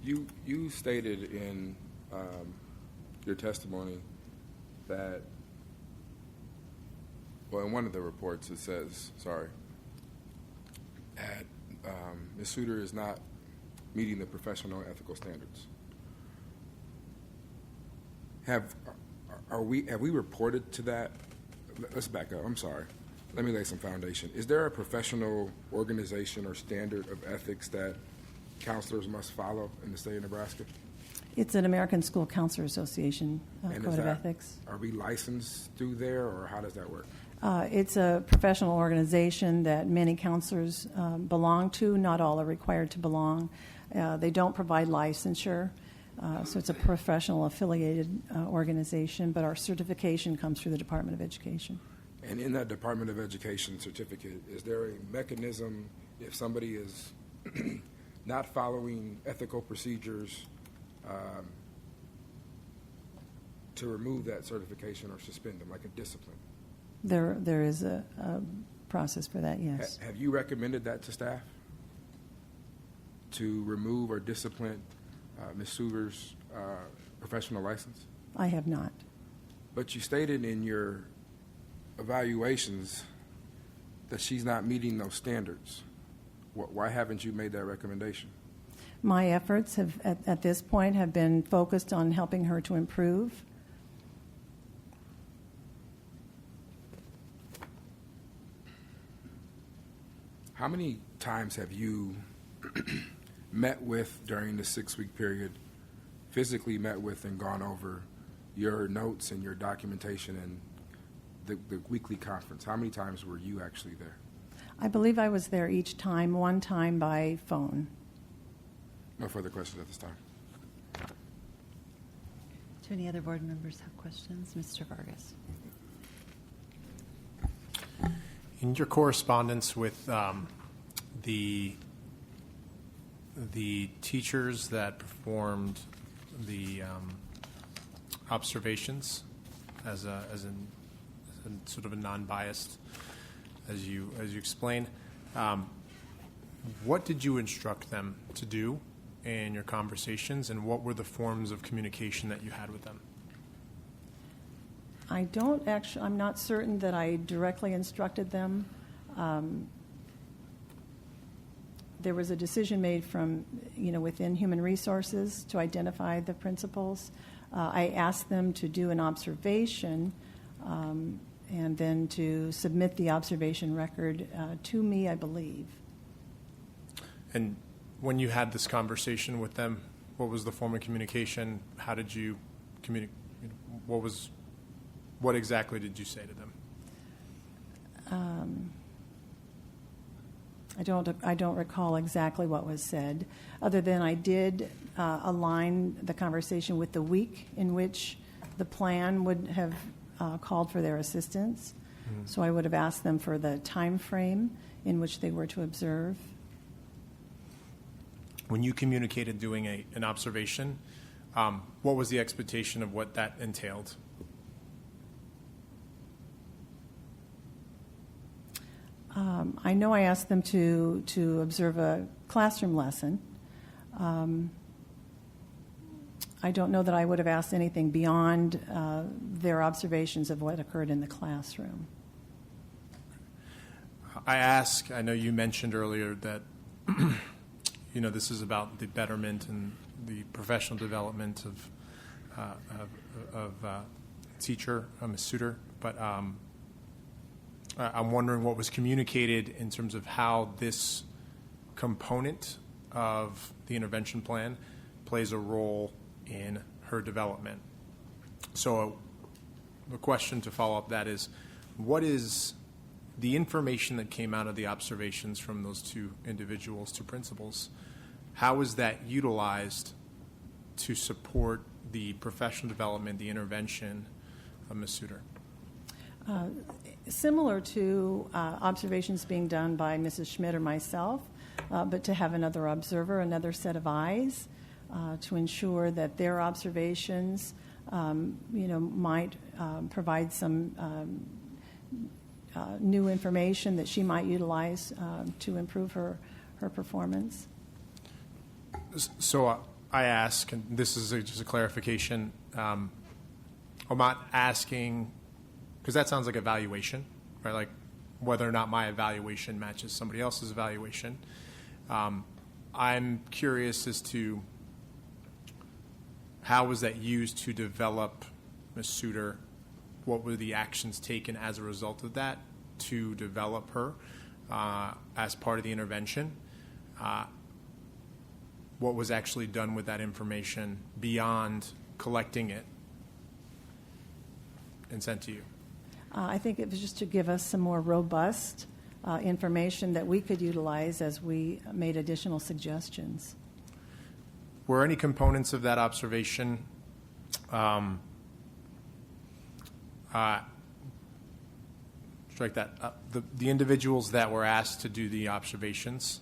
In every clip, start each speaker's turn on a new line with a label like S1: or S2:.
S1: You stated in your testimony that, well, in one of the reports it says, that Ms. Suter is not meeting the professional and ethical standards. Have we reported to that? Let's back up. I'm sorry. Let me lay some foundation. Is there a professional organization or standard of ethics that counselors must follow in the state of Nebraska?
S2: It's an American School Counselor Association code of ethics.
S1: Are we licensed through there, or how does that work?
S2: It's a professional organization that many counselors belong to. Not all are required to belong. They don't provide licensure, so it's a professional affiliated organization, but our certification comes through the Department of Education.
S1: And in that Department of Education certificate, is there a mechanism if somebody is not following ethical procedures to remove that certification or suspend them, like a discipline?
S2: There is a process for that, yes.
S1: Have you recommended that to staff, to remove or discipline Ms. Suter's professional license?
S2: I have not.
S1: But you stated in your evaluations that she's not meeting those standards. Why haven't you made that recommendation?
S2: My efforts have, at this point, have been focused on helping her to improve.
S1: How many times have you met with, during the 6-week period, physically met with and gone over your notes and your documentation and the weekly conference? How many times were you actually there?
S2: I believe I was there each time, one time by phone.
S1: No further questions at this time.
S3: Do any other board members have questions? Mr. Vargas.
S4: In your correspondence with the teachers that performed the observations as sort of a non-biased, as you explained, what did you instruct them to do in your conversations, and what were the forms of communication that you had with them?
S2: I'm not certain that I directly instructed them. There was a decision made from, within Human Resources to identify the principals. I asked them to do an observation and then to submit the observation record to me, I believe. And
S4: when you had this conversation with them, what was the form of communication? How did you communicate? What exactly did you say to them?
S2: I don't recall exactly what was said, other than I did align the conversation with the week in which the plan would have called for their assistance. Mm-hmm. So I would have asked them for the time frame in which they were to observe.
S4: When you communicated doing an observation, what was the expectation of what that entailed?
S2: I know I asked them to observe a classroom lesson. I don't know that I would have asked anything beyond their observations of what occurred in the classroom.
S4: I know you mentioned earlier that this is about the betterment and the professional development of teacher, Ms. Suter, but I'm wondering what was communicated in terms of how this component of the intervention plan plays a role in her development. So the question to follow up that is, what is the information that came out of the observations from those two individuals, two principals, how is that utilized to support the professional development, the intervention of Ms. Suter?
S2: Similar to observations being done by Mrs. Schmidt or myself, but to have another observer, another set of eyes, to ensure that their observations, might provide some new information that she might utilize to improve her performance.
S4: So I ask, and this is just a clarification, I'm not asking, because that sounds like evaluation, right? Like whether or not my evaluation matches somebody else's evaluation. I'm curious as to how was that used to develop Ms. Suter? What were the actions taken as a result of that to develop her as part of the intervention? What was actually done with that information beyond collecting it and sent to you?
S2: I think it was just to give us some more robust information that we could utilize as we made additional suggestions.
S4: Were any components of that observation strike that the individuals that were asked to do the observations,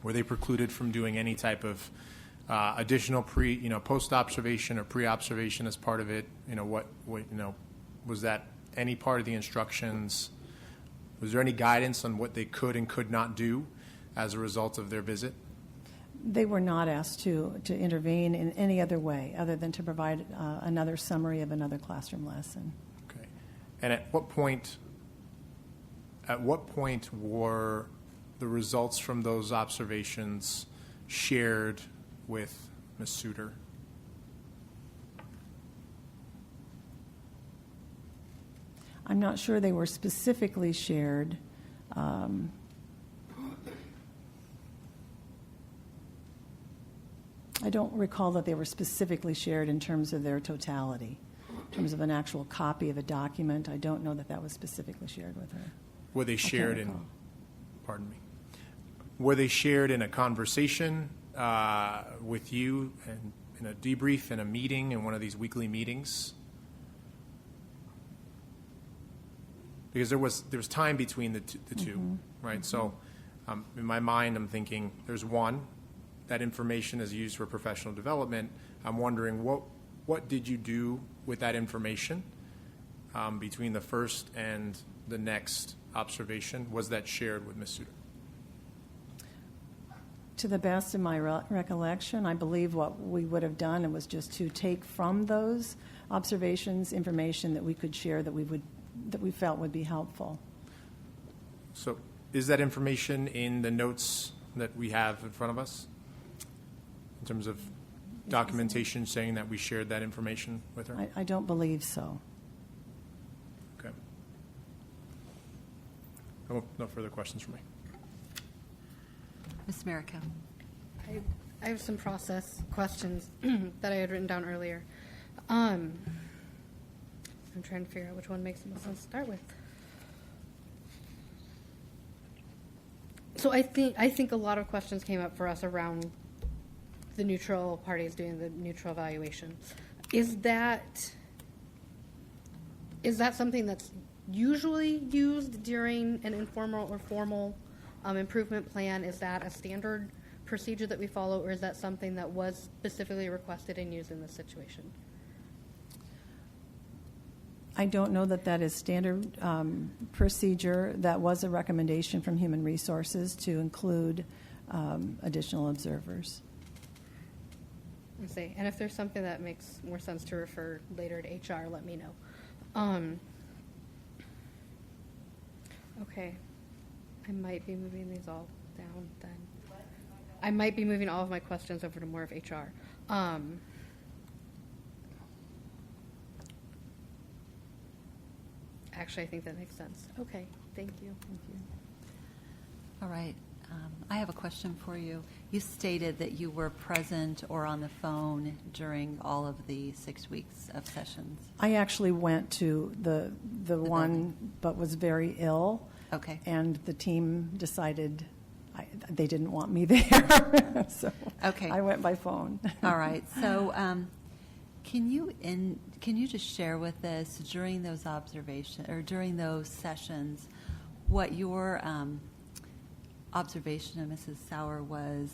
S4: were they precluded from doing any type of additional post-observation or pre-observation as part of it? Was that any part of the instructions? Was there any guidance on what they could and could not do as a result of their visit?
S2: They were not asked to intervene in any other way other than to provide another summary of another classroom lesson.
S4: Okay. And at what point were the results from those observations shared with Ms. Suter?
S2: I'm not sure they were specifically shared. I don't recall that they were specifically shared in terms of their totality. In terms of an actual copy of a document, I don't know that that was specifically shared with her.
S4: Were they shared
S2: recall.
S4: Pardon me, were they shared in a conversation with you and in a debrief, in a meeting, in one of these weekly meetings? Because there was time between the two, right? So in my mind, I'm thinking there's one, that information is used for professional development. I'm wondering what did you do with that information between the first and the next observation? Was that shared with Ms. Suter?
S2: To the best of my recollection, I believe what we would have done was just to take from those observations information that we could share that we felt would be helpful.
S4: So is that information in the notes that we have in front of us in terms of documentation saying that we shared that information with her?
S2: I don't believe so.
S4: Okay. No further questions from me.
S3: Ms. Merico.
S5: I have some process questions that I had written down earlier. I'm trying to figure out which one makes the most sense to start with. So I think a lot of questions came up for us around the neutral parties doing the neutral evaluation. Is that something that's usually used during an informal or formal improvement plan? Is that a standard procedure that we follow, or is that something that was specifically requested and used in this situation?
S2: I don't know that that is standard procedure. That was a recommendation from Human Resources to include additional observers.
S5: I see. And if there's something that makes more sense to refer later to HR, let me know. Okay. I might be moving these all down then. I might be moving all of my questions over to more of HR. Actually, I think that makes sense. Okay, thank you. Thank you.
S3: All right. I have a question for you. You stated that you were present or on the phone during all of the 6 weeks of sessions.
S2: I actually went to the one, but was very ill.
S3: Okay.
S2: And the team decided they didn't want me there. So
S3: Okay.
S2: I went by phone.
S3: All right. So can you just share with us during those observations or during those sessions what your observation of Mrs. Sauer was?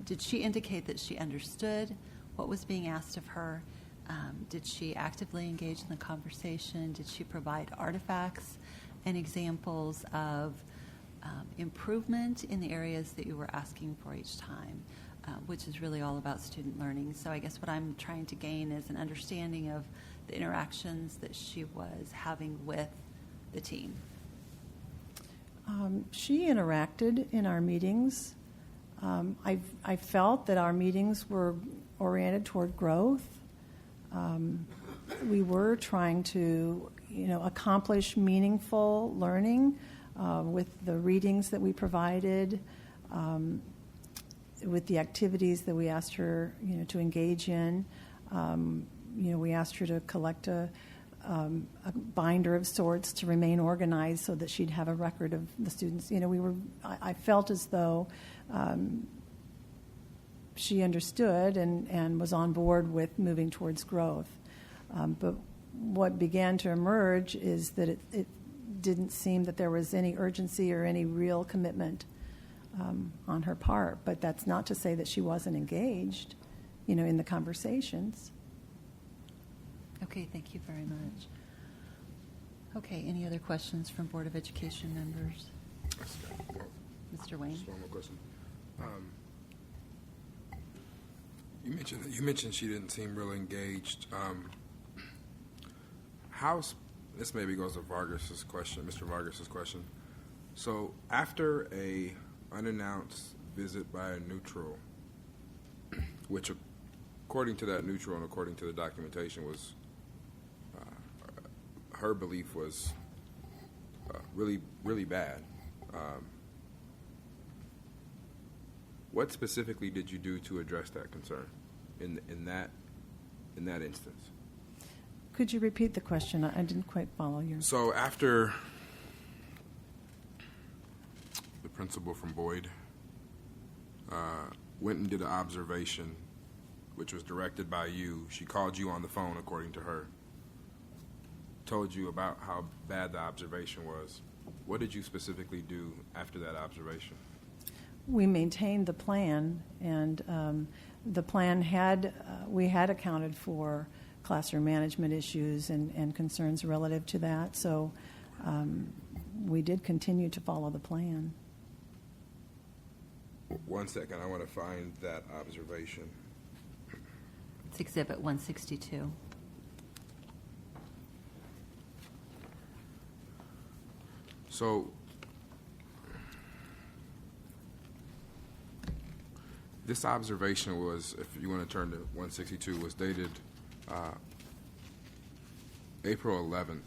S3: Did she indicate that she understood what was being asked of her? Did she actively engage in the conversation? Did she provide artifacts and examples of improvement in the areas that you were asking for each time, which is really all about student learning. So I guess what I'm trying to gain is an understanding of the interactions that she was having with the team.
S2: She interacted in our meetings. I felt that our meetings were oriented toward growth. We were trying to, accomplish meaningful learning with the readings that we provided, with the activities that we asked her, to engage in. We asked her to collect a binder of sorts to remain organized so that she'd have a record of the students. I felt as though she understood and was on board with moving towards growth. But what began to emerge is that it didn't seem that there was any urgency or any real commitment on her part. But that's not to say that she wasn't engaged, in the conversations.
S3: Okay, thank you very much. Okay, any other questions from Board of Education members? Mr. Wayne?
S1: Just one more question. You mentioned she didn't seem real engaged. This maybe goes to Mr. Vargas's question. So after a unannounced visit by a neutral, which according to that neutral and according to the documentation was, her belief was really, really bad. What specifically did you do to address that concern in that instance?
S2: Could you repeat the question? I didn't quite follow you.
S1: So after the principal from Boyd went and did an observation, which was directed by you, she called you on the phone, according to her, told you about how bad the observation was. What did you specifically do after that observation?
S2: We maintained the plan, and the plan we had accounted for classroom management issues and concerns relative to that. So we did continue to follow the plan.
S1: 1 second, I want to find that observation.
S3: It's Exhibit 162.
S1: So this observation was, if you want to turn to 162, was dated April 11th.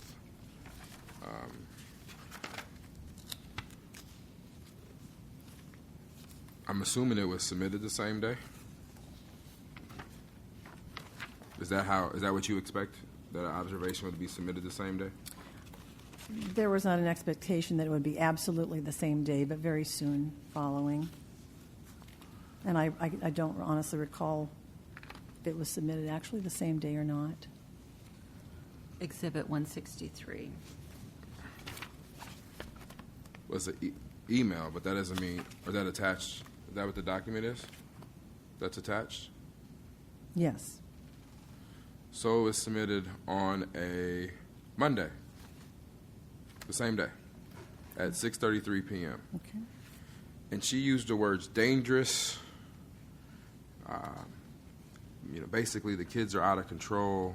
S1: I'm assuming it was submitted the same day. Is that what you expect? That an observation would be submitted the same day?
S2: There was not an expectation that it would be absolutely the same day, but very soon following. And I don't honestly recall if it was submitted actually the same day or not.
S3: Exhibit 163.
S1: Was it email, but that doesn't mean, or that attached, is that what the document is? That's attached?
S2: Yes.
S1: So it was submitted on a Monday, the same day, at 6:33 p.m.
S2: Okay.
S1: And she used the words dangerous, basically the kids are out of control,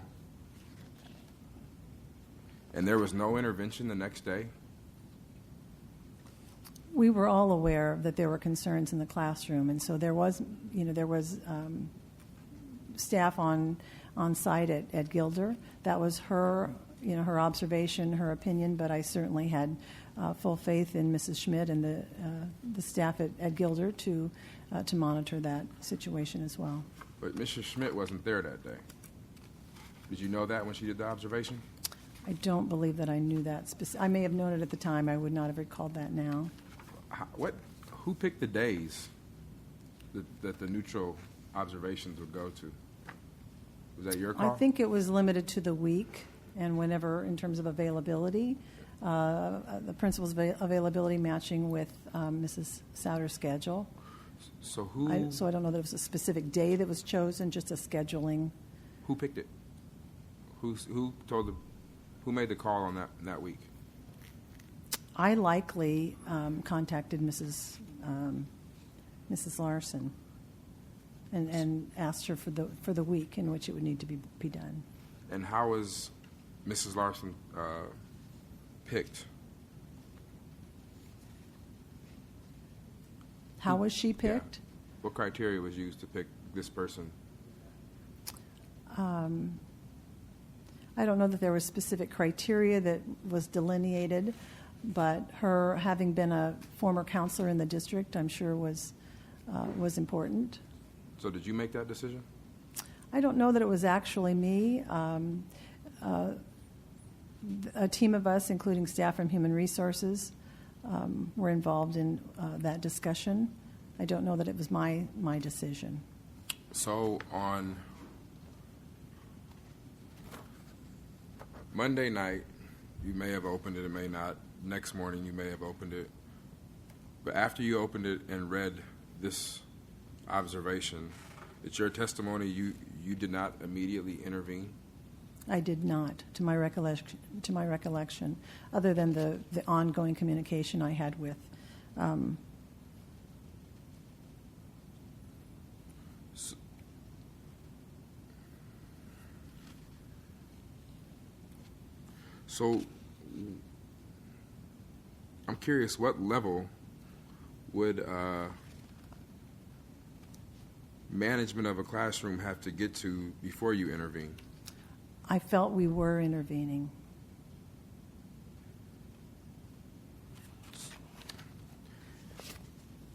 S1: and there was no intervention the next day.
S2: We were all aware that there were concerns in the classroom, and so there was staff on site at Gilder. That was her observation, her opinion, but I certainly had full faith in Mrs. Schmidt and the staff at Gilder to monitor that situation as well.
S1: But Mrs. Schmidt wasn't there that day. Did you know that when she did the observation?
S2: I don't believe that I knew that. I may have known it at the time. I would not have recalled that now.
S1: Who picked the days that the neutral observations would go to? Was that your call?
S2: I think it was limited to the week and whenever, in terms of availability, the principal's availability matching with Mrs. Souter's schedule.
S1: So who?
S2: I don't know that it was a specific day that was chosen, just a scheduling.
S1: Who picked it? Who made the call on that week?
S2: I likely contacted Mrs. Larson and asked her for the week in which it would need to be done.
S1: And how was Mrs. Larson picked?
S2: How was she picked?
S1: What criteria was used to pick this person?
S2: I don't know that there was specific criteria that was delineated, but her having been a former counselor in the district, I'm sure was important.
S1: So did you make that decision?
S2: I don't know that it was actually me. A team of us, including staff from Human Resources, were involved in that discussion. I don't know that it was my decision.
S1: So on Monday night, you may have opened it, it may not. Next morning, you may have opened it. But after you opened it and read this observation, it's your testimony you did not immediately intervene?
S2: I did not, to my recollection, other than the ongoing communication I had with.
S1: So I'm curious, what level would management of a classroom have to get to before you intervene?
S2: I felt we were intervening.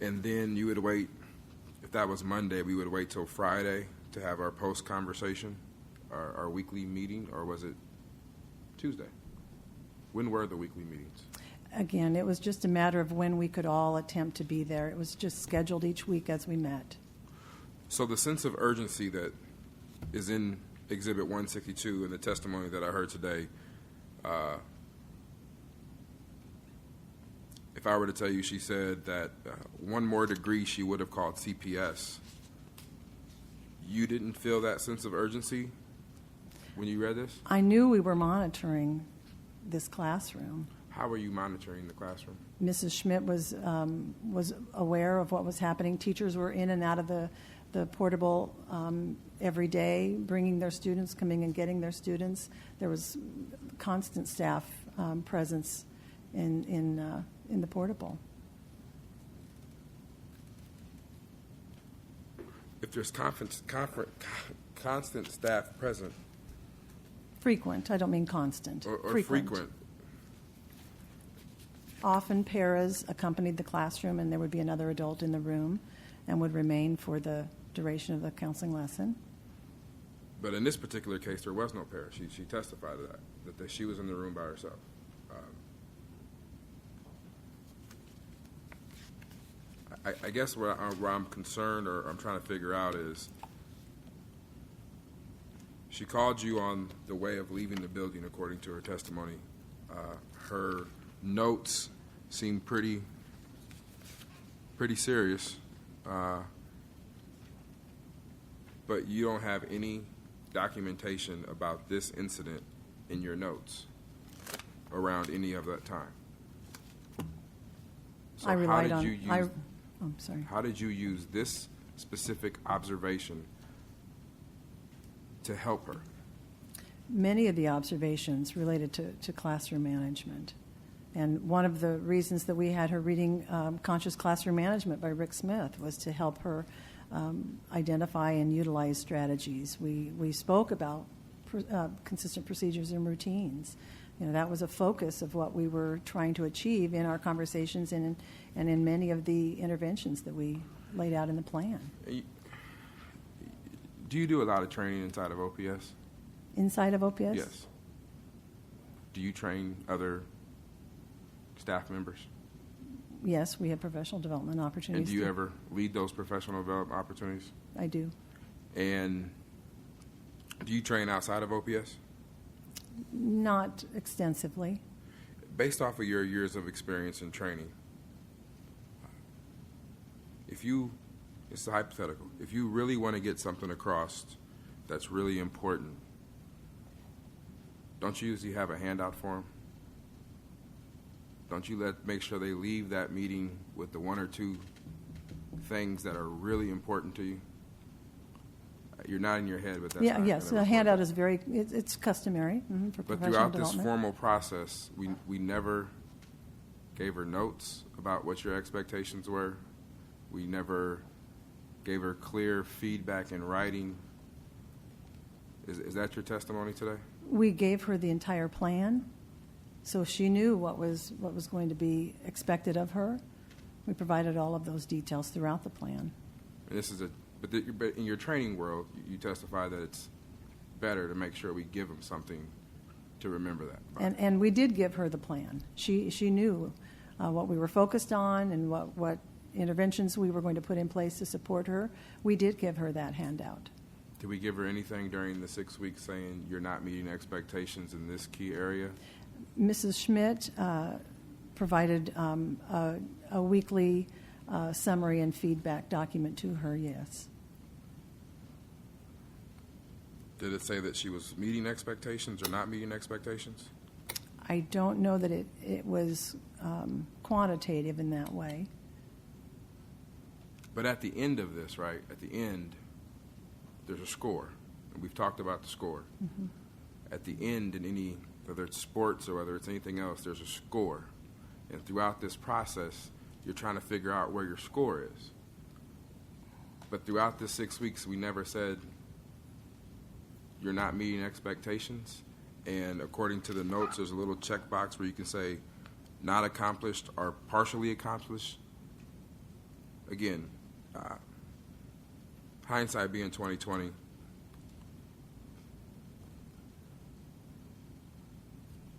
S1: And then you would wait, if that was Monday, we would wait till Friday to have our post conversation, our weekly meeting, or was it Tuesday? When were the weekly meetings?
S2: Again, it was just a matter of when we could all attempt to be there. It was just scheduled each week as we met.
S1: So the sense of urgency that is in Exhibit 162 and the testimony that I heard today, if I were to tell you she said that one more degree she would have called CPS, you didn't feel that sense of urgency when you read this?
S2: I knew we were monitoring this classroom.
S1: How were you monitoring the classroom?
S2: Mrs. Schmidt was aware of what was happening. Teachers were in and out of the portable every day, bringing their students, coming and getting their students. There was constant staff presence in the portable.
S1: If there's constant staff present,
S2: Frequent. I don't mean constant.
S1: or frequent,
S2: Often paras accompanied the classroom, and there would be another adult in the room and would remain for the duration of the counseling lesson.
S1: but in this particular case, there was no para. She testified to that she was in the room by herself. I guess where I'm concerned, or I'm trying to figure out, is she called you on the way of leaving the building, according to her testimony. Her notes seem pretty serious, but you don't have any documentation about this incident in your notes around any of that time. So
S2: I relied
S1: how
S2: on.
S1: did you use?
S2: I'm sorry.
S1: How did you use this specific observation to help her?
S2: Many of the observations related to classroom management. And one of the reasons that we had her reading Conscious Classroom Management by Rick Smith was to help her identify and utilize strategies. We spoke about consistent procedures and routines. You know, that was a focus of what we were trying to achieve in our conversations and in many of the interventions that we laid out in the plan.
S1: Do you do a lot of training inside of OPS?
S2: Inside of OPS?
S1: Yes. Do you train other staff members?
S2: Yes, we have professional development opportunities.
S1: And do you ever lead those professional development opportunities?
S2: I do.
S1: And do you train outside of OPS?
S2: Not extensively.
S1: Based off of your years of experience in training, it's a hypothetical, if you really want to get something across that's really important, don't you usually have a handout for them? don't you make sure they leave that meeting with the one or two things that are really important to you? You're nodding your head, but that's
S2: Yeah,
S1: not
S2: yes,
S1: gonna
S2: the handout
S1: record
S2: is very, it's customary for
S1: But
S2: professional
S1: throughout this
S2: development.
S1: formal process, we never gave her notes about what your expectations were. We never gave her clear feedback in writing. Is that your testimony today?
S2: We gave her the entire plan, so she knew what was going to be expected of her. We provided all of those details throughout the plan.
S1: And this is but in your training world, you testify that it's better to make sure we give them something to remember that by.
S2: And we did give her the plan. She knew what we were focused on and what interventions we were going to put in place to support her. We did give her that handout.
S1: Did we give her anything during the 6 weeks saying you're not meeting expectations in this key area?
S2: Mrs. Schmidt provided a weekly summary and feedback document to her, yes.
S1: Did it say that she was meeting expectations or not meeting expectations?
S2: I don't know that it was quantitative in that way.
S1: But at the end of this, right, at the end, there's a score. And we've talked about the score.
S2: Mm-hmm.
S1: At the end, in any, whether it's sports or whether it's anything else, there's a score. And throughout this process, you're trying to figure out where your score is. But throughout the 6 weeks, we never said you're not meeting expectations. And according to the notes, there's a little checkbox where you can say not accomplished or partially accomplished. Again, hindsight being 20/20,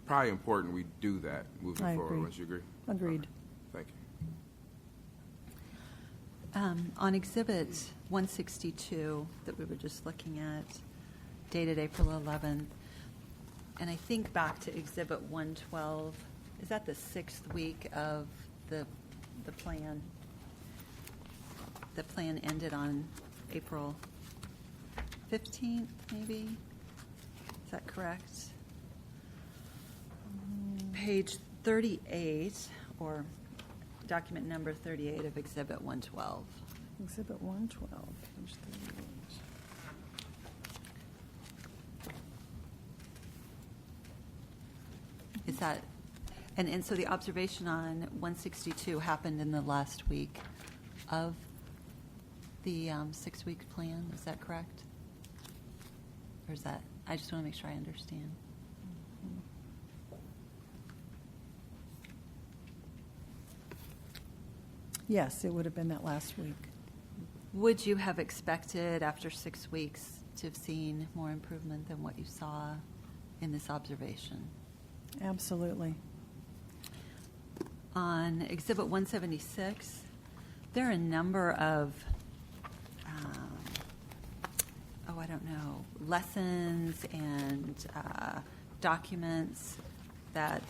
S1: probably important we do that moving
S2: I
S1: forward.
S2: agree.
S1: Wouldn't you agree?
S2: Agreed.
S1: Thank you.
S3: On Exhibit 162 that we were just looking at, dated April 11th, and I think back to Exhibit 112, is that the 6th week of the plan? The plan ended on April 15th, maybe? Is that correct? Page 38, or document number 38 of Exhibit 112.
S2: Exhibit 112, page 38.
S3: Is that, and so the observation on 162 happened in the last week of the 6-week plan, is that correct? Or is that, I just want to make sure I understand.
S2: Yes, it would have been that last week.
S3: Would you have expected after 6 weeks to have seen more improvement than what you saw in this observation?
S2: Absolutely.
S3: On Exhibit 176, there are a number of, I don't know, lessons and documents that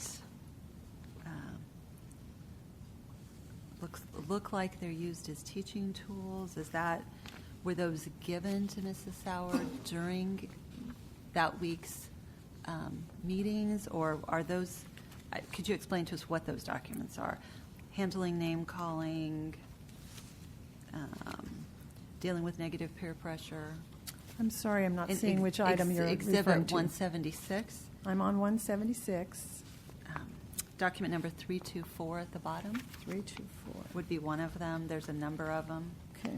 S3: look like they're used as teaching tools. Were those given to Mrs. Sauer during that week's meetings, or are those? Could you explain to us what those documents are? Handling name calling, dealing with negative peer pressure.
S2: I'm sorry, I'm not
S3: In
S2: seeing which item you're
S3: Exhibit
S2: referring to.
S3: 176.
S2: I'm on 176,
S3: Document number 324 at the bottom
S2: 324.
S3: would be one of them. There's a number of them.
S2: Okay.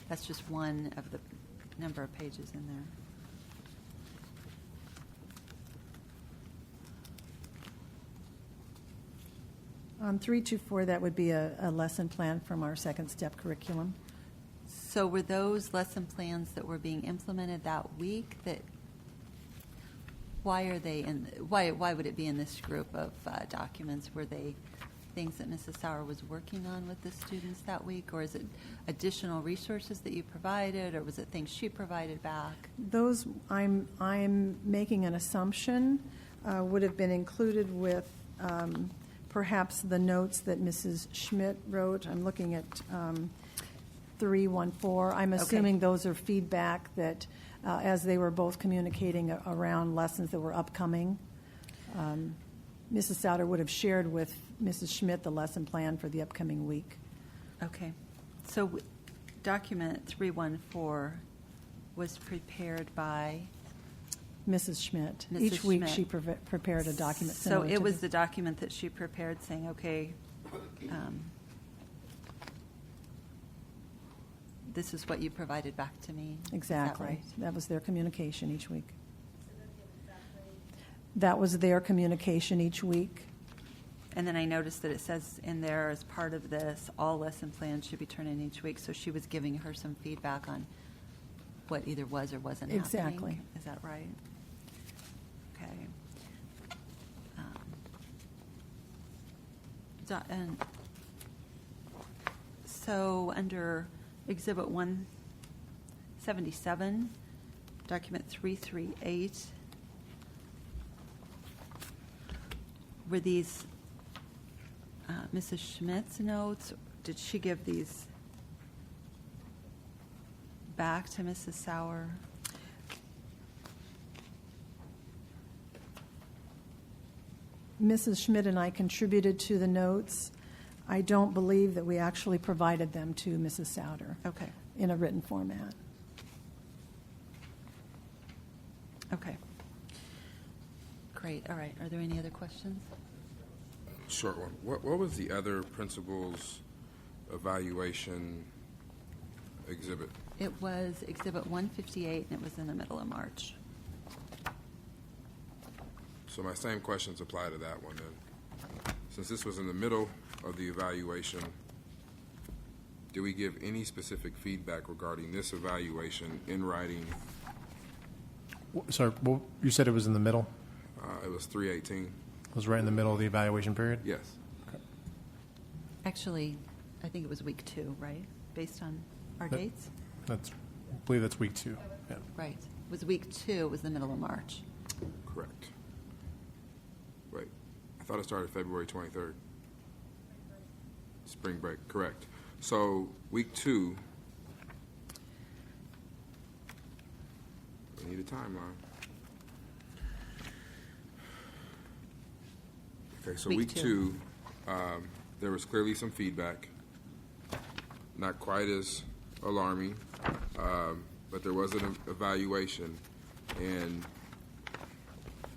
S3: That's just one of the number of pages in there.
S2: On 324, that would be a lesson plan from our second step curriculum.
S3: So were those lesson plans that were being implemented that week? Why are they in? Why would it be in this group of documents? Were they things that Mrs. Sauer was working on with the students that week, or is it additional resources that you provided, or was it things she provided back?
S2: Those, I'm making an assumption, would have been included with perhaps the notes that Mrs. Schmidt wrote. I'm looking at 314. I'm assuming those are feedback that, as they were both communicating around lessons that were upcoming, Mrs. Souter would have shared with Mrs. Schmidt the lesson plan for the upcoming week.
S3: Okay. So document 314 was prepared by?
S2: Mrs. Schmidt.
S3: Mrs.
S2: Each week
S3: Schmidt.
S2: she prepared a document
S3: So
S2: similar
S3: it
S2: to
S3: was
S2: this.
S3: the document that she prepared saying, okay, this is what you provided back to me. Is that
S2: Exactly.
S3: right?
S2: That was their communication each week. That was their communication each week.
S3: And then I noticed that it says in there, as part of this, all lesson plans should be turned in each week. So she was giving her some feedback on what either was or wasn't happening.
S2: Exactly.
S3: Is that right? Okay. And so under Exhibit 177, document 338, were these Mrs. Schmidt's notes? Did she give these back to Mrs. Sauer?
S2: Mrs. Schmidt and I contributed to the notes. I don't believe that we actually provided them to Mrs. Souter
S3: Okay.
S2: in a written format.
S3: Okay. Great. All right. Are there any other questions?
S1: Short one. What was the other principal's evaluation exhibit?
S3: It was Exhibit 158, and it was in the middle of March.
S1: So my same questions apply to that one then. Since this was in the middle of the evaluation, do we give any specific feedback regarding this evaluation in writing?
S4: Sorry, well, you said it was in the middle?
S1: It was 318.
S4: It was right in the middle of the evaluation period?
S1: Yes.
S3: Actually, I think it was week 2, right? Based on our
S4: That-
S3: dates?
S4: I believe that's week 2. Yeah.
S3: Right. It was week 2, it was the middle of March.
S1: Correct. Wait, I thought it started February 23rd. Spring break, correct. So week 2, we need a timeline. Okay, so
S3: Week
S1: week
S3: two.
S1: 2, there was clearly some feedback, not quite as alarming, but there was an evaluation, and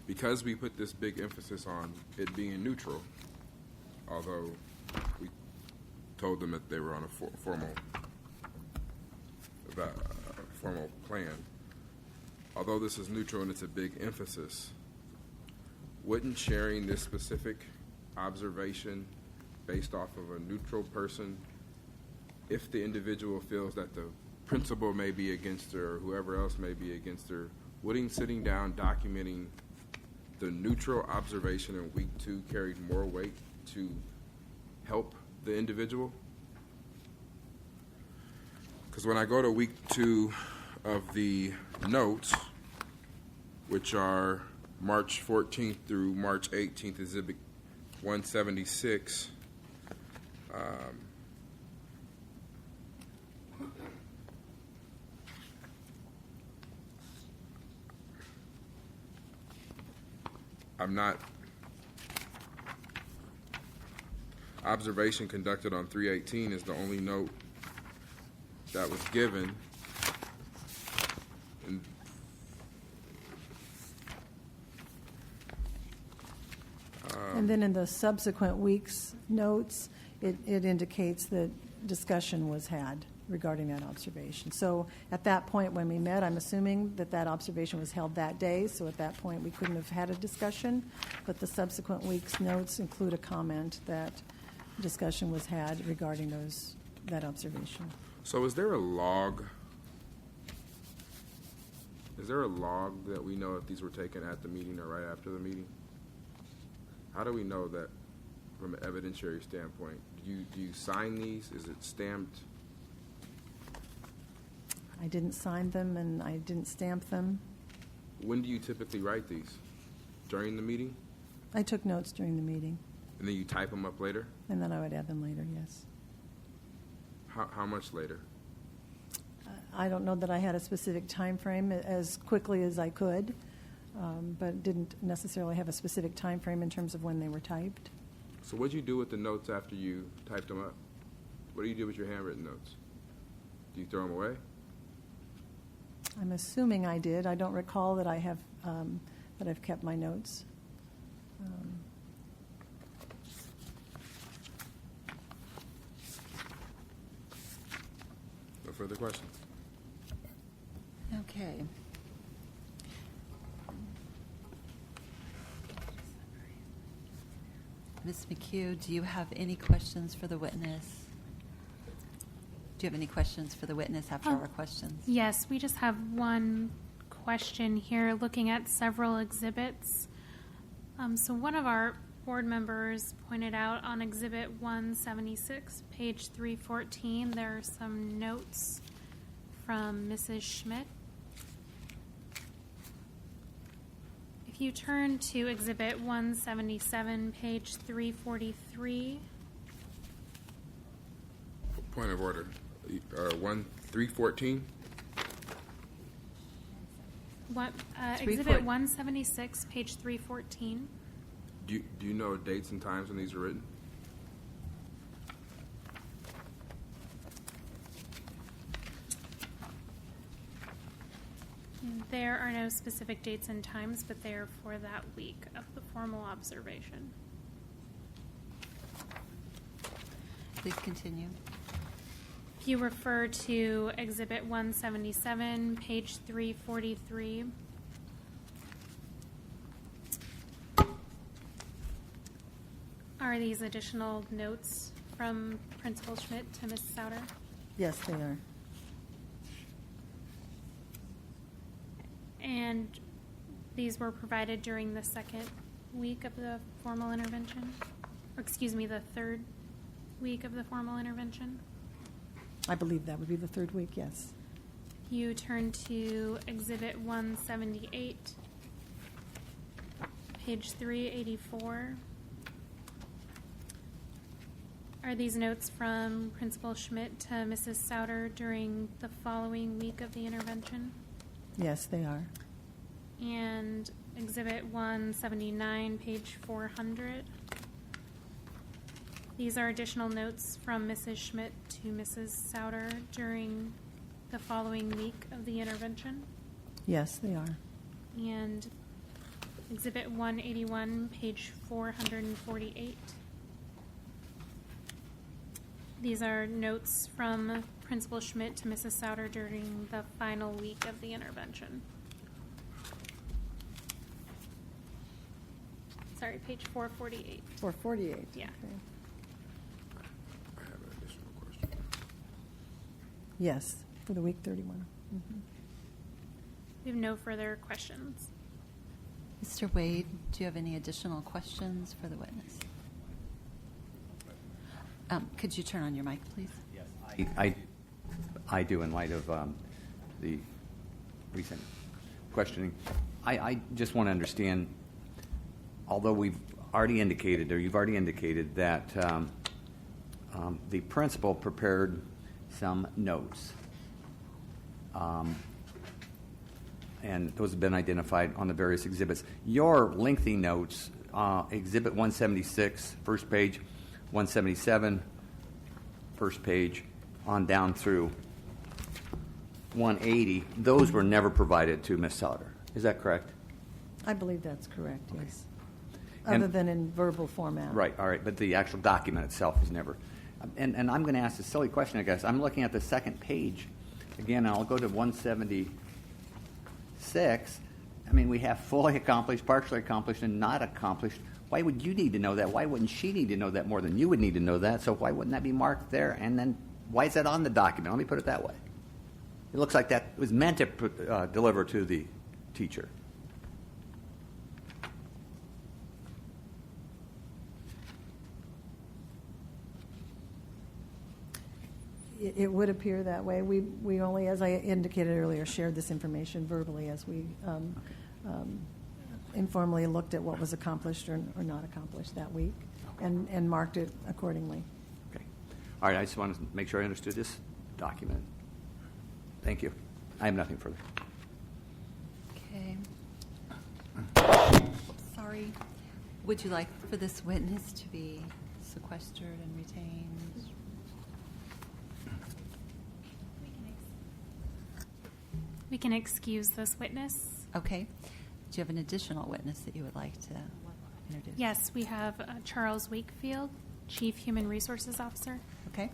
S1: because we put this big emphasis on it being neutral, although we told them that they were on a formal plan, although this is neutral and it's a big emphasis, wouldn't sharing this specific observation based off of a neutral person, if the individual feels that the principal may be against her or whoever else may be against her, wouldn't sitting down documenting the neutral observation in week 2 carried more weight to help the individual? Because when I go to week 2 of the notes, which are March 14th through March 18th, Exhibit 176, I'm not. Observation conducted on 318 is the only note that was given.
S2: And then in the subsequent weeks' notes, it indicates that discussion was had regarding that observation. So at that point when we met, I'm assuming that that observation was held that day, so at that point we couldn't have had a discussion, but the subsequent weeks' notes include a comment that discussion was had regarding that observation.
S1: So is there a log? Is there a log that we know if these were taken at the meeting or right after the meeting? How do we know that from an evidentiary standpoint? Do you sign these? Is it stamped?
S2: I didn't sign them and I didn't stamp them.
S1: When do you typically write these? During the meeting?
S2: I took notes during the meeting.
S1: And then you type them up later?
S2: And then I would add them later, yes.
S1: How much later?
S2: I don't know that I had a specific time frame, as quickly as I could, but didn't necessarily have a specific time frame in terms of when they were typed.
S1: So what do you do with the notes after you typed them up? What do you do with your handwritten notes? Do you throw them away?
S2: I'm assuming I did. I don't recall that I have that I've kept my notes.
S1: No further questions?
S3: Okay. Ms. McHugh, do you have any questions for the witness? Do you have any questions for the witness after our questions?
S6: Yes, we just have one question here, looking at several exhibits. So one of our board members pointed out on Exhibit 176, page 314, there are some notes from Mrs. Schmidt. If you turn to Exhibit 177, page 343.
S1: Point of order. 314?
S6: Exhibit 176, page 314.
S1: Do you know dates and times when these were written?
S6: There are no specific dates and times, but they are for that week of the formal observation.
S3: Please continue.
S6: If you refer to Exhibit 177, page 343. Are these additional notes from Principal Schmidt to Ms. Souter?
S2: Yes, they are.
S6: And these were provided during the second week of the formal intervention? Or excuse me, the third week of the formal intervention?
S2: I believe that would be the third week, yes.
S6: You turn to Exhibit 178, page 384. Are these notes from Principal Schmidt to Mrs. Souter during the following week of the intervention?
S2: Yes, they are.
S6: And Exhibit 179, page 400. These are additional notes from Mrs. Schmidt to Mrs. Souter during the following week of the intervention.
S2: Yes, they are.
S6: And Exhibit 181, page 448. These are notes from Principal Schmidt to Mrs. Souter during the final week of the intervention. Sorry, page 448.
S2: 448.
S6: Yeah.
S2: Okay.
S1: I have an additional question.
S2: Yes, for the week 31. Mhm.
S6: We have no further questions.
S3: Mr. Wade, do you have any additional questions for the witness? Could you turn on your mic, please?
S7: Yes, I do, in light of the recent questioning. I just want to understand, although we've already indicated, or you've already indicated that the principal prepared some notes, and those have been identified on the various exhibits. Your lengthy notes, Exhibit 176, first page, 177, first page, on down through 180, those were never provided to Ms. Souter. Is that correct?
S2: I believe that's correct, yes.
S7: And-
S2: Other than in verbal format.
S7: Right, all right, but the actual document itself is never. And I'm going to ask a silly question, I guess. I'm looking at the second page. Again, I'll go to 176. I mean, we have fully accomplished, partially accomplished, and not accomplished. Why would you need to know that? Why wouldn't she need to know that more than you would need to know that? So why wouldn't that be marked there? And then why is that on the document? Let me put it that way. It looks like that was meant to deliver to the teacher.
S2: It would appear that way. We only, as I indicated earlier, shared this information verbally as we informally looked at what was accomplished or not accomplished that week. and marked it accordingly.
S7: Okay. All right, I just wanted to make sure I understood this document. Thank you. I have nothing further.
S3: Okay. Sorry. Would you like for this witness to be sequestered and retained?
S6: We can excuse this witness.
S3: Okay. Do you have an additional witness that you would like to introduce?
S6: Yes, we have Charles Wakefield, Chief Human Resources Officer.
S3: Okay.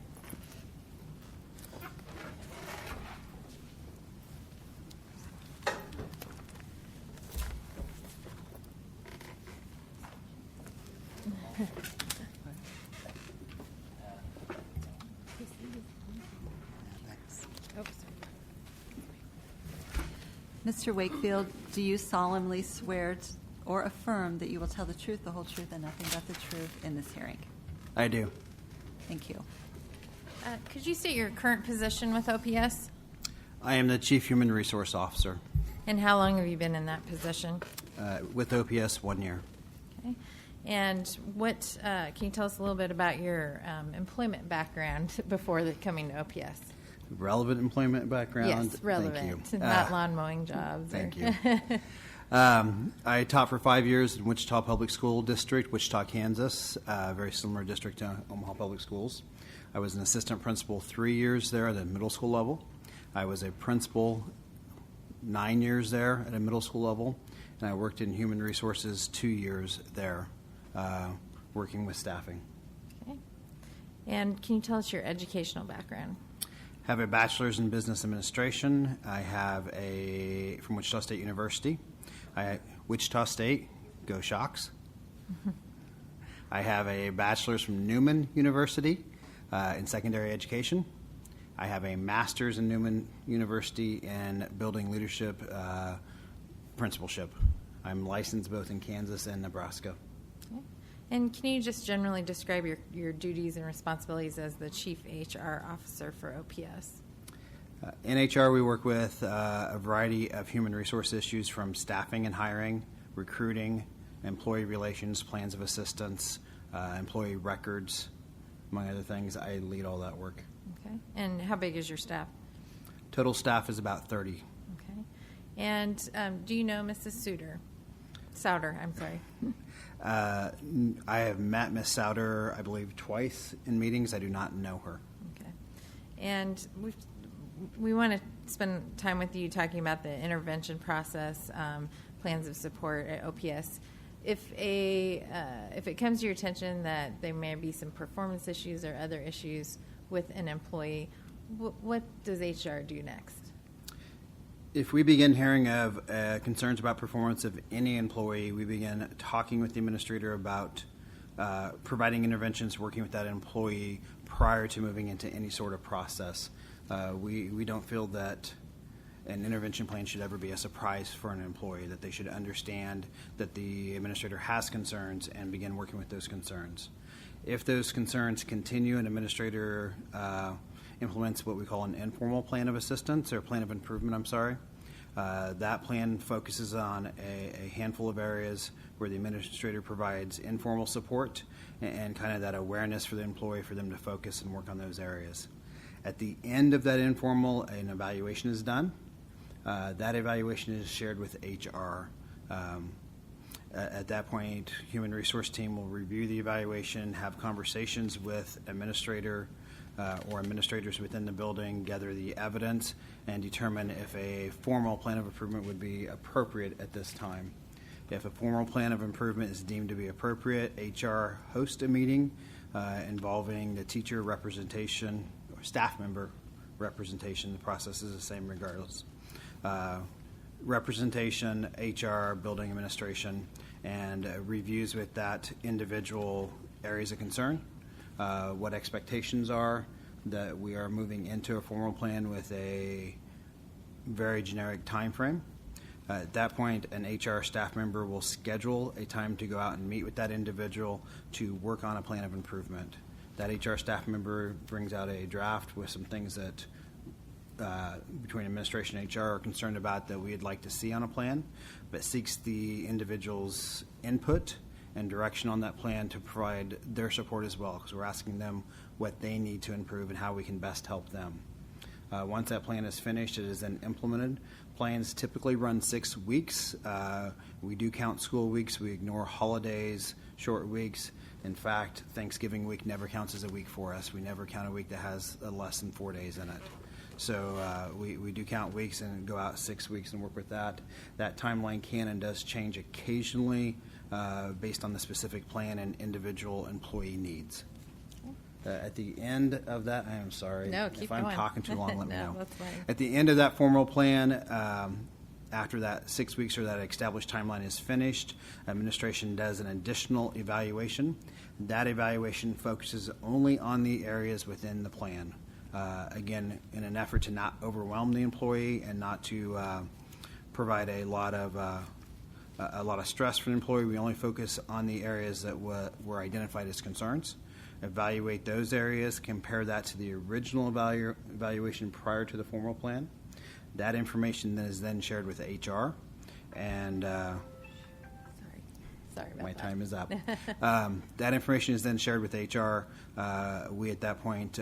S3: Mr. Wakefield, do you solemnly swear or affirm that you will tell the truth, the whole truth, and nothing but the truth in this hearing?
S8: I do.
S3: Thank you.
S9: Could you state your current position with OPS?
S8: I am the Chief Human Resource Officer
S9: And how long have you been in that position?
S8: with OPS 1 year.
S9: Okay. And what can you tell us a little bit about your employment background before coming to OPS?
S8: Relevant employment background.
S9: Yes, relevant,
S8: Thank you.
S9: not lawn mowing jobs.
S8: Thank
S9: or-
S8: you. I taught for 5 years in Wichita Public School District, Wichita, Kansas, very similar district to Omaha Public Schools. I was an assistant principal 3 years there at the middle school level. I was a principal 9 years there at a middle school level, and I worked in human resources 2 years there, working with staffing.
S9: Okay. And can you tell us your educational background?
S8: Have a bachelor's in business administration. I have from Wichita State University. Wichita State, go Shocks. I have a bachelor's from Newman University in secondary education. I have a master's in Newman University in building leadership principalship. I'm licensed both in Kansas and Nebraska.
S9: Okay. And can you just generally describe your duties and responsibilities as the Chief HR Officer for OPS?
S8: In HR, we work with a variety of human resource issues from staffing and hiring, recruiting, employee relations, plans of assistance, employee records, among other things. I lead all that work.
S9: Okay. And how big is your staff?
S8: Total staff is about 30.
S9: Okay. And do you know Mrs. Souter, I'm sorry.
S8: I have met Miss Souter, I believe, twice in meetings. I do not know her.
S9: Okay. And we want to spend time with you talking about the intervention process, plans of support at OPS. If it comes to your attention that there may be some performance issues or other issues with an employee, what does HR do next?
S8: If we begin hearing of concerns about performance of any employee, we begin talking with the administrator about providing interventions, working with that employee prior to moving into any sort of process. We don't feel that an intervention plan should ever be a surprise for an employee, that they should understand that the administrator has concerns and begin working with those concerns. If those concerns continue, an administrator implements what we call an informal plan of assistance, or plan of improvement, I'm sorry. That plan focuses on a handful of areas where the administrator provides informal support and kind of that awareness for the employee for them to focus and work on those areas. At the end of that informal, an evaluation is done. That evaluation is shared with HR. At that point, human resource team will review the evaluation, have conversations with administrator or administrators within the building, gather the evidence, and determine if a formal plan of improvement would be appropriate at this time. If a formal plan of improvement is deemed to be appropriate, HR hosts a meeting involving the teacher representation or staff member representation. The process is the same regardless. Representation, HR, building administration, and reviews with that individual areas of concern, what expectations are, that we are moving into a formal plan with a very generic time frame. At that point, an HR staff member will schedule a time to go out and meet with that individual to work on a plan of improvement. That HR staff member brings out a draft with some things that between administration and HR are concerned about that we'd like to see on a plan, but seeks the individual's input and direction on that plan to provide their support as well, because we're asking them what they need to improve and how we can best help them. Once that plan is finished, it is then implemented. Plans typically run 6 weeks. We do count school weeks. We ignore holidays, short weeks. In fact, Thanksgiving week never counts as a week for us. We never count a week that has less than 4 days in it. So we do count weeks and go out 6 weeks and work with that. That timeline can and does change occasionally based on the specific plan and individual employee needs. At the end of that, I am sorry.
S9: No, keep
S8: if I'm
S9: going.
S8: talking too long, let me
S9: No,
S8: know.
S9: that's fine.
S8: At the end of that formal plan, after that 6 weeks or that established timeline is finished, administration does an additional evaluation. That evaluation focuses only on the areas within the plan. Again, in an effort to not overwhelm the employee and not to provide a lot of stress for the employee, we only focus on the areas that were identified as concerns. Evaluate those areas, compare that to the original evaluation prior to the formal plan. That information then is then shared with HR, and
S9: Sorry about
S8: my
S9: that.
S8: time is up. That information is then shared with HR. We at that point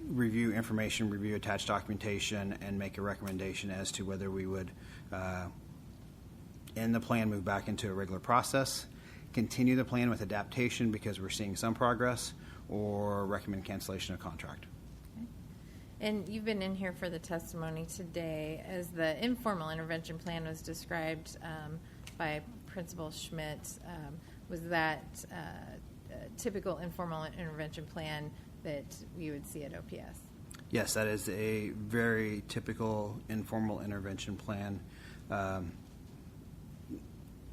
S8: review information, review attached documentation, and make a recommendation as to whether we would end the plan, move back into a regular process, continue the plan with adaptation because we're seeing some progress, or recommend cancellation of contract.
S9: And you've been in here for the testimony today as the informal intervention plan was described by Principal Schmidt. Was that a typical informal intervention plan that we would see at OPS?
S8: Yes, that is a very typical informal intervention plan.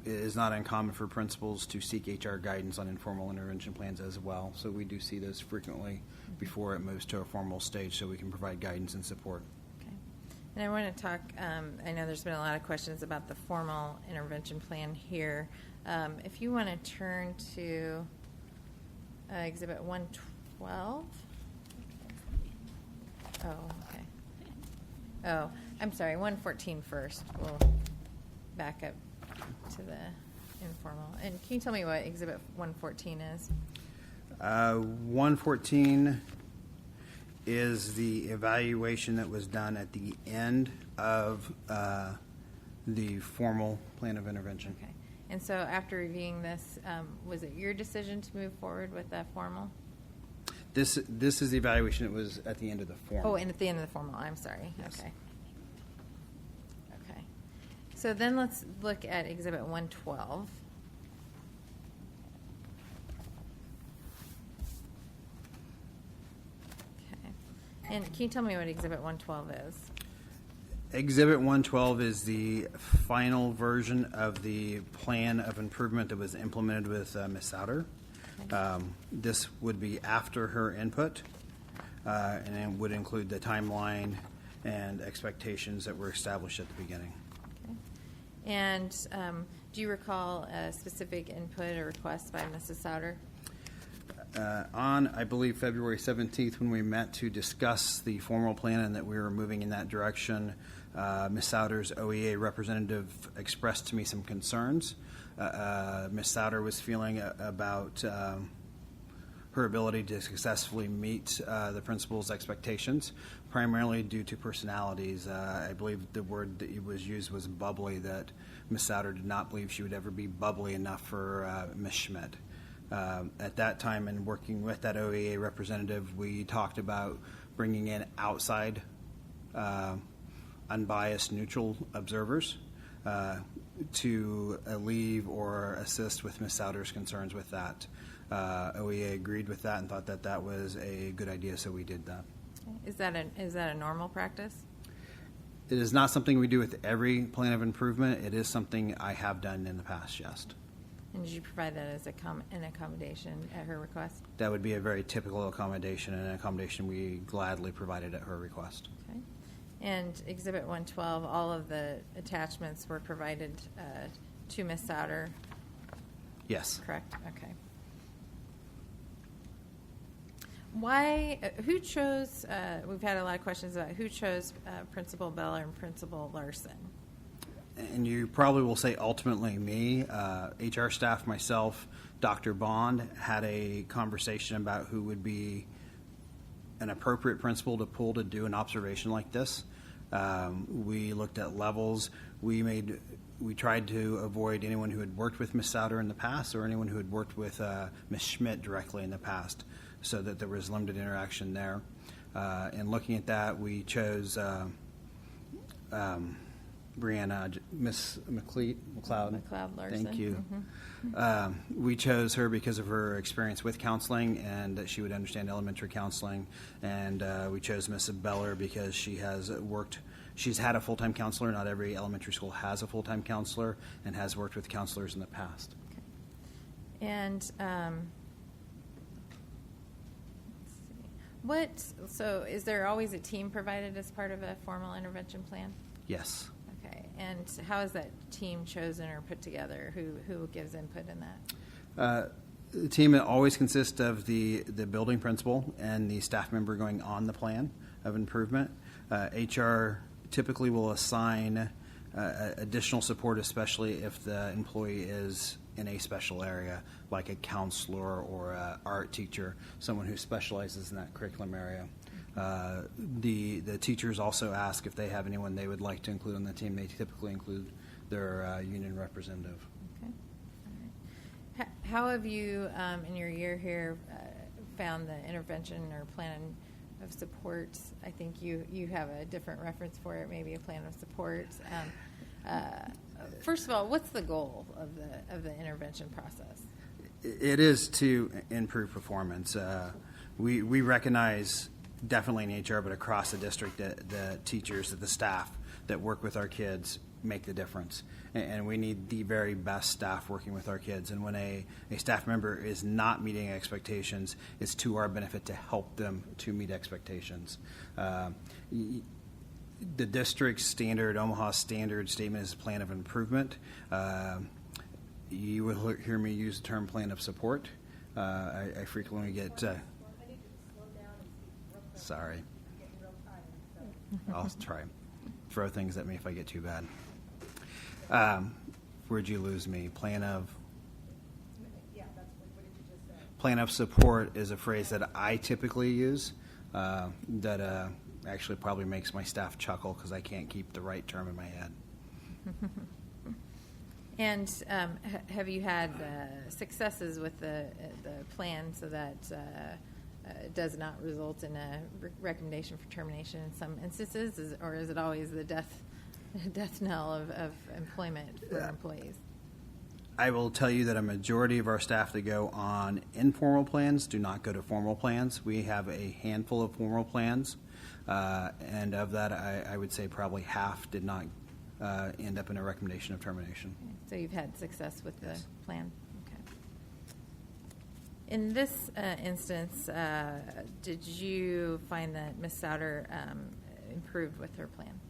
S8: It is not uncommon for principals to seek HR guidance on informal intervention plans as well. So we do see those frequently before it moves to a formal stage so we can provide guidance and support.
S9: Okay. And I want to talk, I know there's been a lot of questions about the formal intervention plan here. If you want to turn to Exhibit 112. Oh, okay. Oh, I'm sorry, 114 first. We'll back up to the informal. And can you tell me what Exhibit 114 is?
S8: 114 is the evaluation that was done at the end of the formal plan of intervention.
S9: Okay. And so after reviewing this, was it your decision to move forward with that formal?
S8: This is the evaluation that was at the end of the formal.
S9: Oh, and at the end of the formal, I'm sorry.
S8: Yes.
S9: Okay. Okay. So then let's look at Exhibit 112. Okay. And can you tell me what Exhibit 112 is?
S8: Exhibit 112 is the final version of the plan of improvement that was implemented with Ms. Souter. This would be after her input, and it would include the timeline and expectations that were established at the beginning.
S9: Okay. And do you recall a specific input or request by Mrs. Souter?
S8: On, I believe, February 17th, when we met to discuss the formal plan and that we were moving in that direction, Ms. Souter's OEA representative expressed to me some concerns. Ms. Souter was feeling about her ability to successfully meet the principal's expectations, primarily due to personalities. I believe the word that was used was bubbly, that Ms. Souter did not believe she would ever be bubbly enough for Ms. Schmidt. At that time, in working with that OEA representative, we talked about bringing in outside, unbiased, neutral observers to alleviate or assist with Ms. Souter's concerns with that. OEA agreed with that and thought that that was a good idea, so we did that.
S9: Is that a normal practice?
S8: It is not something we do with every plan of improvement. It is something I have done in the past, yes.
S9: And did you provide that as an accommodation at her request?
S8: That would be a very typical accommodation, and an accommodation we gladly provided at her request.
S9: Okay. And Exhibit 112, all of the attachments were provided to Ms. Souter,
S8: Yes.
S9: correct? Okay. Why, who chose, we've had a lot of questions about who chose Principal Beller and Principal Larson.
S8: and you probably will say ultimately me, HR staff, myself, Dr. Bond, had a conversation about who would be an appropriate principal to pull to do an observation like this. We looked at levels. We tried to avoid anyone who had worked with Ms. Souter in the past or anyone who had worked with Ms. Schmidt directly in the past, so that there was limited interaction there. And looking at that, we chose Brianna, Miss McLeod.
S9: McLeod Larson.
S8: Thank you. We chose her because of her experience with counseling and that she would understand elementary counseling. And we chose Miss Beller because she's had a full-time counselor. Not every elementary school has a full-time counselor, and has worked with counselors in the past.
S9: Okay. And so is there always a team provided as part of a formal intervention plan?
S8: Yes.
S9: Okay. And how is that team chosen or put together? Who gives input in that?
S8: The team always consists of the building principal and the staff member going on the plan of improvement. HR typically will assign additional support, especially if the employee is in a special area, like a counselor or an art teacher, someone who specializes in that curriculum area. The teachers also ask if they have anyone they would like to include on the team. They typically include their union representative.
S9: Okay. All right. How have you, in your year here, found the intervention or plan of support? I think you have a different reference for it, maybe a plan of support. First of all, what's the goal of the intervention process?
S8: It is to improve performance. We recognize definitely in HR, but across the district, the teachers, the staff that work with our kids make the difference. And we need the very best staff working with our kids. And when a staff member is not meeting expectations, it's to our benefit to help them to meet expectations. The district's standard, Omaha standard statement is a plan of improvement. You will hear me use the term plan of support. I frequently get... Sorry. I'll try. Throw things at me if I get too bad. Where'd you lose me? Plan of support is a phrase that I typically use that actually probably makes my staff chuckle because I can't keep the right term in my head.
S9: And have you had successes with the plan so that it does not result in a recommendation for termination in some instances, or is it always the death knell of employment for employees?
S8: I will tell you that a majority of our staff that go on informal plans do not go to formal plans. We have a handful of formal plans, and of that, I would say probably half did not end up in a recommendation of termination.
S9: Okay. So you've had success with the plan? Okay. In this instance, did you find that Ms. Souter improved with her plan?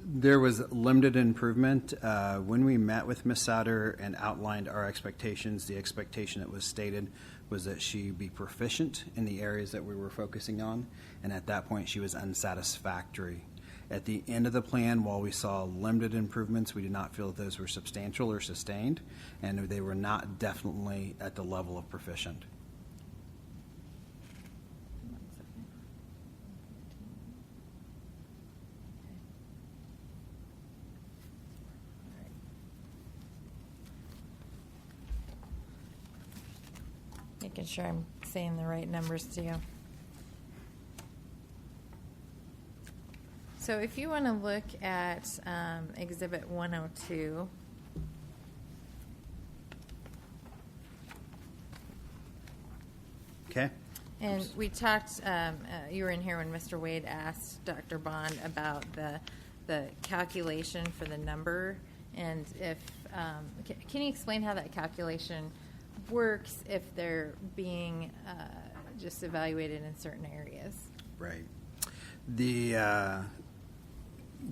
S8: There was limited improvement. When we met with Ms. Souter and outlined our expectations, the expectation that was stated was that she be proficient in the areas that we were focusing on, and at that point she was unsatisfactory. At the end of the plan, while we saw limited improvements, we did not feel that those were substantial or sustained, and they were not definitely at the level of proficient.
S9: Making sure I'm saying the right numbers to you. So if you want to look at Exhibit 102,
S8: Okay?
S9: and we talked, you were in here when Mr. Wade asked Dr. Bond about the calculation for the number, and if, can you explain how that calculation works if they're being just evaluated in certain areas?
S8: Right.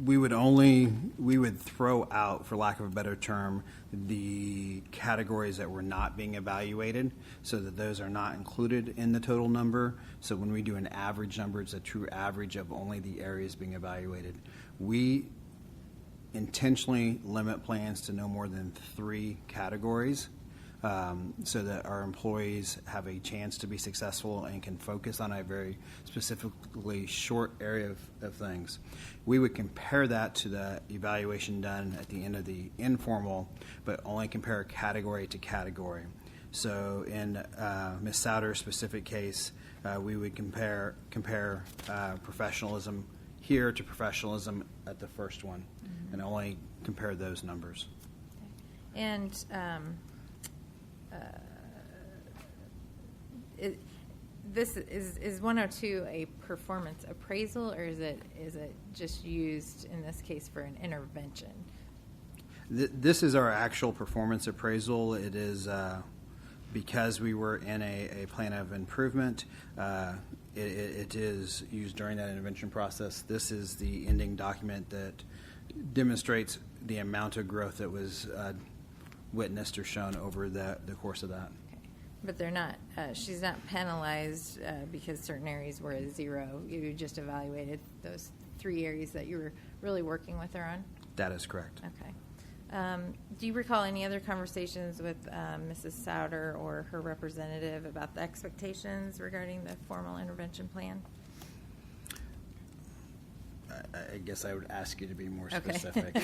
S8: We would throw out, for lack of a better term, the categories that were not being evaluated so that those are not included in the total number. So when we do an average number, it's a true average of only the areas being evaluated. We intentionally limit plans to no more than 3 categories, so that our employees have a chance to be successful and can focus on a very specifically short area of things. We would compare that to the evaluation done at the end of the informal, but only compare category to category. So in Ms. Souter's specific case, we would compare professionalism here to professionalism at the first one, and only compare those numbers.
S9: And this is 102 a performance appraisal, or is it just used in this case for an intervention?
S8: This is our actual performance appraisal. It is because we were in a plan of improvement. It is used during that intervention process. This is the ending document that demonstrates the amount of growth that was witnessed or shown over the course of that.
S9: Okay. But they're not. She's not penalized because certain areas were at 0. You just evaluated those 3 areas that you were really working with her on.
S8: That is correct.
S9: Okay. Do you recall any other conversations with Mrs. Souter or her representative about the expectations regarding the formal intervention plan?
S8: I guess I would ask you to be more
S9: Okay.
S8: specific.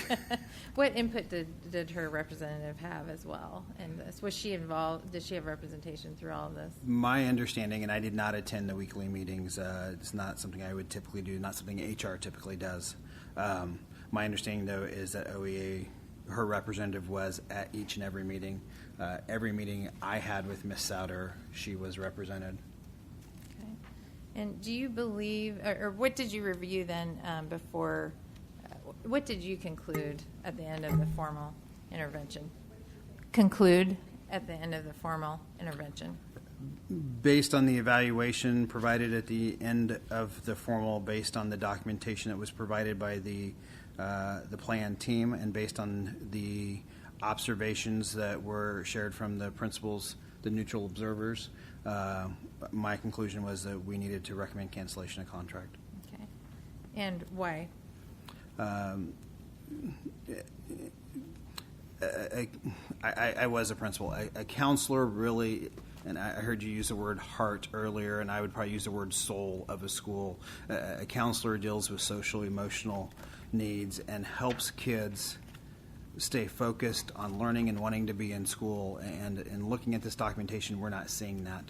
S9: What input did her representative have as well in this? Was she involved? Did she have representation through all of this?
S8: My understanding, and I did not attend the weekly meetings, it's not something I would typically do, not something HR typically does. My understanding, though, is that OEA, her representative was at each and every meeting. Every meeting I had with Ms. Souter, she was represented.
S9: Okay. And do you believe, or what did you review then before, what did you conclude at the end of the formal intervention? Conclude at the end of the formal intervention?
S8: Based on the evaluation provided at the end of the formal, based on the documentation that was provided by the plan team, and based on the observations that were shared from the principals, the neutral observers, my conclusion was that we needed to recommend cancellation of contract.
S9: Okay. And why?
S8: I was a principal. A counselor really, and I heard you use the word heart earlier, and I would probably use the word soul of a school. A counselor deals with social, emotional needs and helps kids stay focused on learning and wanting to be in school. And in looking at this documentation, we're not seeing that.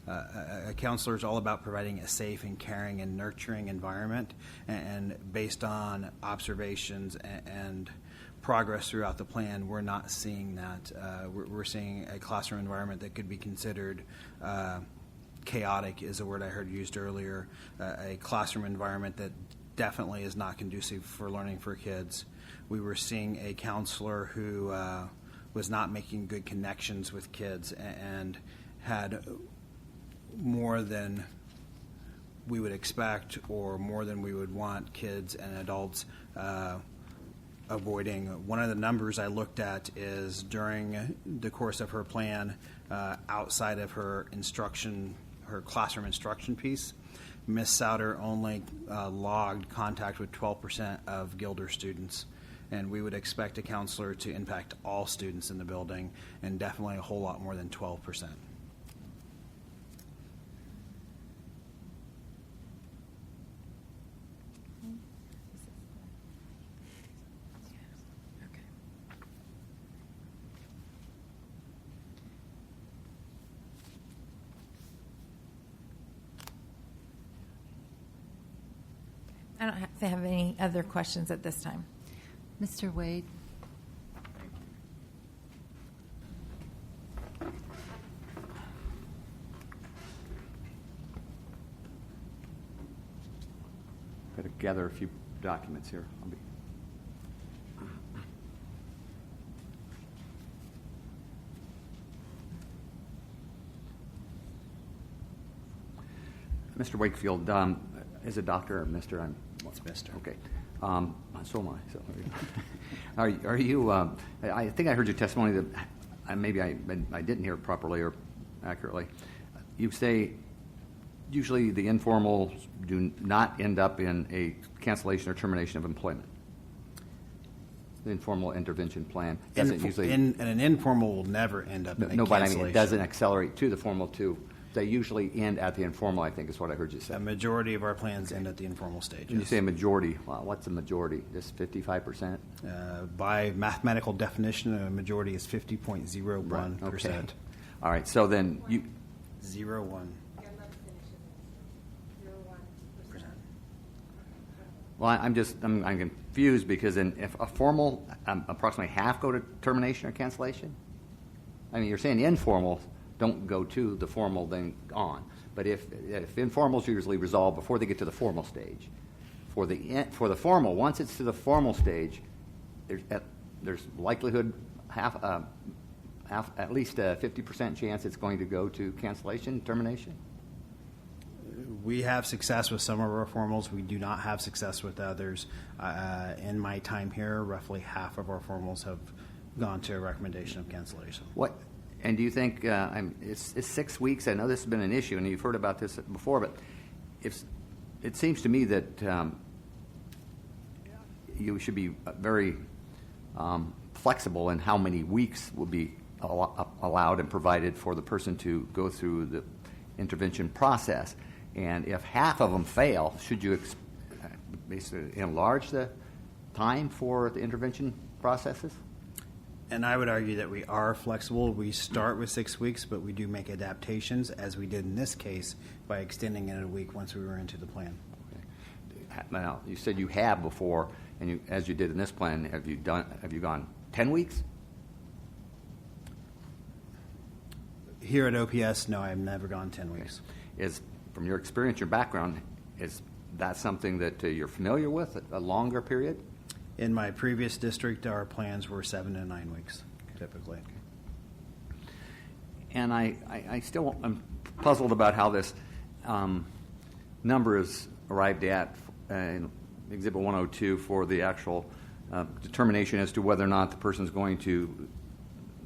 S8: A counselor is all about providing a safe and caring and nurturing environment, and based on observations and progress throughout the plan, we're not seeing that. We're seeing a classroom environment that could be considered chaotic, is a word I heard used earlier, a classroom environment that definitely is not conducive for learning for kids. We were seeing a counselor who was not making good connections with kids and had more than we would expect or more than we would want kids and adults avoiding. One of the numbers I looked at is during the course of her plan, outside of her instruction, her classroom instruction piece, Ms. Souter only logged contact with 12% of Gilder students. And we would expect a counselor to impact all students in the building, and definitely a whole lot more than 12%.
S9: I don't have any other questions at this time.
S3: Mr. Wade?
S7: Got to gather a few documents here. Mr. Wakefield, is a doctor or Mr.?
S8: It's Mr.
S7: Okay. So am I. So are you? I think I heard your testimony that maybe I didn't hear it properly or accurately. You say usually the informal do not end up in a cancellation or termination of employment. The informal intervention plan doesn't usually.
S8: And an informal will never end up in a
S7: No, but I mean,
S8: cancellation.
S7: it doesn't accelerate to the formal too. They usually end at the informal, I think is what I heard you say.
S8: A majority of our plans end at the informal stage.
S7: When you say a majority, well, what's a majority? Just 55%?
S8: By mathematical definition, a majority is 50.01%.
S7: Okay. All right, so then you,
S8: 0.1.
S7: well, I'm confused because if a formal, approximately half go to termination or cancellation? I mean, you're saying the informal don't go to the formal, then on. But if informals usually resolve before they get to the formal stage, for the formal, once it's to the formal stage, there's likelihood at least a 50% chance it's going to go to cancellation, termination.
S8: We have success with some of our formals. We do not have success with others. In my time here, roughly half of our formals have gone to a recommendation of cancellation.
S7: What? And do you think it's 6 weeks? I know this has been an issue, and you've heard about this before, but it seems to me that you should be very flexible in how many weeks will be allowed and provided for the person to go through the intervention process. And if half of them fail, should you basically enlarge the time for the intervention processes?
S8: And I would argue that we are flexible. We start with 6 weeks, but we do make adaptations, as we did in this case, by extending it a week once we were into the plan.
S7: Okay. Now, you said you have before, and as you did in this plan, have you gone 10 weeks?
S8: Here at OPS, no, I've never gone 10 weeks.
S7: From your experience, your background, is that something that you're familiar with, a longer period?
S8: In my previous district, our plans were 7 to 9 weeks, typically.
S7: And I still am puzzled about how this number is arrived at in Exhibit 102 for the actual determination as to whether or not the person is going to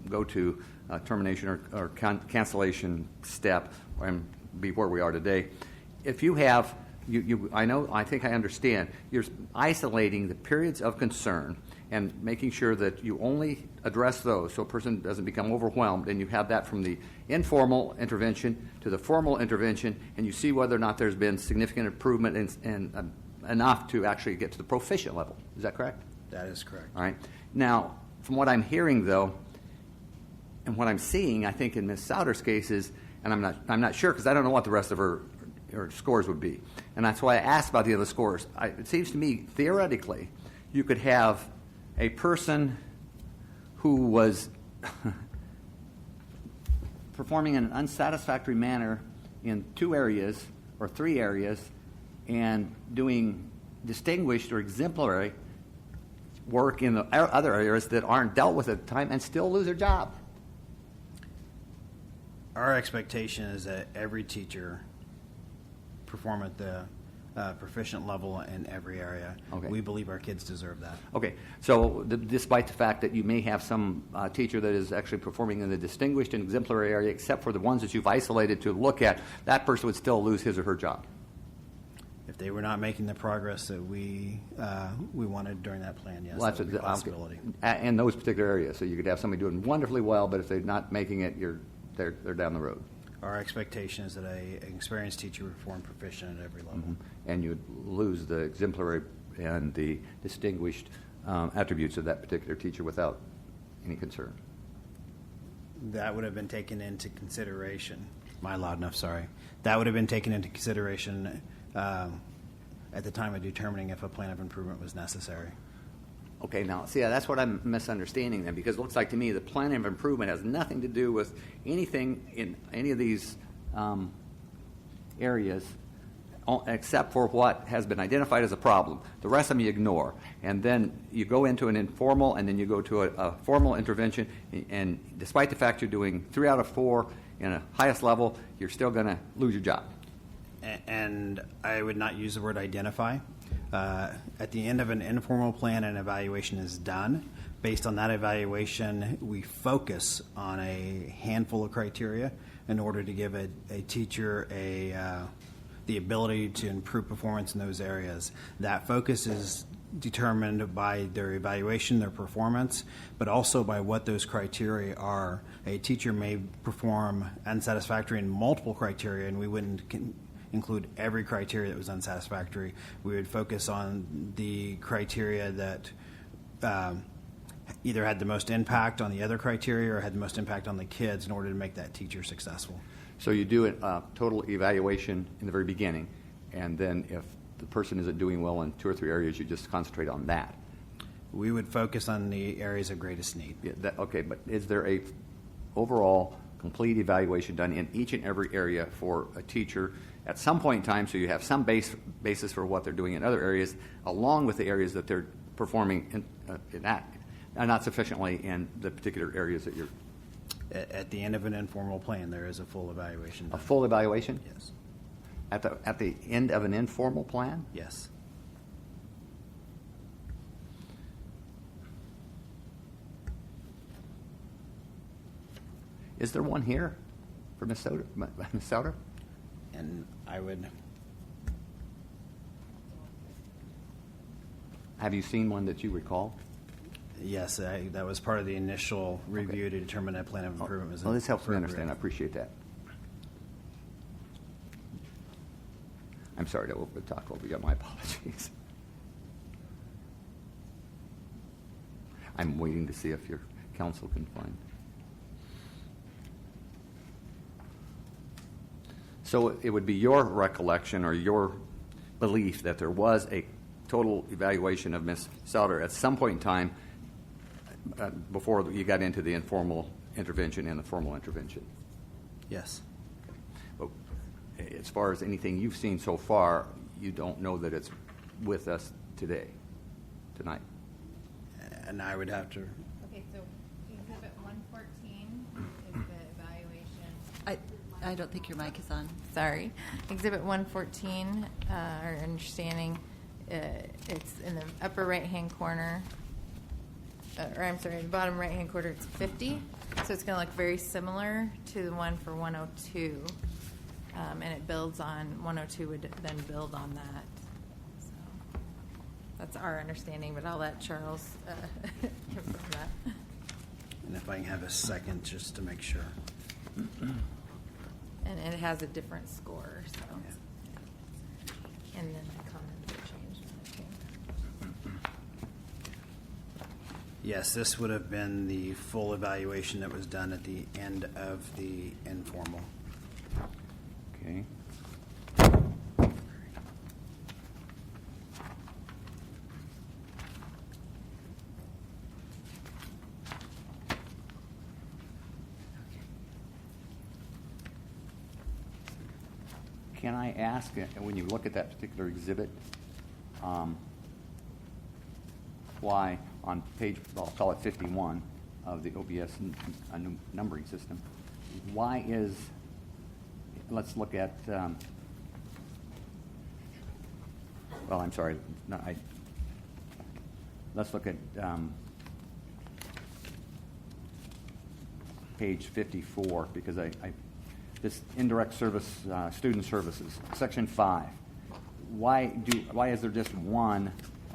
S7: go to termination or cancellation step and be where we are today. If you have, I think I understand, you're isolating the periods of concern and making sure that you only address those so a person doesn't become overwhelmed, and you have that from the informal intervention to the formal intervention, and you see whether or not there's been significant improvement and enough to actually get to the proficient level. Is that correct?
S8: That is correct.
S7: All right. Now, from what I'm hearing, though, and what I'm seeing, I think in Ms. Souter's cases, and I'm not sure because I don't know what the rest of her scores would be, and that's why I asked about the other scores. It seems to me, theoretically, you could have a person who was performing in an unsatisfactory manner in 2 areas or 3 areas and doing distinguished or exemplary work in the other areas that aren't dealt with at the time and still lose their job.
S8: Our expectation is that every teacher perform at the proficient level in every area.
S7: Okay.
S8: We believe our kids deserve that.
S7: Okay, so despite the fact that you may have some teacher that is actually performing in the distinguished and exemplary area, except for the ones that you've isolated to look at, that person would still lose his or her job.
S8: If they were not making the progress that we wanted during that plan, yes,
S7: Well,
S8: that would be a possibility.
S7: In those particular areas. So you could have somebody doing wonderfully well, but if they're not making it, they're down the road.
S8: Our expectation is that an experienced teacher would perform proficient at every level.
S7: Mm-hmm. And you'd lose the exemplary and the distinguished attributes of that particular teacher without any concern.
S8: That would have been taken into consideration. Am I loud enough? Sorry. That would have been taken into consideration at the time of determining if a plan of improvement was necessary.
S7: Okay, now, see, that's what I'm misunderstanding then, because it looks like to me the plan of improvement has nothing to do with anything in any of these areas except for what has been identified as a problem. The rest of them you ignore. And then you go into an informal, and then you go to a formal intervention, and despite the fact you're doing 3 out of 4 in a highest level, you're still going to lose your job.
S8: And I would not use the word identify. At the end of an informal plan, an evaluation is done. Based on that evaluation, we focus on a handful of criteria in order to give a teacher the ability to improve performance in those areas. That focus is determined by their evaluation, their performance, but also by what those criteria are. A teacher may perform unsatisfactory in multiple criteria, and we wouldn't include every criteria that was unsatisfactory. We would focus on the criteria that either had the most impact on the other criteria or had the most impact on the kids in order to make that teacher successful.
S7: So you do a total evaluation in the very beginning, and then if the person isn't doing well in 2 or 3 areas, you just concentrate on that.
S8: We would focus on the areas of greatest need.
S7: Yeah, okay, but is there a overall complete evaluation done in each and every area for a teacher at some point in time, so you have some basis for what they're doing in other areas, along with the areas that they're performing not sufficiently in the particular areas that you're...
S8: At the end of an informal plan, there is a full evaluation done.
S7: A full evaluation?
S8: Yes.
S7: At the end of an informal plan?
S8: Yes.
S7: Is there one here for Ms. Souter?
S8: And I would...
S7: Have you seen one that you recall?
S8: Yes, that was part of the initial review to determine that plan of improvement was
S7: Well, this helps me
S8: appropriate.
S7: understand. I appreciate that. I'm sorry to talk over you. My apologies. I'm waiting to see if your counsel can find. So it would be your recollection or your belief that there was a total evaluation of Ms. Souter at some point in time before you got into the informal intervention and the formal intervention.
S8: Yes.
S7: But as far as anything you've seen so far, you don't know that it's with us tonight.
S8: And I would have to...
S9: Okay, so Exhibit 114 is the evaluation.
S3: I don't think your mic is on.
S9: Sorry. Exhibit 114, our understanding, it's in the upper right-hand corner, or I'm sorry, the bottom right-hand corner, it's 50. So it's going to look very similar to the one for 102. And it builds on, 102 would then build on that. So that's our understanding, but I'll let Charles confirm that.
S8: And if I can have a second just to make sure.
S9: And it has a different score, so. And then the comments are changed on it too.
S8: Yes, this would have been the full evaluation that was done at the end of the informal.
S7: Okay. Can I ask, when you look at that particular exhibit, why on page, I'll call it 51 of the OBS numbering system, why is, let's look at, well, I'm sorry, no, let's look at page 54, because this indirect service, student services, section 5. Why is there just one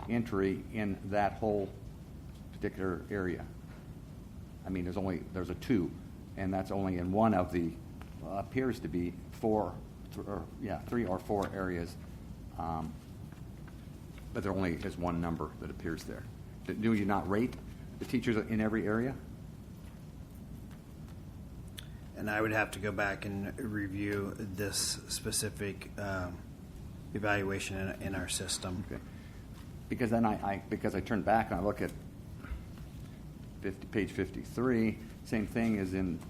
S7: entry in that whole particular area? I mean, there's a 2, and that's only in one of the appears to be 3 or 4 areas, but there only is one number that appears there. Do you not rate the teachers in every area?
S8: And I would have to go back and review this specific evaluation in our system.
S7: Okay. Because then because I turn back and I look at page 53, same thing as in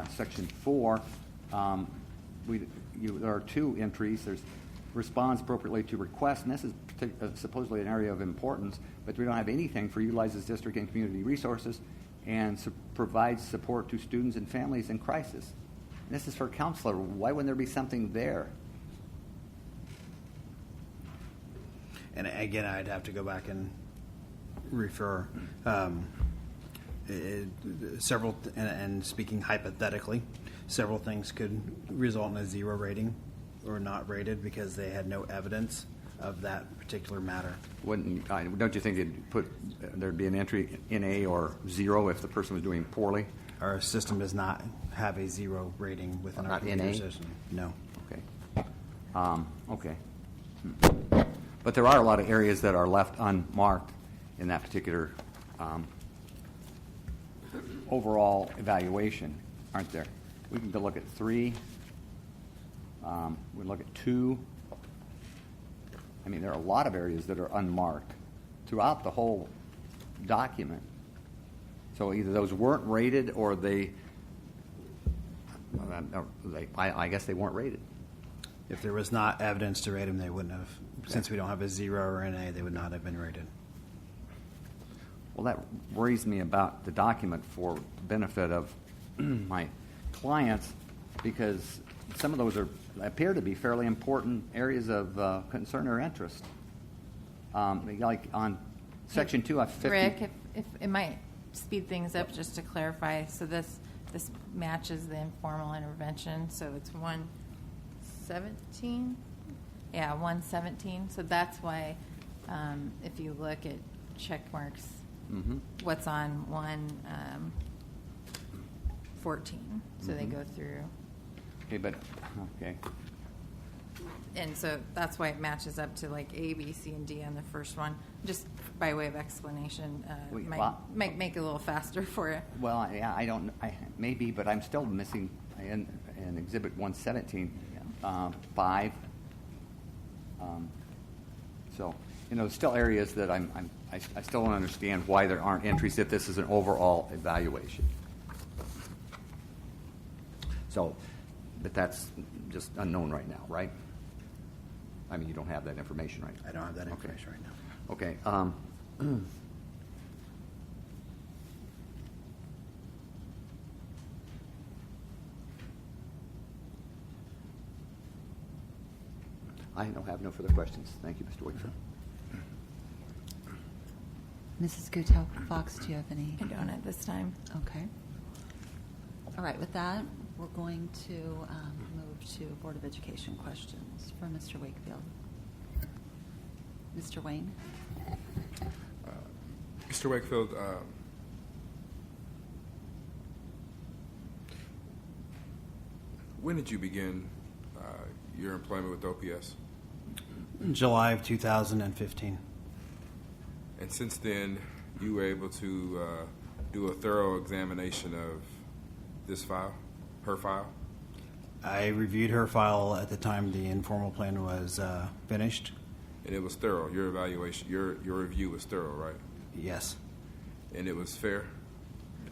S7: section 4. There are 2 entries. There's responds appropriately to requests, and this is supposedly an area of importance, but we don't have anything for utilizes district and community resources and provides support to students and families in crisis. And this is for a counselor. Why wouldn't there be something there?
S8: And again, I'd have to go back and refer several, and speaking hypothetically, several things could result in a 0 rating or not rated because they had no evidence of that particular matter.
S7: Don't you think there'd be an entry in A or 0 if the person was doing poorly?
S8: Our system does not have a 0 rating within our
S7: Not
S8: computer
S7: NA?
S8: system. No.
S7: Okay. Okay. But there are a lot of areas that are left unmarked in that particular overall evaluation, aren't there? We can go look at 3. We look at 2. I mean, there are a lot of areas that are unmarked throughout the whole document. So either those weren't rated or I guess they weren't rated.
S8: If there was not evidence to rate them, they wouldn't have. Since we don't have a 0 or an A, they would not have been rated.
S7: Well, that worries me about the document for the benefit of my clients, because some of those appear to be fairly important areas of concern or interest. Like on Section 2 of 50.
S9: Rick, if it might speed things up just to clarify, so this matches the informal intervention, so it's 117? Yeah, 117. So that's why if you look at check marks, what's on 114. So they go through.
S7: Okay.
S9: And so that's why it matches up to like A, B, C, and D on the first one. Just by way of explanation, might make it a little faster for you.
S7: Well, yeah, maybe, but I'm still missing in Exhibit 117, 5. So, still areas that I still don't understand why there aren't entries if this is an overall evaluation. So, but that's just unknown right now, right? I mean, you don't have that information right now.
S8: I don't have that information right now.
S7: Okay. I have no further questions. Thank you, Mr. Wakefield.
S3: Mrs. Gutell Fox, do you have any?
S9: I don't at this time.
S3: Okay. All right, with that, we're going to move to Board of Education questions for Mr. Wakefield. Mr. Wayne?
S1: Mr. Wakefield, when did you begin your employment with OPS?
S8: July of 2015.
S1: And since then, you were able to do a thorough examination of this file, her file?
S8: I reviewed her file at the time the informal plan was finished.
S1: And it was thorough. Your evaluation, your review was thorough, right?
S8: Yes.
S1: And it was fair?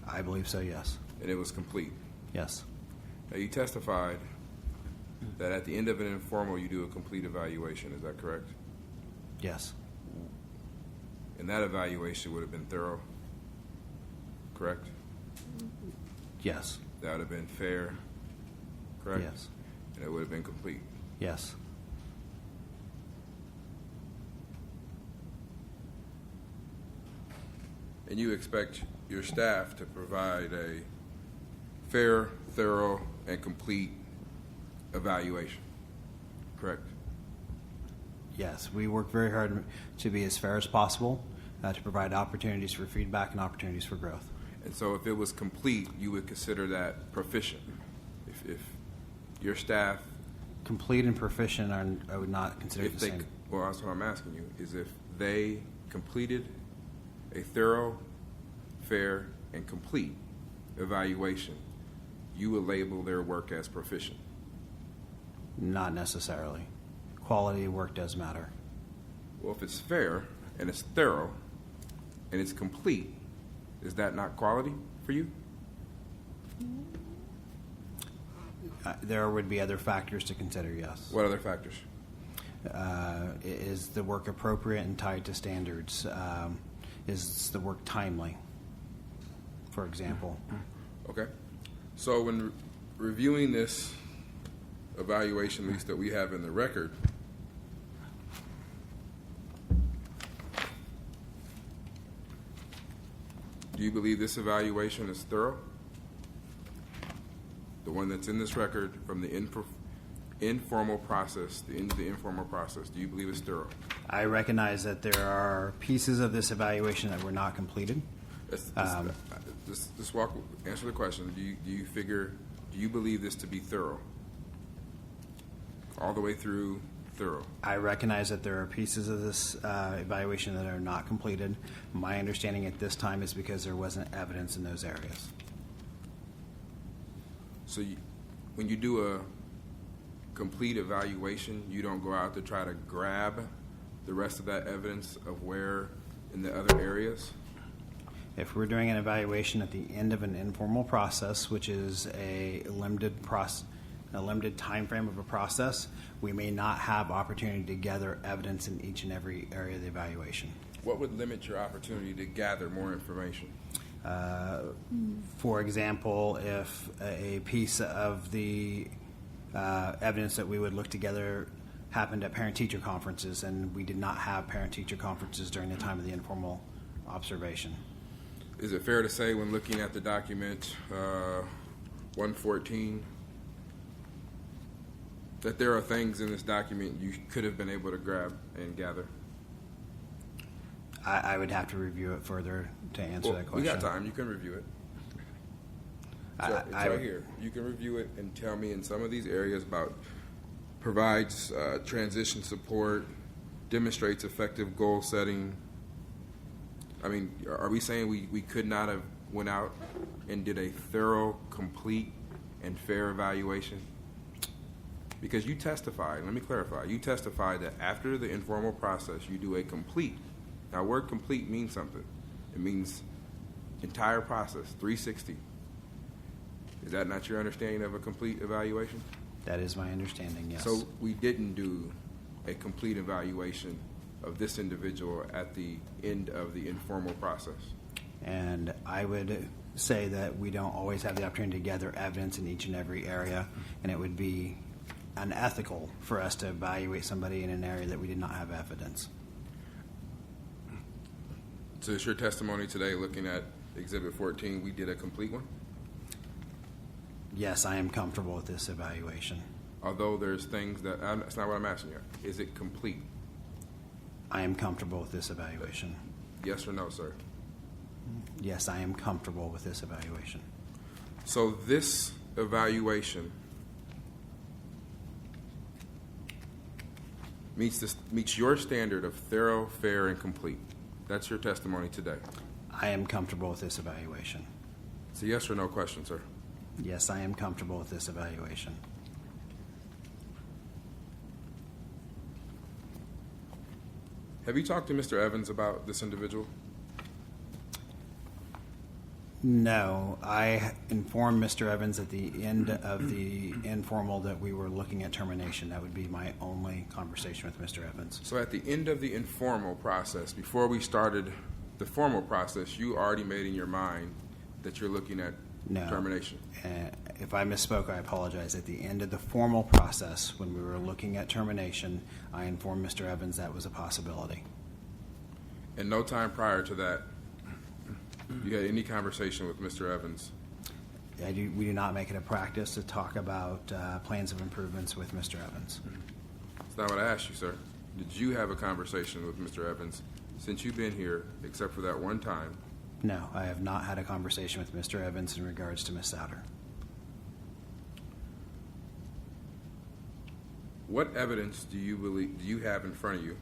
S8: I believe so, yes.
S1: And it was complete?
S8: Yes.
S1: Now, you testified that at the end of an informal, you do a complete evaluation. Is that correct?
S8: Yes.
S1: And that evaluation would have been thorough, correct?
S8: Yes.
S1: That would have been fair, correct?
S8: Yes.
S1: And it would have been complete.
S8: Yes.
S1: And you expect your staff to provide a fair, thorough, and complete evaluation, correct?
S8: Yes. We work very hard to be as fair as possible, to provide opportunities for feedback and opportunities for growth.
S1: And so if it was complete, you would consider that proficient? If your staff...
S8: Complete and proficient I would not consider the same.
S1: Well, that's what I'm asking you, is if they completed a thorough, fair, and complete evaluation, you would label their work as proficient?
S8: Not necessarily. Quality of work does matter.
S1: Well, if it's fair and it's thorough and it's complete, is that not quality for you?
S8: There would be other factors to consider, yes.
S1: What other factors?
S8: Is the work appropriate and tied to standards? Is the work timely, for example?
S1: Okay. So when reviewing this evaluation, at least that we have in the record, do you believe this evaluation is thorough? The one that's in this record from the informal process, the end of the informal process, do you believe it's thorough?
S8: I recognize that there are pieces of this evaluation that were not completed.
S1: Answer the question. Do you believe this to be thorough? All the way through thorough?
S8: I recognize that there are pieces of this evaluation that are not completed. My understanding at this time is because there wasn't evidence in those areas.
S1: So when you do a complete evaluation, you don't go out to try to grab the rest of that evidence of where in the other areas?
S8: If we're doing an evaluation at the end of an informal process, which is a limited time frame of a process, we may not have opportunity to gather evidence in each and every area of the evaluation.
S1: What would limit your opportunity to gather more information?
S8: For example, if a piece of the evidence that we would look together happened at parent-teacher conferences, and we did not have parent-teacher conferences during the time of the informal observation.
S1: Is it fair to say when looking at the document 114 that there are things in this document you could have been able to grab and gather?
S8: I would have to review it further to answer that question.
S1: We got time. You can review it. It's right here. You can review it and tell me in some of these areas about provides transition support, demonstrates effective goal setting. I mean, are we saying we could not have went out and did a thorough, complete, and fair evaluation? Because you testified, let me clarify, you testified that after the informal process, you do a complete. Now, word complete means something. It means entire process, 360. Is that not your understanding of a complete evaluation?
S8: That is my understanding, yes.
S1: So we didn't do a complete evaluation of this individual at the end of the informal process.
S8: And I would say that we don't always have the opportunity to gather evidence in each and every area, and it would be unethical for us to evaluate somebody in an area that we did not have evidence.
S1: So is your testimony today, looking at Exhibit 14, we did a complete one?
S8: Yes, I am comfortable with this evaluation.
S1: Although there's things that, that's not what I'm asking you. Is it complete?
S8: I am comfortable with this evaluation.
S1: Yes or no, sir?
S8: Yes, I am comfortable with this evaluation.
S1: So this evaluation meets your standard of thorough, fair, and complete. That's your testimony today.
S8: I am comfortable with this evaluation.
S1: It's a yes or no question, sir.
S8: Yes, I am comfortable with this evaluation.
S1: Have you talked to Mr. Evans about this individual?
S8: No, I informed Mr. Evans at the end of the informal that we were looking at termination. That would be my only conversation with Mr. Evans.
S1: So at the end of the informal process, before we started the formal process, you already made in your mind that you're looking at termination?
S8: If I misspoke, I apologize. At the end of the formal process, when we were looking at termination, I informed Mr. Evans that was a possibility.
S1: And no time prior to that, you had any conversation with Mr. Evans?
S8: We do not make it a practice to talk about plans of improvements with Mr. Evans.
S1: That's not what I asked you, sir. Did you have a conversation with Mr. Evans since you've been here, except for that one time?
S8: No, I have not had a conversation with Mr. Evans in regards to Ms. Souter.
S1: What evidence do you have in front of you,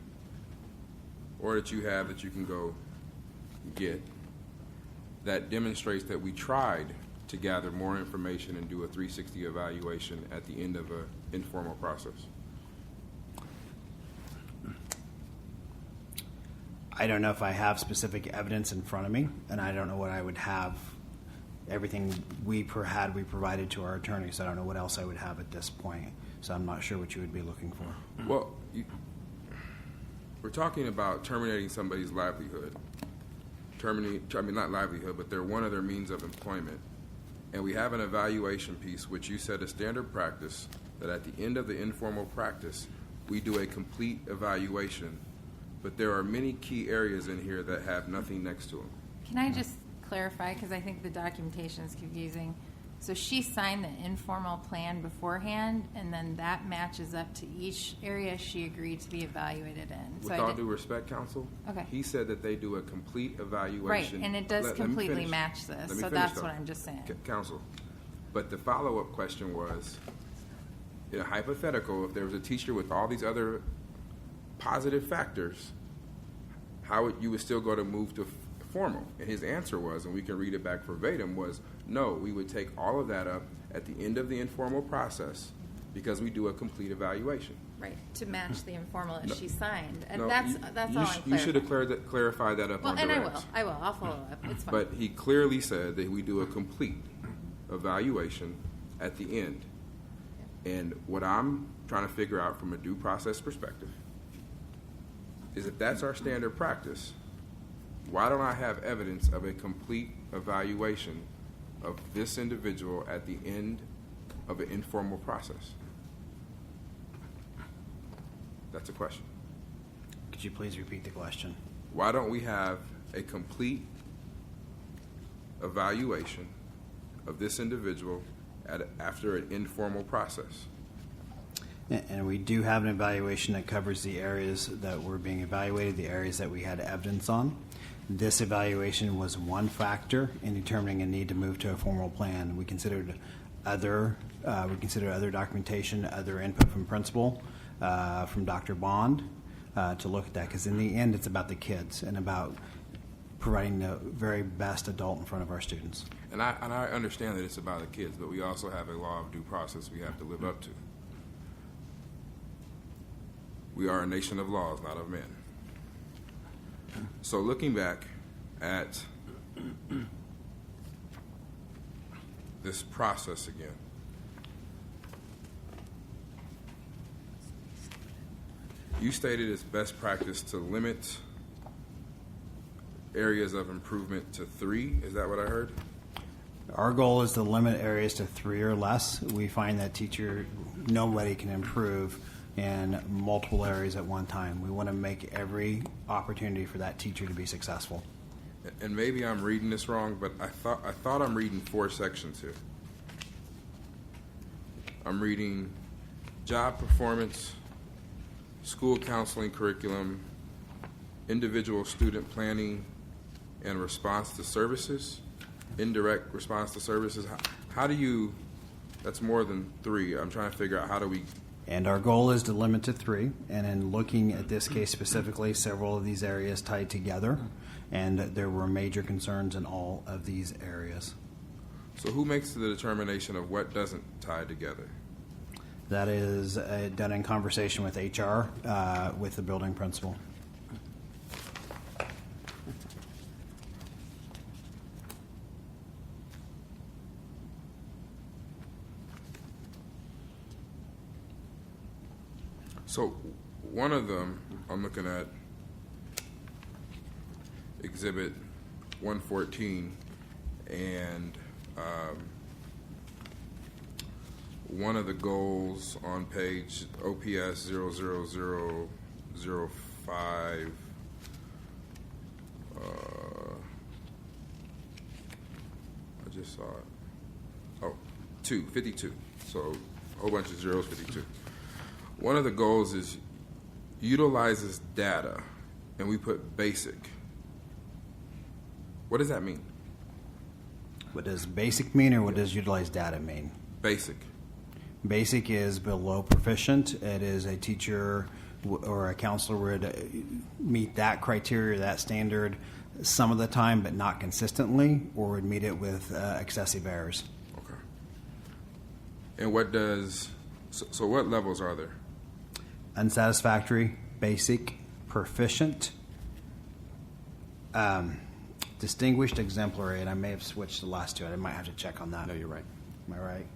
S1: or that you have that you can go get, that demonstrates that we tried to gather more information and do a 360 evaluation at the end of an informal process?
S8: I don't know if I have specific evidence in front of me, and I don't know what I would have. Everything we provided to our attorneys. So I don't know what else I would have at this point. So I'm not sure what you would be looking for.
S1: Well, we're talking about terminating somebody's livelihood. Not livelihood, but they're one of their means of employment. And we have an evaluation piece, which you said is standard practice, that at the end of the informal practice, we do a complete evaluation. But there are many key areas in here that have nothing next to them.
S9: Can I just clarify, because I think the documentation is confusing. So she signed the informal plan beforehand, and then that matches up to each area she agreed to be evaluated in. So
S1: With all due respect, counsel,
S9: Okay.
S1: he said that they do a complete
S9: Right,
S1: evaluation.
S9: and it does
S1: Let me
S9: completely
S1: finish.
S9: match this,
S1: Let me
S9: so
S1: finish,
S9: that's
S1: though.
S9: what I'm just saying.
S1: Counsel, but the follow-up question was, in a hypothetical, if there was a teacher with all these other positive factors, you would still go to move to formal? And his answer was, and we can read it back verbatim, was no, we would take all of that up at the end of the informal process because we do a complete evaluation.
S9: Right, to match the informal that
S1: No.
S9: she signed, and
S1: No,
S9: that's
S1: you-
S9: all I'm
S1: You should have
S9: clarifying.
S1: clarified that up
S9: Well,
S1: on
S9: and
S1: directs.
S9: I will, I'll follow up, it's fine.
S1: But he clearly said that we do a complete evaluation at the end. And what I'm trying to figure out from a due process perspective is if that's our standard practice, why don't I have evidence of a complete evaluation of this individual at the end of an informal process? That's a question.
S8: Could you please repeat the question?
S1: Why don't we have a complete evaluation of this individual after an informal process?
S8: And we do have an evaluation that covers the areas that were being evaluated, the areas that we had evidence on. This evaluation was one factor in determining a need to move to a formal plan. We considered other documentation, other input from principal, from Dr. Bond, to look at that. Because in the end, it's about the kids and about providing the very best adult in front of our students.
S1: And I understand that it's about the kids, but we also have a law of due process we have to live up to. We are a nation of laws, not of men. So looking back at this process again, you stated it's best practice to limit areas of improvement to 3. Is that what I heard?
S8: Our goal is to limit areas to 3 or less. We find that nobody can improve in multiple areas at one time. We want to make every opportunity for that teacher to be successful.
S1: And maybe I'm reading this wrong, but I thought I'm reading 4 sections here. I'm reading job performance, school counseling curriculum, individual student planning and response to services, indirect response to services. How do you, that's more than 3. I'm trying to figure out how do we.
S8: And our goal is to limit to 3. And in looking at this case specifically, several of these areas tied together, and there were major concerns in all of these areas.
S1: So who makes the determination of what doesn't tie together?
S8: That is done in conversation with HR, with the building principal.
S1: So one of them, I'm looking at Exhibit 114, and one of the goals on page OPS 00005, I just saw it. Oh, 52. So a whole bunch of zeros, 52. One of the goals is utilizes data, and we put basic. What does that mean?
S8: What does basic mean, or what does utilize data mean?
S1: Basic.
S8: Basic is below proficient. It is a teacher or a counselor would meet that criteria, that standard, some of the time, but not consistently, or would meet it with excessive errors.
S1: Okay. And what does, so what levels are there?
S8: Unsatisfactory, basic, proficient, distinguished, exemplary, and I may have switched the last 2. I might have to check on that.
S7: No, you're right.
S8: Am I right?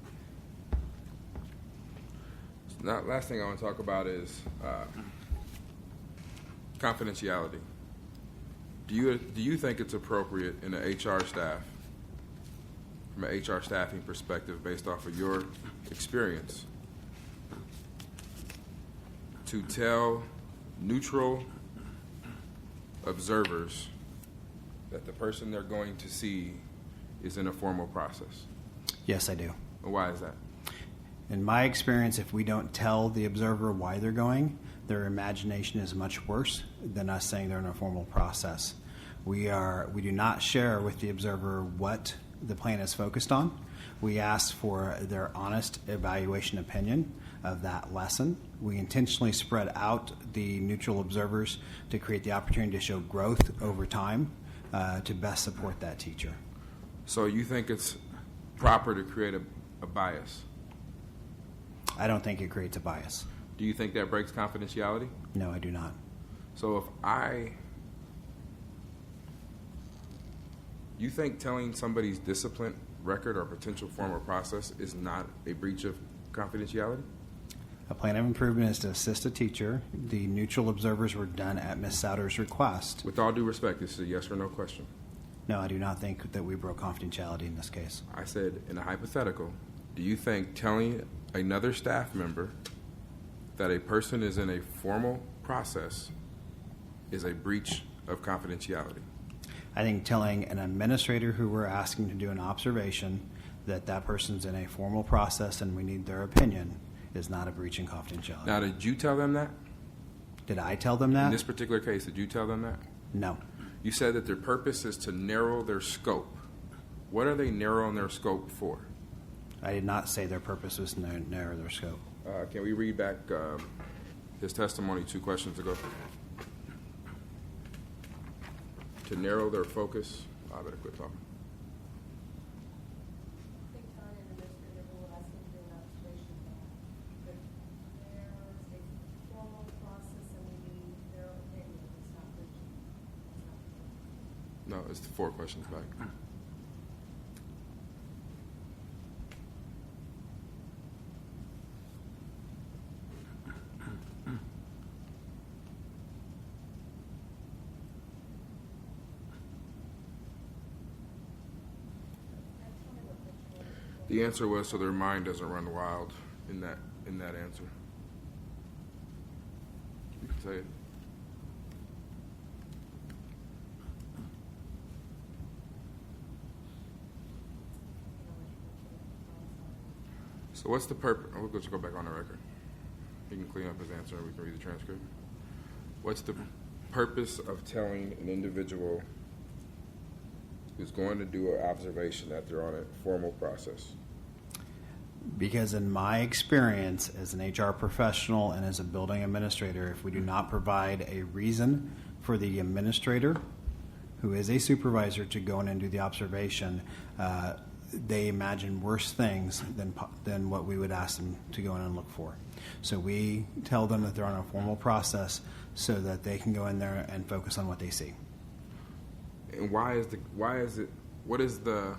S1: Now, last thing I want to talk about is confidentiality. Do you think it's appropriate in the HR staff, from an HR staffing perspective, based off of your experience, to tell neutral observers that the person they're going to see is in a formal process?
S8: Yes, I do.
S1: And why is that?
S8: In my experience, if we don't tell the observer why they're going, their imagination is much worse than us saying they're in a formal process. We do not share with the observer what the plan is focused on. We ask for their honest evaluation opinion of that lesson. We intentionally spread out the neutral observers to create the opportunity to show growth over time to best support that teacher.
S1: So you think it's proper to create a bias?
S8: I don't think it creates a bias.
S1: Do you think that breaks confidentiality?
S8: No, I do not.
S1: So you think telling somebody's discipline record or potential form or process is not a breach of confidentiality?
S8: A plan of improvement is to assist a teacher. The neutral observers were done at Ms. Souter's request.
S1: With all due respect, this is a yes or no question.
S8: No, I do not think that we broke confidentiality in this case.
S1: I said, in a hypothetical, do you think telling another staff member that a person is in a formal process is a breach of confidentiality?
S8: I think telling an administrator who we're asking to do an observation that that person's in a formal process and we need their opinion is not a breach in confidentiality.
S1: Now, did you tell them that?
S8: Did I tell them
S1: In
S8: that?
S1: this particular case, did you tell them that?
S8: No.
S1: You said that their purpose is to narrow their scope. What are they narrowing their scope for?
S8: I did not say their purpose was to narrow their scope.
S1: Can we read back his testimony 2 questions ago? To narrow their focus. I better quit talking. No, it's 4 questions back. The answer was so their mind doesn't run wild in that answer. You can say it. So what's the purpose? We'll just go back on the record. He can clean up his answer and we can read the transcript. What's the purpose of telling an individual who's going to do an observation that they're on a formal process?
S8: Because in my experience as an HR professional and as a building administrator, if we do not provide a reason for the administrator, who is a supervisor, to go in and do the observation, they imagine worse things than what we would ask them to go in and look for. So we tell them that they're on a formal process so that they can go in there and focus on what they see.
S1: And what is the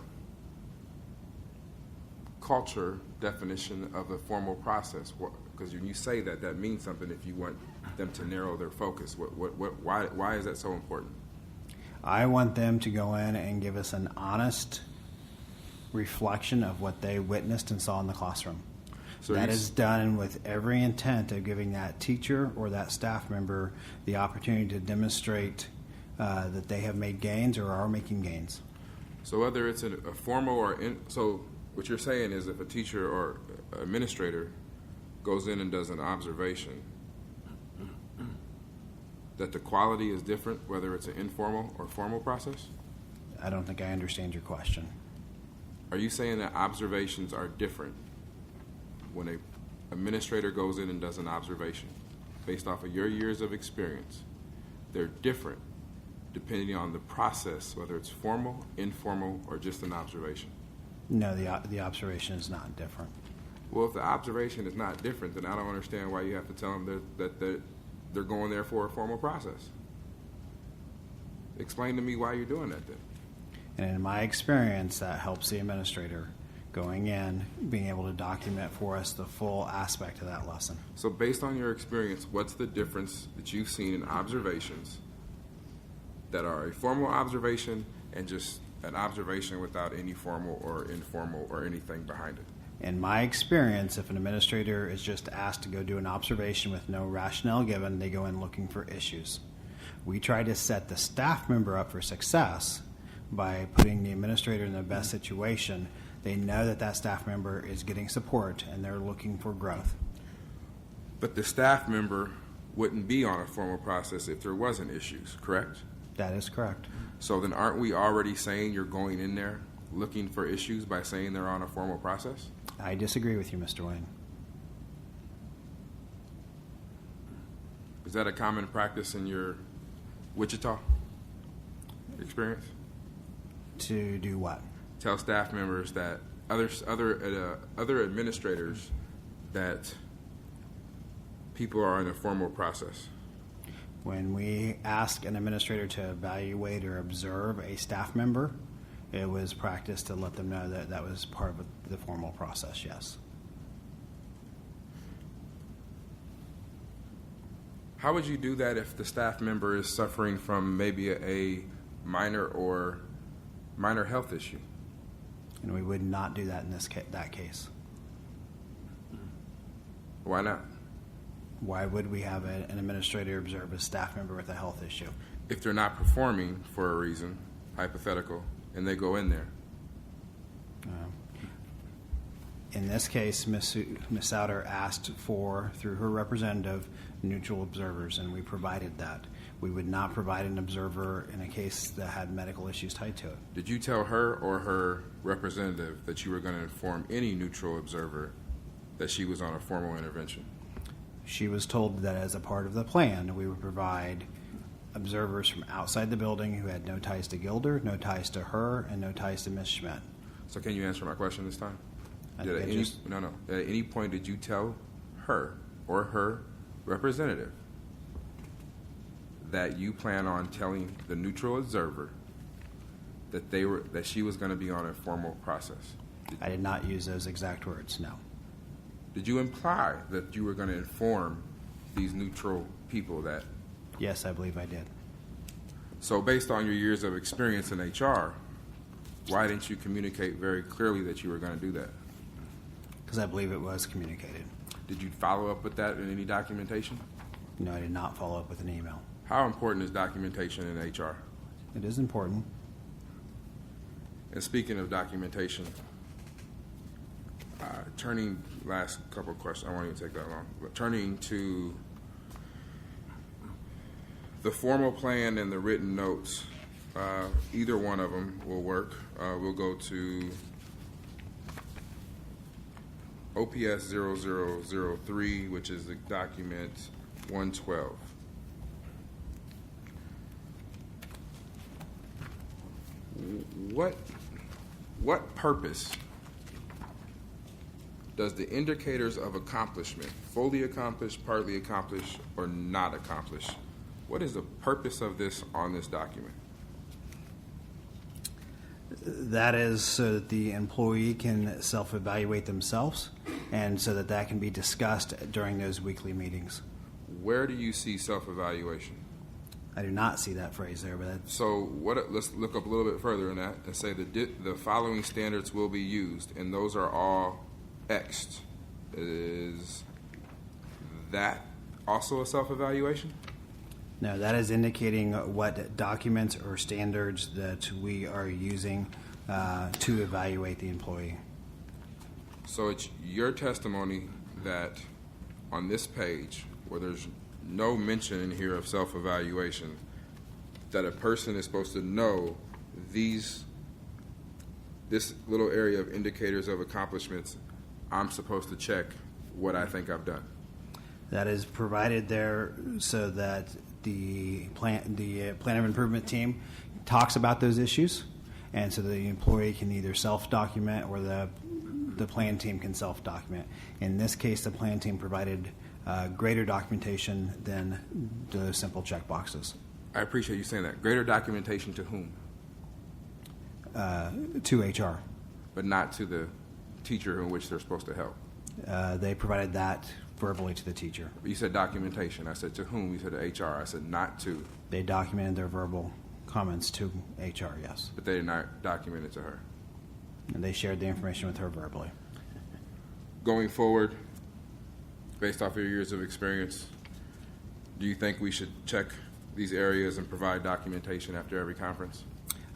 S1: culture definition of a formal process? Because when you say that, that means something if you want them to narrow their focus. Why is that so important?
S8: I want them to go in and give us an honest reflection of what they witnessed and saw in the classroom. So that is done with every intent of giving that teacher or that staff member the opportunity to demonstrate that they have made gains or are making gains.
S1: So whether it's a formal or so what you're saying is if a teacher or administrator goes in and does an observation, that the quality is different whether it's an informal or formal process?
S8: I don't think I understand your question.
S1: Are you saying that observations are different when an administrator goes in and does an observation based off of your years of experience? They're different depending on the process, whether it's formal, informal, or just an observation?
S8: No, the observation is not different.
S1: Well, if the observation is not different, then I don't understand why you have to tell them that they're going there for a formal process. Explain to me why you're doing that then.
S8: And in my experience, that helps the administrator going in, being able to document for us the full aspect of that lesson.
S1: So based on your experience, what's the difference that you've seen in observations that are a formal observation and just an observation without any formal or informal or anything behind it?
S8: In my experience, if an administrator is just asked to go do an observation with no rationale given, they go in looking for issues. We try to set the staff member up for success by putting the administrator in the best situation, they know that that staff member is getting support and they're looking for growth.
S1: But the staff member wouldn't be on a formal process if there wasn't issues, correct?
S8: That is correct.
S1: So then aren't we already saying you're going in there looking for issues by saying they're on a formal process?
S8: I disagree with you, Mr. Wayne.
S1: Is that a common practice in your Wichita experience?
S8: To do what?
S1: Tell staff members that other administrators that people are in a formal process.
S8: When we ask an administrator to evaluate or observe a staff member, it was practice to let them know that that was part of the formal process, yes.
S1: How would you do that if the staff member is suffering from maybe a minor health issue?
S8: And we would not do that in that case.
S1: Why not?
S8: Why would we have an administrator observe a staff member with a health issue?
S1: If they're not performing for a reason, hypothetical, and they go in there.
S8: In this case, Ms. Souter asked for, through her representative, neutral observers, and we provided that. We would not provide an observer in a case that had medical issues tied to it.
S1: Did you tell her or her representative that you were going to inform any neutral observer that she was on a formal intervention?
S8: She was told that as a part of the plan, we would provide observers from outside the building who had no ties to Gilder, no ties to her, and no ties to Ms. Schmidt.
S1: So can you answer my question this time?
S8: I
S1: At
S8: think I just-
S1: any point did you tell her or her representative that you plan on telling the neutral observer that she was going to be on a formal process?
S8: I did not use those exact words, no.
S1: Did you imply that you were going to inform these neutral people that?
S8: Yes, I believe I did.
S1: So based on your years of experience in HR, why didn't you communicate very clearly that you were going to do that?
S8: Because I believe it was communicated.
S1: Did you follow up with that in any documentation?
S8: No, I did not follow up with an email.
S1: How important is documentation in HR?
S8: It is important.
S1: And speaking of documentation, last couple of questions, I won't even take that long, but turning to the formal plan and the written notes, either one of them will work. We'll go to OPS 0003, which is the document 112. What purpose does the indicators of accomplishment, fully accomplished, partly accomplished, or not accomplished, what is the purpose of this on this document?
S8: That is so that the employee can self-evaluate themselves and so that that can be discussed during those weekly meetings.
S1: Where do you see self-evaluation?
S8: I do not see that phrase there, but that's,
S1: So let's look up a little bit further in that and say the following standards will be used, and those are all X'd. Is that also a self-evaluation?
S8: no, that is indicating what documents or standards that we are using to evaluate the employee.
S1: So it's your testimony that on this page, where there's no mention in here of self-evaluation, that a person is supposed to know this little area of indicators of accomplishments, I'm supposed to check what I think I've done.
S8: That is provided there so that the plan of improvement team talks about those issues, and so the employee can either self-document or the plan team can self-document. In this case, the plan team provided greater documentation than the simple check boxes.
S1: I appreciate you saying that. Greater documentation to whom?
S8: To HR.
S1: But not to the teacher in which they're supposed to help.
S8: They provided that verbally to the teacher.
S1: You said documentation. I said to whom? You said to HR. I said not to.
S8: They documented their verbal comments to HR, yes.
S1: But they did not document it to her.
S8: And they shared the information with her verbally.
S1: Going forward, based off of your years of experience, do you think we should check these areas and provide documentation after every conference?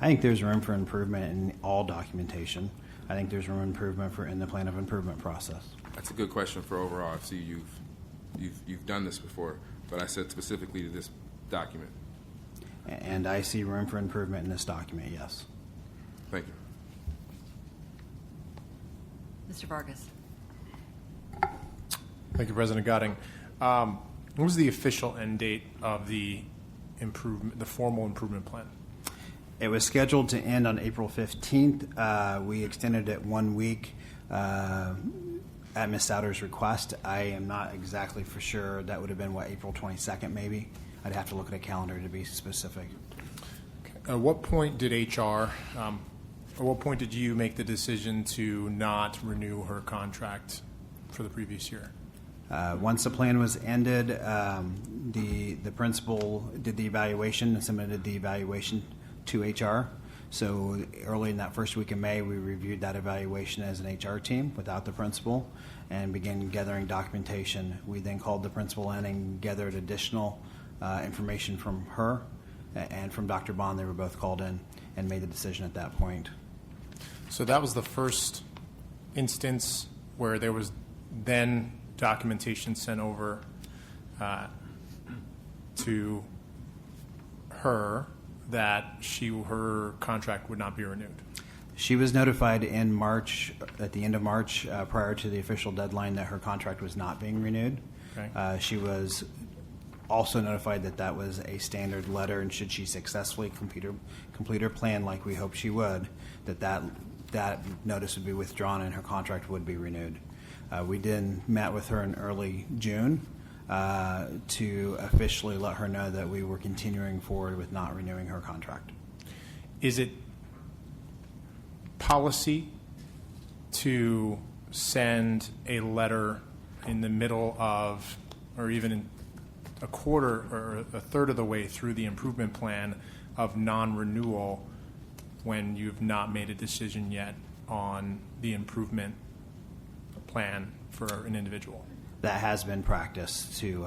S8: I think there's room for improvement in all documentation. I think there's room for improvement in the plan of improvement process.
S1: That's a good question for overall. I see you've done this before, but I said specifically to this document.
S8: And I see room for improvement in this document, yes.
S1: Thank you.
S3: Mr. Vargas.
S4: Thank you, President Gotting. What was the official end date of the formal improvement plan?
S8: It was scheduled to end on April 15th. We extended it 1 week at Ms. Souter's request. I am not exactly for sure. That would have been, April 22nd maybe? I'd have to look at a calendar to be specific.
S4: At what point did at what point did you make the decision to not renew her contract for the previous year?
S8: Once the plan was ended, the principal did the evaluation and submitted the evaluation to HR. So early in that first week of May, we reviewed that evaluation as an HR team without the principal and began gathering documentation. We then called the principal in and gathered additional information from her and from Dr. Bond. They were both called in and made the decision at that point.
S4: So that was the first instance where there was then documentation sent over to her that her contract would not be renewed.
S8: She was notified in March, at the end of March, prior to the official deadline, that her contract was not being renewed.
S4: Okay.
S8: She was also notified that that was a standard letter, and should she successfully complete her plan like we hoped she would, that notice would be withdrawn and her contract would be renewed. We then met with her in early June to officially let her know that we were continuing forward with not renewing her contract.
S4: Is it policy to send a letter in the middle of, or even in a quarter or a third of the way through the improvement plan of non-renewal when you've not made a decision yet on the improvement plan for an individual?
S8: That has been practiced, to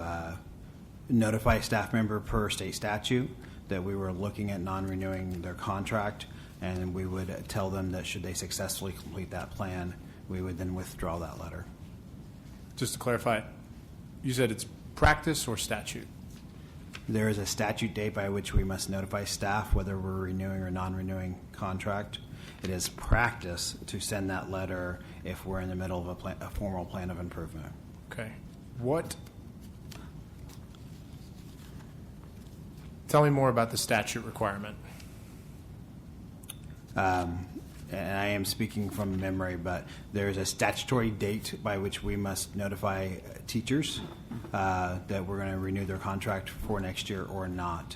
S8: notify a staff member per state statute that we were looking at non-renewing their contract, and we would tell them that should they successfully complete that plan, we would then withdraw that letter.
S4: Just to clarify, you said it's practice or statute?
S8: There is a statute date by which we must notify staff whether we're renewing or non-renewing contract. It is practice to send that letter if we're in the middle of a formal plan of improvement.
S4: Okay. Tell me more about the statute requirement.
S8: And I am speaking from memory, but there's a statutory date by which we must notify teachers that we're going to renew their contract for next year or not.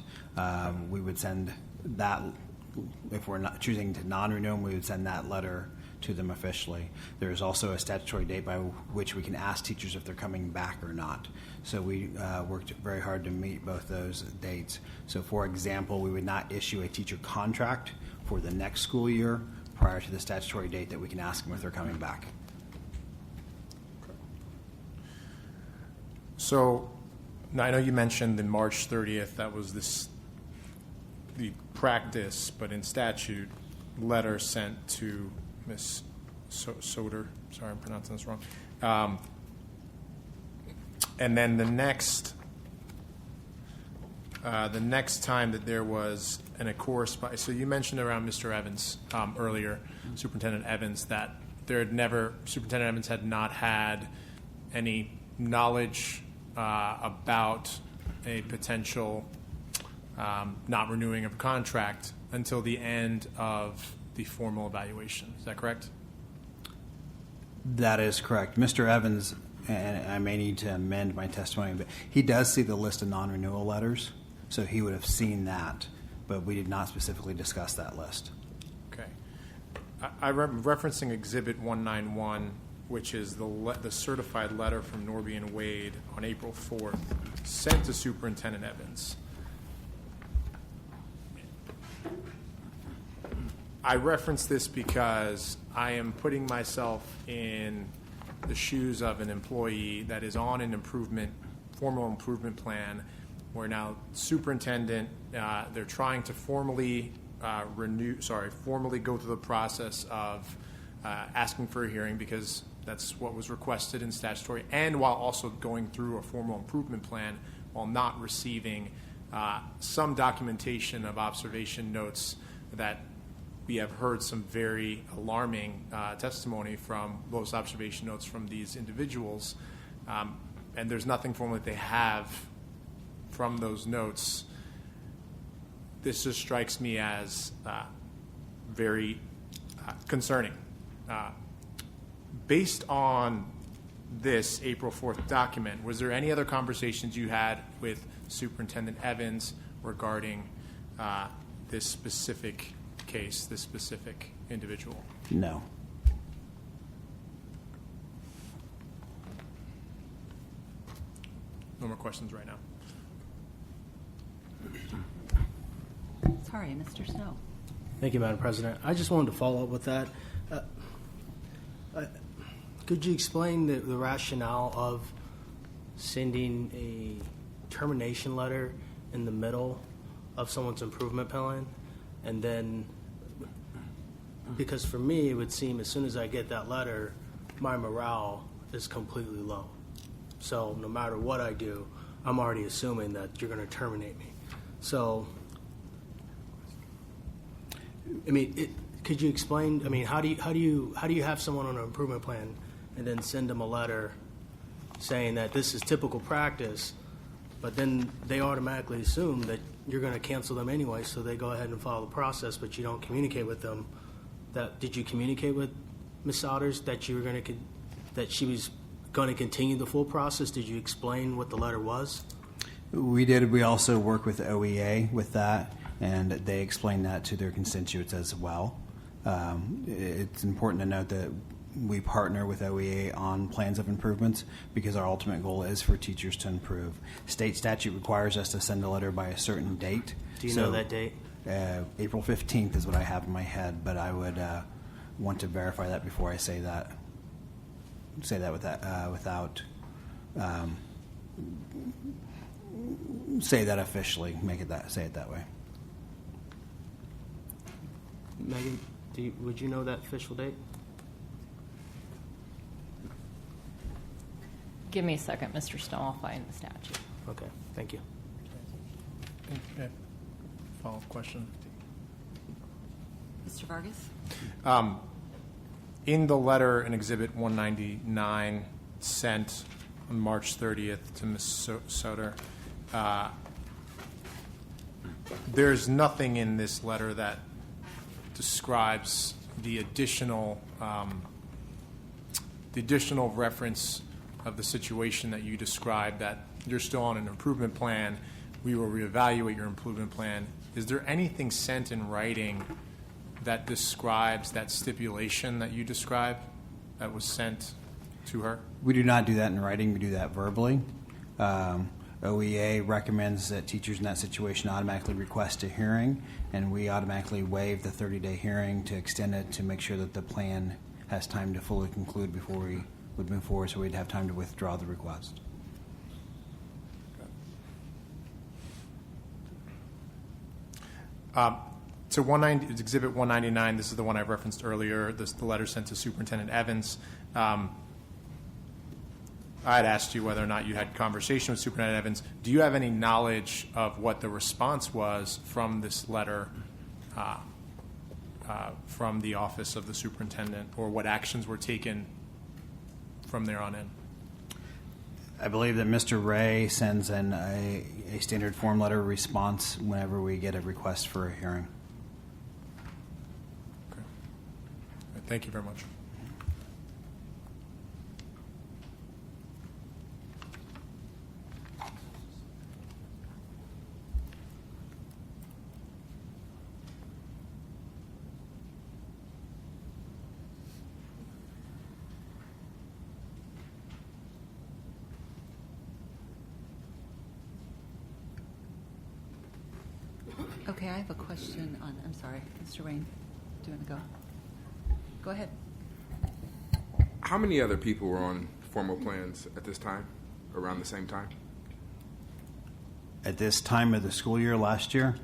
S8: We would send that, if we're not choosing to non-renew them, we would send that letter to them officially. There is also a statutory date by which we can ask teachers if they're coming back or not. So we worked very hard to meet both those dates. So for example, we would not issue a teacher contract for the next school year prior to the statutory date that we can ask them if they're coming back.
S4: So now I know you mentioned the March 30th, that was the practice, but in statute, letter sent to Ms. Soter. Sorry, I'm pronouncing this wrong. And then the next time that there was a correspondence, so you mentioned around Mr. Evans earlier, Superintendent Evans, that Superintendent Evans had not had any knowledge about a potential not renewing of a contract until the end of the formal evaluation. Is that correct?
S8: That is correct. Mr. Evans, and I may need to amend my testimony, but he does see the list of non-renewal letters, so he would have seen that, but we did not specifically discuss that list.
S4: Okay. I'm referencing Exhibit 191, which is the certified letter from Norby and Wade on April 4th, sent to Superintendent Evans. I reference this because I am putting myself in the shoes of an employee that is on an formal improvement plan, where now superintendent, they're trying to formally formally go through the process of asking for a hearing, because that's what was requested in statutory, and while also going through a formal improvement plan while not receiving some documentation of observation notes that we have heard some very alarming testimony from those observation notes from these individuals, and there's nothing formal that they have from those notes. This just strikes me as very concerning. Based on this April 4th document, was there any other conversations you had with Superintendent Evans regarding this specific case, this specific individual?
S8: No.
S4: No more questions right now.
S3: Sorry, Mr. Snow.
S10: Thank you, Madam President. I just wanted to follow up with that. Could you explain the rationale of sending a termination letter in the middle of someone's improvement plan? And then, because for me, it would seem as soon as I get that letter, my morale is completely low. So no matter what I do, I'm already assuming that you're going to terminate me. So, I mean, could you explain? I mean, how do you have someone on an improvement plan and then send them a letter saying that this is typical practice, but then they automatically assume that you're going to cancel them anyway, so they go ahead and follow the process, but you don't communicate with them? Did you communicate with Ms. Souders that you were going to that she was going to continue the full process? Did you explain what the letter was?
S8: We did. We also worked with OEA with that, and they explained that to their constituents as well. It's important to note that we partner with OEA on plans of improvements because our ultimate goal is for teachers to improve. State statute requires us to send a letter by a certain date.
S10: Do you know that date?
S8: April 15th is what I have in my head, but I would want to verify that before I say that. Without say that officially. Say it that way.
S10: Megan, would you know that official date?
S11: Give me a second, Mr. Snow. I'll find the statute.
S10: Okay, thank you.
S4: Okay. Follow-up question.
S3: Mr. Vargas?
S4: In the letter in Exhibit 199 sent on March 30th to Ms. Soder, there's nothing in this letter that describes the additional reference of the situation that you described, that you're still on an improvement plan, we will reevaluate your improvement plan. Is there anything sent in writing that describes that stipulation that you described that was sent to her?
S8: We do not do that in writing. We do that verbally. OEA recommends that teachers in that situation automatically request a hearing, and we automatically waive the 30-day hearing to extend it to make sure that the plan has time to fully conclude before we would move forward, so we'd have time to withdraw the request.
S4: So Exhibit 199, this is the one I referenced earlier, the letter sent to Superintendent Evans. I had asked you whether or not you had conversation with Superintendent Evans. Do you have any knowledge of what the response was from this letter from the office of the superintendent, or what actions were taken from there on in?
S8: I believe that Mr. Ray sends in a standard form letter response whenever we get a request for a hearing.
S4: Okay. Thank you very much.
S3: Okay, I have a question on, I'm sorry, Mr. Wayne, do you want to go? Go ahead.
S1: How many other people were on formal plans at this time, around the same time?
S8: At this time of the school year last year,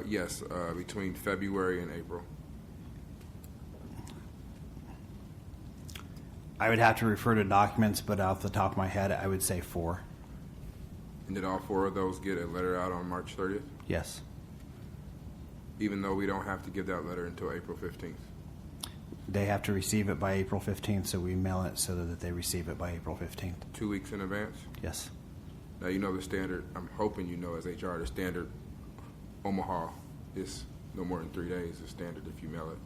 S1: Yes, between February and April.
S8: I would have to refer to documents, but off the top of my head, I would say 4.
S1: And did all 4 of those get a letter out on March 30th?
S8: Yes.
S1: Even though we don't have to give that letter until April 15th?
S8: They have to receive it by April 15th, so we mail it so that they receive it by April 15th.
S1: 2 weeks in advance?
S8: Yes.
S1: Now, you know the standard, I'm hoping you know as HR, the standard Omaha is no more than 3 days, the standard if you mail it.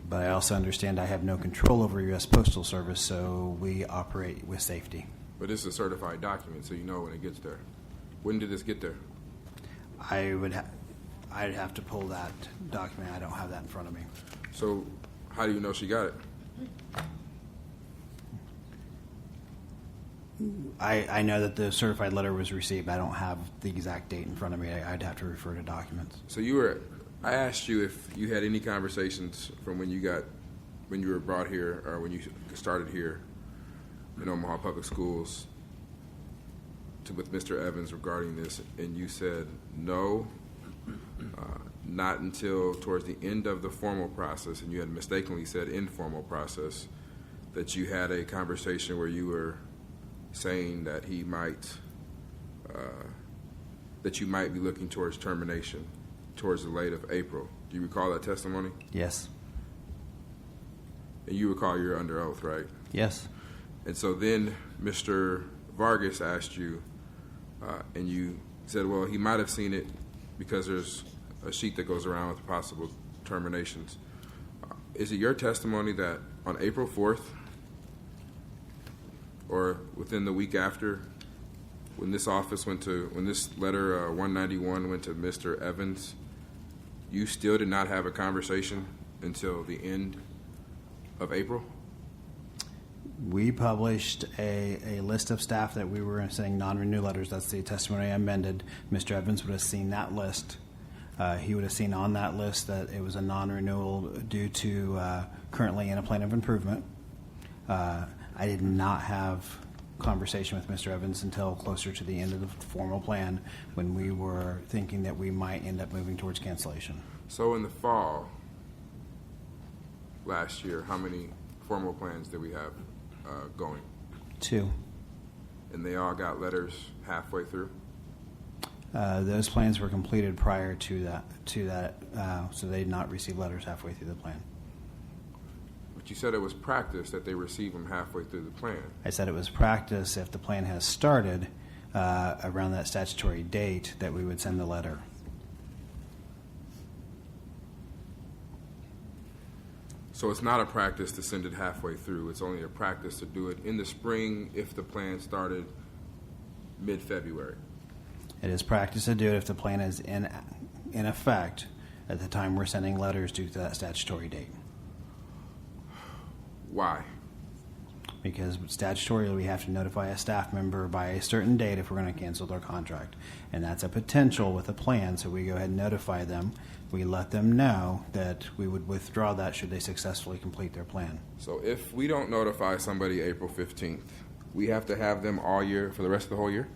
S8: But I also understand I have no control over U.S. Postal Service, so we operate with safety.
S1: But this is a certified document, so you know when it gets there. When did this get there?
S8: I'd have to pull that document. I don't have that in front of me.
S1: So how do you know she got it?
S8: I know that the certified letter was received. I don't have the exact date in front of me. I'd have to refer to documents.
S1: So I asked you if you had any conversations from when you were brought here or when you started here in Omaha Public Schools with Mr. Evans regarding this, and you said no, not until towards the end of the formal process, and you had mistakenly said informal process, that you had a conversation where you were saying that he might, that you might be looking towards termination towards the late of April. Do you recall that testimony?
S8: Yes.
S1: And you recall you're under oath, right?
S8: Yes.
S1: And so then Mr. Vargas asked you, and you said, well, he might have seen it because there's a sheet that goes around with possible terminations. Is it your testimony that on April 4th, or within the week after, when this letter 191 went to Mr. Evans, you still did not have a conversation until the end of April?
S8: We published a list of staff that we were sending non-renew letters. That's the testimony I amended. Mr. Evans would have seen that list. He would have seen on that list that it was a non-renewal due to currently in a plan of improvement. I did not have conversation with Mr. Evans until closer to the end of the formal plan when we were thinking that we might end up moving towards cancellation.
S1: So in the fall last year, how many formal plans did we have going?
S8: 2.
S1: And they all got letters halfway through?
S8: Those plans were completed prior to that, so they did not receive letters halfway through the plan.
S1: But you said it was practice that they receive them halfway through the plan.
S8: I said it was practice if the plan has started around that statutory date that we would send the letter.
S1: So it's not a practice to send it halfway through. It's only a practice to do it in the spring if the plan started mid-February.
S8: It is practice to do it if the plan is in effect at the time we're sending letters due to that statutory date.
S1: Why?
S8: Because statutorily we have to notify a staff member by a certain date if we're going to cancel their contract. And that's a potential with a plan, so we go ahead and notify them. We let them know that we would withdraw that should they successfully complete their plan.
S1: So if we don't notify somebody April 15th, we have to have them all year for the rest of the whole year?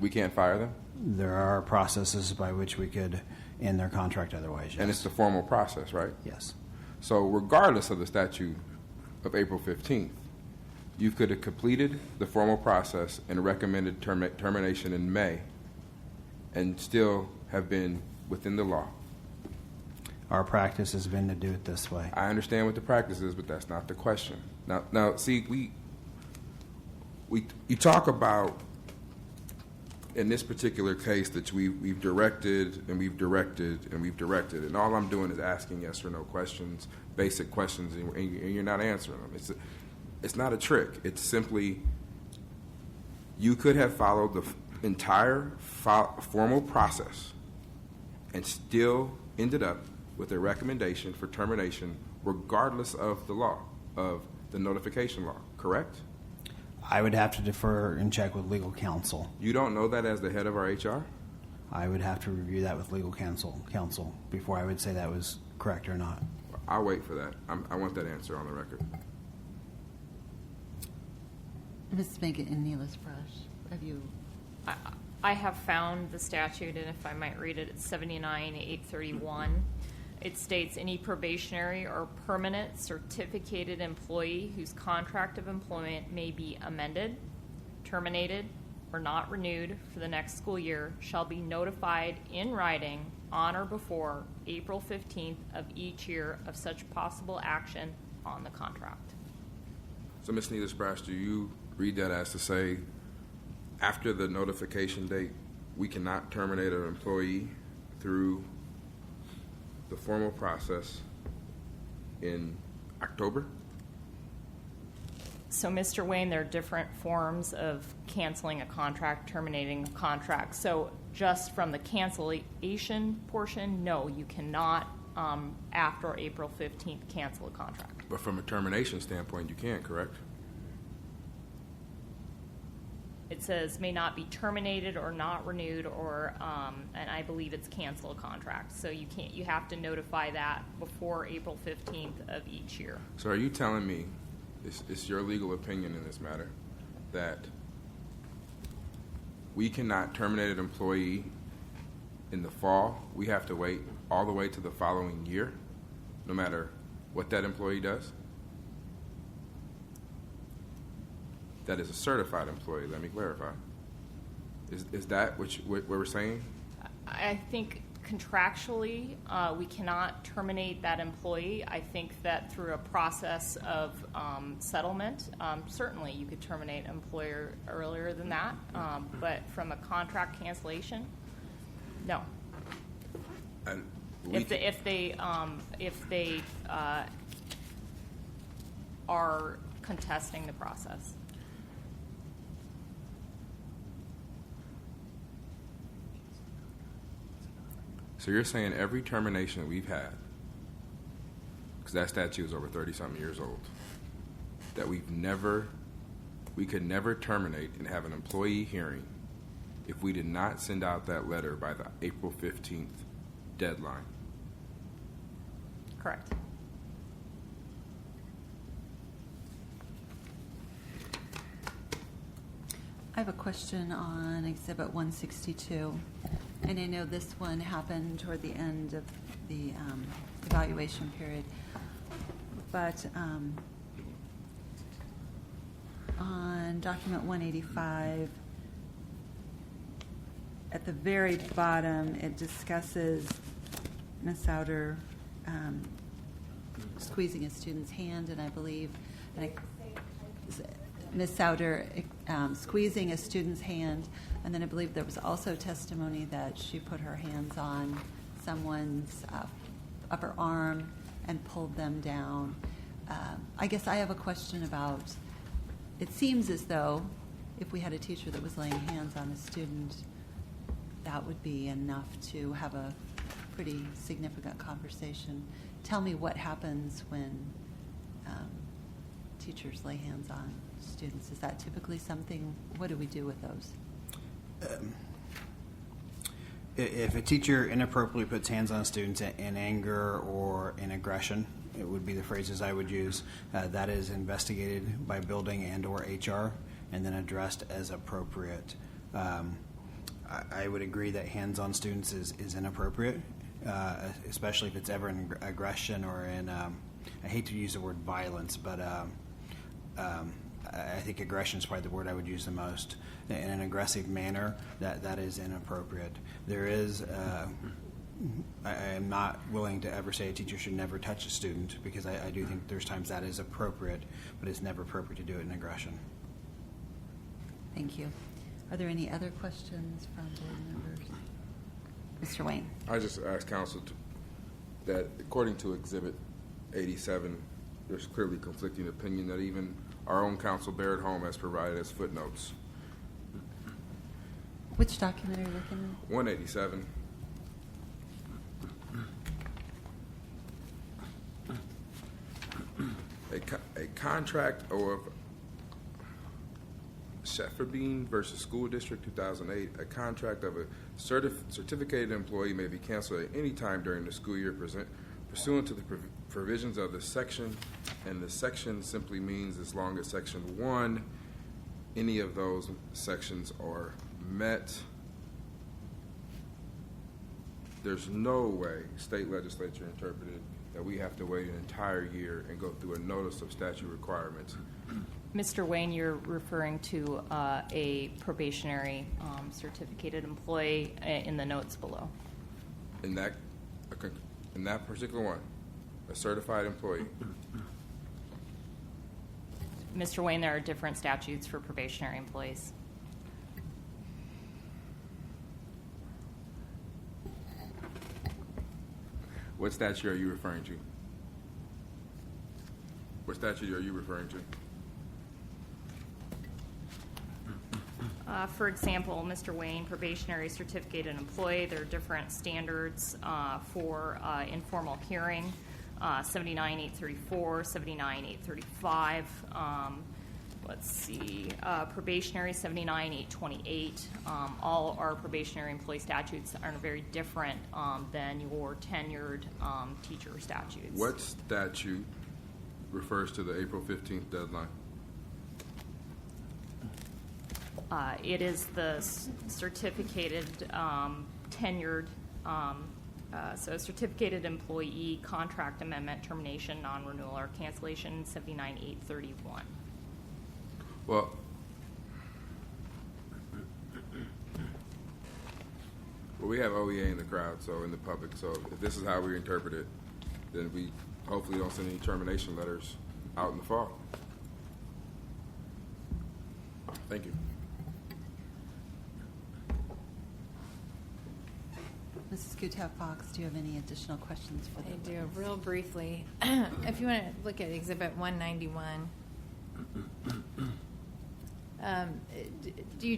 S1: We can't fire them?
S8: There are processes by which we could end their contract otherwise, yes.
S1: And it's the formal process, right?
S8: Yes.
S1: So regardless of the statute of April 15th, you could have completed the formal process and recommended termination in May and still have been within the law.
S8: Our practice has been to do it this way.
S1: I understand what the practice is, but that's not the question. Now, see, you talk about in this particular case that we've directed and we've directed and we've directed, and all I'm doing is asking yes or no questions, basic questions, and you're not answering them. It's not a trick. It's simply you could have followed the entire formal process and still ended up with a recommendation for termination regardless of the law, of the notification law, correct?
S8: I would have to defer and check with legal counsel.
S1: You don't know that as the head of our HR?
S8: I would have to review that with legal counsel before I would say that was correct or not.
S1: I'll wait for that. I want that answer on the record.
S3: Ms. Megan and Neelis Brush, have you?
S11: I have found the statute, and if I might read it, it's 79-831. It states any probationary or permanent certificated employee whose contract of employment may be amended, terminated, or not renewed for the next school year shall be notified in writing on or before April 15th of each year of such possible action on the contract.
S1: So, Ms. Neely Sprash, do you read that as to say, after the notification date, we cannot terminate an employee through the formal process in October?
S11: So, Mr. Wayne, there are different forms of canceling a contract, terminating a contract. So just from the cancellation portion, no, you cannot, after April 15th, cancel a contract.
S1: But from a termination standpoint, you can, correct?
S11: It says may not be terminated or not renewed, or and I believe it's cancel a contract. So you can't. You have to notify that before April 15th of each year.
S1: So are you telling me, it's your legal opinion in this matter, that we cannot terminate an employee in the fall? We have to wait all the way to the following year, no matter what that employee does? That is a certified employee, let me clarify. Is that what we're saying?
S11: I think contractually, we cannot terminate that employee. I think that through a process of settlement, certainly you could terminate an employer earlier than that. But from a contract cancellation, no.
S1: And
S11: If they are contesting the process.
S1: So you're saying every termination that we've had, because that statute is over 30-something years old, that we could never terminate and have an employee hearing if we did not send out that letter by the April 15th deadline?
S11: Correct.
S3: I have a question on Exhibit 162, and I know this one happened toward the end of the evaluation period, but on document 185, at the very bottom, it discusses Ms. Souter squeezing a student's hand, and I believe Ms. Souter squeezing a student's hand, and then I believe there was also testimony that she put her hands on someone's upper arm and pulled them down. I guess I have a question about, it seems as though if we had a teacher that was laying hands on a student, that would be enough to have a pretty significant conversation. Tell me what happens when teachers lay hands on students. Is that typically something, what do we do with those?
S8: If a teacher inappropriately puts hands on students in anger or in aggression, it would be the phrases I would use, that is investigated by building and or HR and then addressed as appropriate. I would agree that hands on students is inappropriate, especially if it's ever in aggression or in, I hate to use the word violence, but I think aggression is probably the word I would use the most. In an aggressive manner, that is inappropriate. There is, I am not willing to ever say a teacher should never touch a student, because I do think there's times that is appropriate, but it's never appropriate to do it in aggression.
S3: Thank you. Are there any other questions from board members? Mr. Wayne.
S1: I just asked counsel that according to Exhibit 87, there's clearly conflicting opinion that even our own counsel, Barrett Holm, has provided as footnotes.
S3: Which document are you looking at?
S1: 187. A contract of Shefferbean versus School District 2008, a contract of a certificated employee may be canceled at any time during the school year pursuant to the provisions of the section, and the section simply means as long as Section 1, any of those sections are met. there's no way state legislature interpreted that we have to wait an entire year and go through a notice of statute requirements.
S11: Mr. Wayne, you're referring to a probationary certificated employee in the notes below.
S1: In that particular one, a certified employee.
S11: Mr. Wayne, there are different statutes for probationary employees.
S1: What statute are you referring to? What statute are you referring to?
S11: For example, Mr. Wayne, probationary certificated employee, there are different standards for informal hearing, 79-834, 79-835. Let's see, probationary 79-828. All our probationary employee statutes are very different than your tenured teacher statutes.
S1: What statute refers to the April 15th deadline?
S11: It is the certificated tenured, so certificated employee contract amendment, termination, non-renewal, or cancellation, 79-831.
S1: Well, we have OEA in the crowd, so in the public. So if this is how we interpret it, then we hopefully don't send any termination letters out in the fall. Thank you.
S3: Mrs. Gutev-Fox, do you have any additional questions for the
S9: I do,
S3: witness?
S9: real briefly. If you want to look at Exhibit 191, do we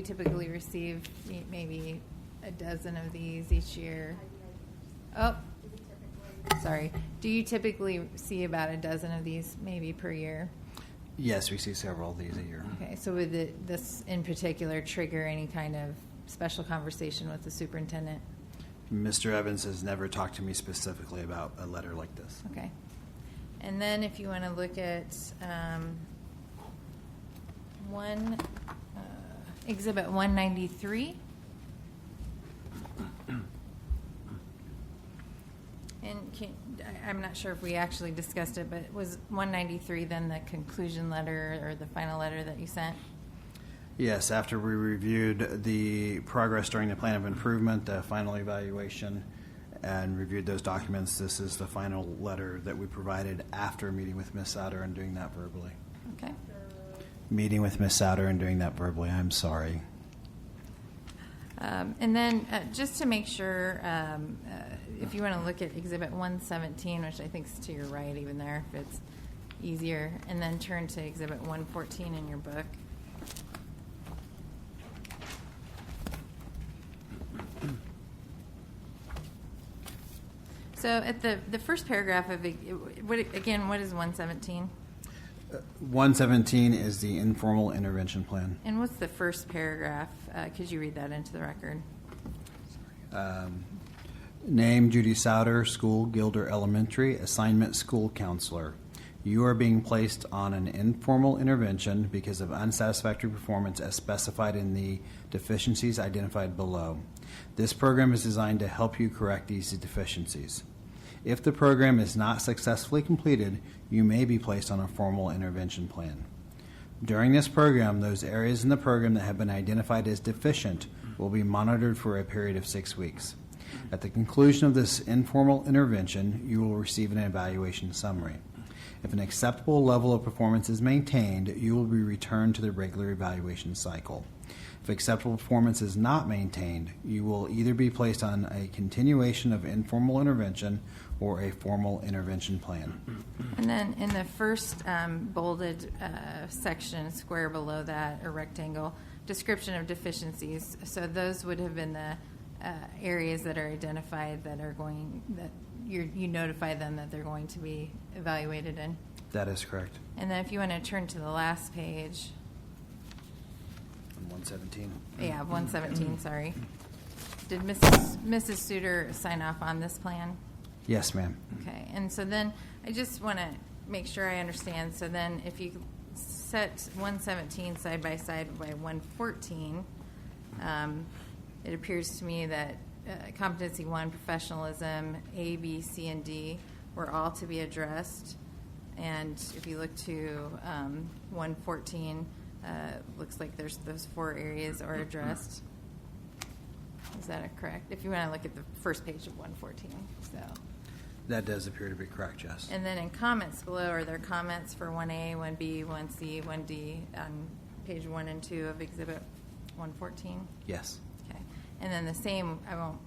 S9: typically receive maybe a dozen of these each year? Oh, sorry. Do you typically see about a dozen of these maybe per year?
S8: Yes, we see several of these a year.
S9: Okay, so would this in particular trigger any kind of special conversation with the superintendent?
S8: Mr. Evans has never talked to me specifically about a letter like this.
S9: Okay. And then if you want to look at Exhibit 193. And I'm not sure if we actually discussed it, but was 193 then the conclusion letter or the final letter that you sent?
S8: Yes, after we reviewed the progress during the plan of improvement, the final evaluation, and reviewed those documents, this is the final letter that we provided after meeting with Ms. Souter and doing that verbally.
S9: Okay.
S8: Meeting with Ms. Souter and doing that verbally, I'm sorry.
S9: And then just to make sure, if you want to look at Exhibit 117, which I think is to your right even there, if it's easier, and then turn to Exhibit 114 in your book. So at the first paragraph of it, what is 117?
S8: 117 is the informal intervention plan.
S9: And what's the first paragraph? Could you read that into the record?
S8: Name Judy Souter, school Gilder Elementary, assignment school counselor. You are being placed on an informal intervention because of unsatisfactory performance as specified in the deficiencies identified below. This program is designed to help you correct these deficiencies. If the program is not successfully completed, you may be placed on a formal intervention plan. During this program, those areas in the program that have been identified as deficient will be monitored for a period of 6 weeks. At the conclusion of this informal intervention, you will receive an evaluation summary. If an acceptable level of performance is maintained, you will be returned to the regular evaluation cycle. If acceptable performance is not maintained, you will either be placed on a continuation of informal intervention or a formal intervention plan.
S9: And then in the first bolded section, square below that, or rectangle, description of deficiencies. So those would have been the areas that are identified that you notify them that they're going to be evaluated in.
S8: That is correct.
S9: And then if you want to turn to the last page.
S8: 117.
S9: Yeah, 117, sorry. Did Mrs. Souter sign off on this plan?
S8: Yes, ma'am.
S9: Okay, and so then I just want to make sure I understand. So then if you set 117 side by side by 114, it appears to me that competency 1, professionalism, A, B, C, and D were all to be addressed. And if you look to 114, looks like there's those 4 areas are addressed. Is that correct? If you want to look at the first page of 114. So,
S8: That does appear to be correct, Jess.
S9: and then in comments below, are there comments for 1A, 1B, 1C, 1D on page 1 and 2 of Exhibit 114?
S8: Yes.
S9: Okay. And then the same, I won't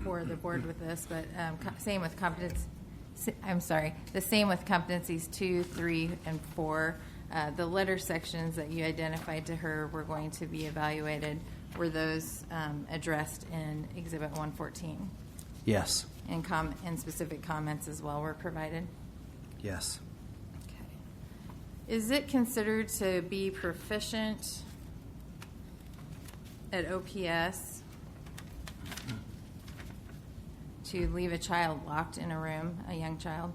S9: bore the board with this, but same with competence. The same with competencies 2, 3, and 4. The letter sections that you identified to her were going to be evaluated. Were those addressed in Exhibit 114?
S8: Yes.
S9: And specific comments as well were provided?
S8: Yes.
S9: Okay. Is it considered to be proficient at OPS to leave a child locked in a room, a young child?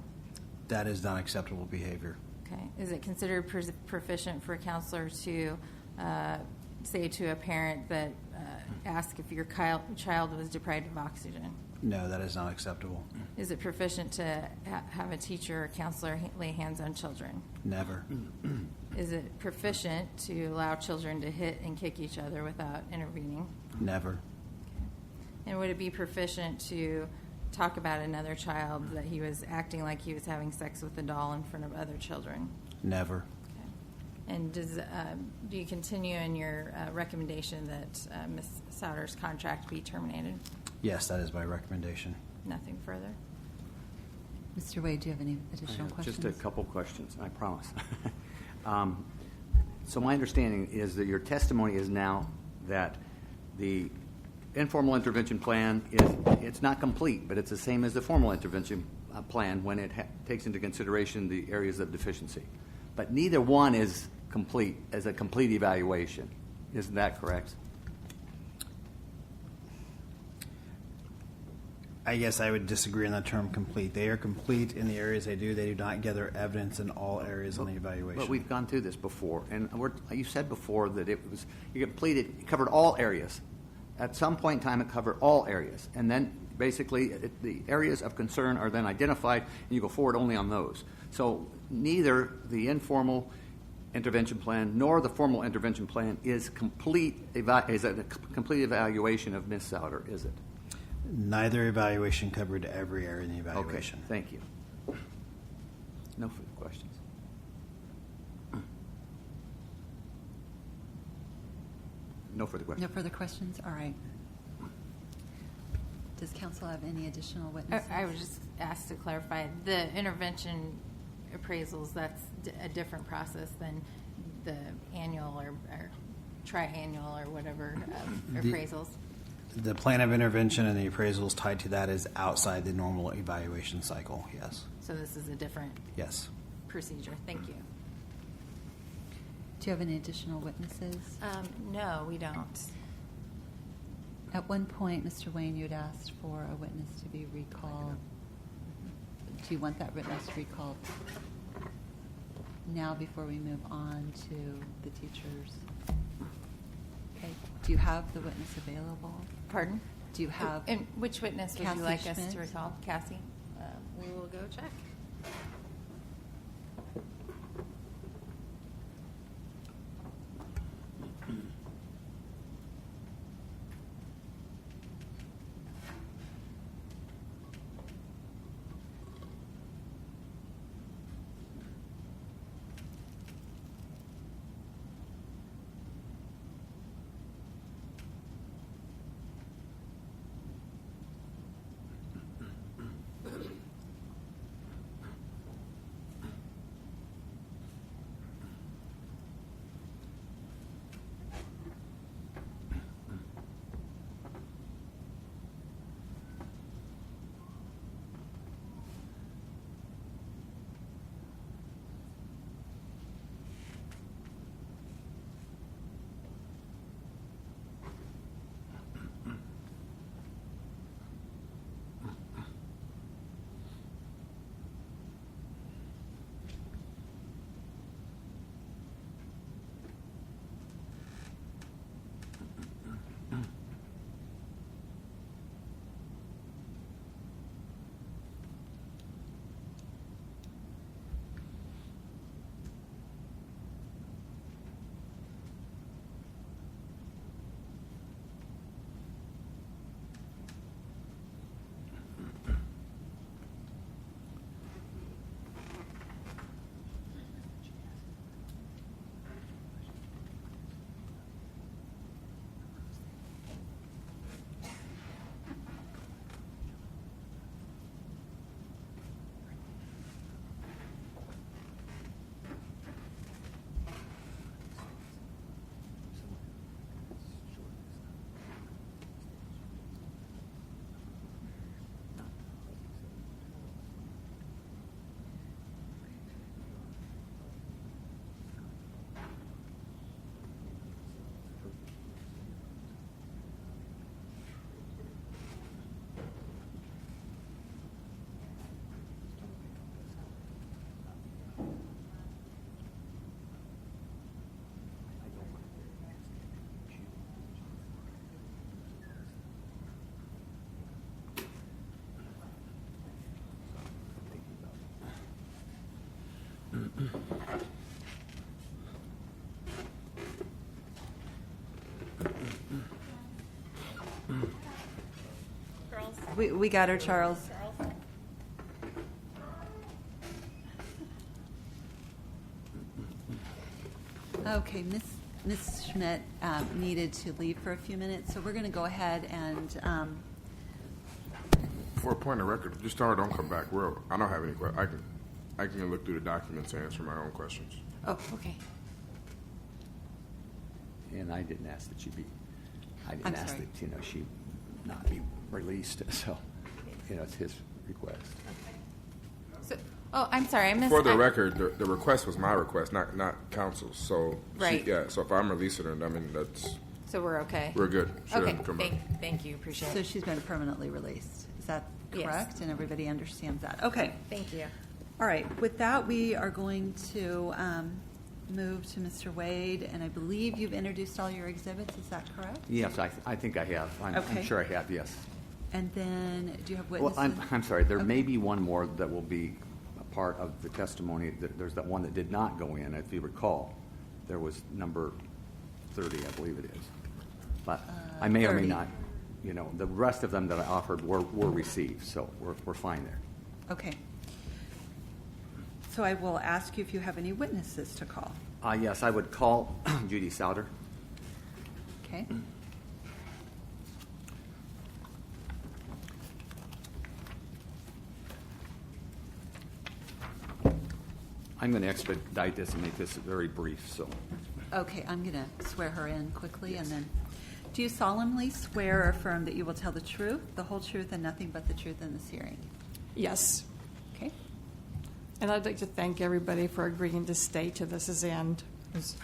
S8: That is not acceptable behavior.
S9: Okay. Is it considered proficient for a counselor to say to a parent that ask if your child was deprived of oxygen?
S8: No, that is not acceptable.
S9: Is it proficient to have a teacher or counselor lay hands on children?
S8: Never.
S9: Is it proficient to allow children to hit and kick each other without intervening?
S8: Never.
S9: And would it be proficient to talk about another child that he was acting like he was having sex with a doll in front of other children?
S8: Never.
S9: Okay. And do you continue in your recommendation that Ms. Souter's contract be terminated?
S8: Yes, that is my recommendation.
S9: Nothing further?
S3: Mr. Wade, do you have any
S7: I
S3: additional
S7: have
S3: questions?
S7: just a couple questions, I promise. So my understanding is that your testimony is now that the informal intervention plan it's not complete, but it's the same as the formal intervention plan when it takes into consideration the areas of deficiency. But neither one is complete as a complete evaluation. Isn't that correct?
S8: I guess I would disagree on the term complete. They are complete in the areas they do. They do not gather evidence in all areas on the evaluation.
S7: But we've gone through this before, and you said before that it covered all areas. At some point in time, it covered all areas, and then basically the areas of concern are then identified, and you go forward only on those. So neither the informal intervention plan nor the formal intervention plan is complete evaluation of Ms. Souter, is it?
S8: Neither evaluation covered every area in the evaluation.
S7: Okay, thank you. No further questions. No further questions.
S3: No further questions? All right. Does council have any additional witnesses?
S9: I was just asked to clarify, the intervention appraisals, that's a different process than the annual or triannual or whatever appraisals.
S8: The plan of intervention and the appraisals tied to that is outside the normal evaluation cycle, yes.
S9: So this is a different
S8: Yes.
S9: procedure. Thank you.
S3: Do you have any additional witnesses?
S9: No, we don't.
S3: At one point, Mr. Wayne, you had asked for a witness to be recalled. Do you want that witness recalled now before we move on to the teachers? Okay. Do you have the witness available?
S9: Pardon?
S3: Do you have?
S9: And which witness would
S3: Cassie
S9: you like us
S3: Schmidt?
S9: to recall? Cassie? We will go check.
S3: We got her, Charles. Okay, Ms. Schmidt needed to leave for a few minutes, so we're going to go ahead and,
S1: For a point of record, just tell her don't come back. I don't have any questions. I can look through the documents and answer my own questions.
S3: oh, okay.
S7: And I didn't ask that I
S3: I'm
S7: didn't ask
S3: sorry.
S7: that, she not be released, so, it's his request.
S9: So, oh, I'm sorry, I missed.
S1: For the record, the request was my request, not council's. So,
S9: Right.
S1: So if I'm releasing her, I mean,
S9: So we're okay.
S1: we're good. She
S9: Okay,
S1: doesn't come back.
S9: thank you, appreciate
S3: So
S9: it.
S3: she's been permanently released. Is that
S9: Yes.
S3: correct? And everybody understands that? Okay.
S9: Thank you.
S3: All right. With that, we are going to move to Mr. Wade, and I believe you've introduced all your exhibits. Is that correct?
S7: Yes, I think I have. I'm
S3: Okay.
S7: sure I have, yes.
S3: And then, do you have
S7: Well,
S3: witnesses?
S7: I'm sorry, there
S3: Okay.
S7: may be one more that will be a part of the testimony. There's that one that did not go in, if you recall. There was number 30, I believe it is. But I may or may
S3: 30.
S7: not, the rest of them that I offered were received, so we're fine there.
S3: Okay. So I will ask you if you have any witnesses to call.
S7: Yes, I would call Judy Souter.
S3: Okay?
S7: I'm going to expedite this and make this very brief, so.
S3: Okay, I'm going to swear her in quickly, and then, do you solemnly swear or affirm that you will tell the truth, the whole truth, and nothing but the truth in this hearing?
S12: Yes.
S3: Okay?
S12: And I'd like to thank everybody for agreeing to stay to this end.
S7: Ms.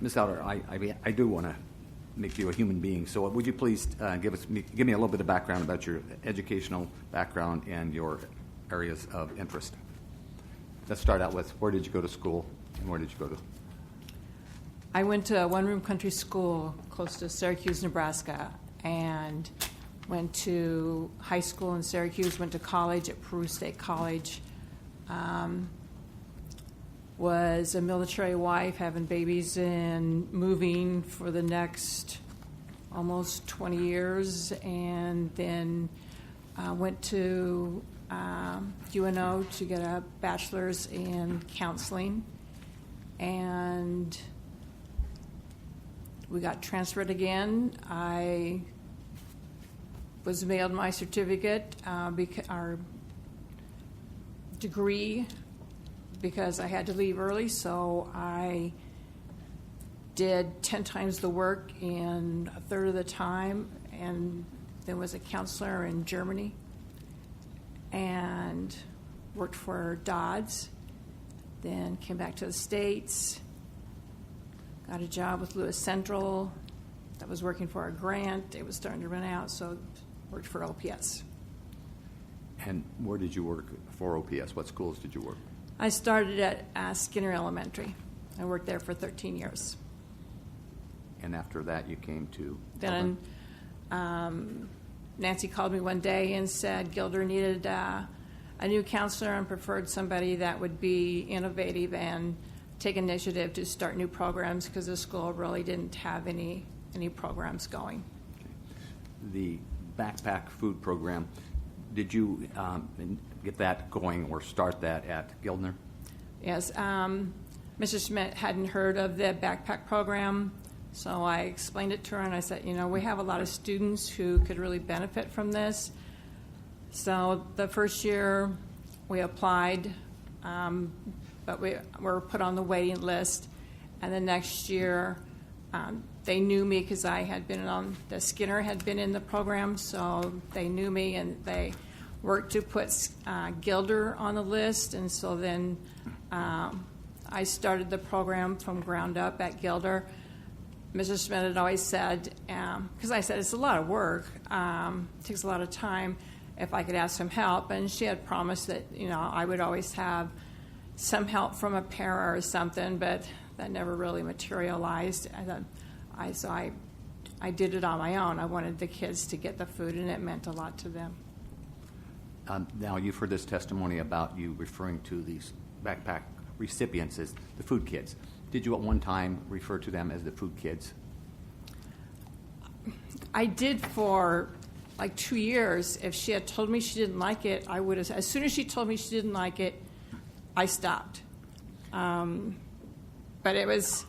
S7: Souter, I do want to make you a human being, so would you please give me a little bit of background about your educational background and your areas of interest? Let's start out with, where did you go to school and where did you go to?
S12: I went to a one-room country school close to Syracuse, Nebraska, and went to high school in Syracuse, went to college at Peru State College. Was a military wife, having babies and moving for the next almost 20 years, and then went to UNO to get a bachelor's in counseling, and we got transferred again. I was mailed my certificate, our degree, because I had to leave early, so I did 10 times the work in a third of the time, and then was a counselor in Germany and worked for Dodds, then came back to the States, got a job with Lewis Central that was working for a grant. It was starting to run out, so worked for OPS.
S7: And where did you work for OPS? What schools did you work?
S12: I started at Skinner Elementary. I worked there for 13 years.
S7: And after that, you came to?
S12: Then Nancy called me one day and said Gilder needed a new counselor and preferred somebody that would be innovative and take initiative to start new programs, because the school really didn't have any programs going.
S7: The backpack food program, did you get that going or start that at Gildner?
S12: Yes. Mrs. Schmidt hadn't heard of the backpack program, so I explained it to her, and I said, we have a lot of students who could really benefit from this. So the first year we applied, but we were put on the waiting list. And the next year they knew me because I had been the Skinner had been in the program, so they knew me, and they worked to put Gilder on the list. And so then I started the program from ground up at Gilder. Mrs. Schmidt had always said, because I said it's a lot of work, takes a lot of time, if I could have some help. And she had promised that, I would always have some help from a para or something, but that never really materialized. So I did it on my own. I wanted the kids to get the food, and it meant a lot to them.
S7: Now, you've heard this testimony about you referring to these backpack recipients as the food kids. Did you at one time refer to them as the food kids?
S12: I did for like 2 years. If she had told me she didn't like it, I would have. As soon as she told me she didn't like it, I stopped. But it was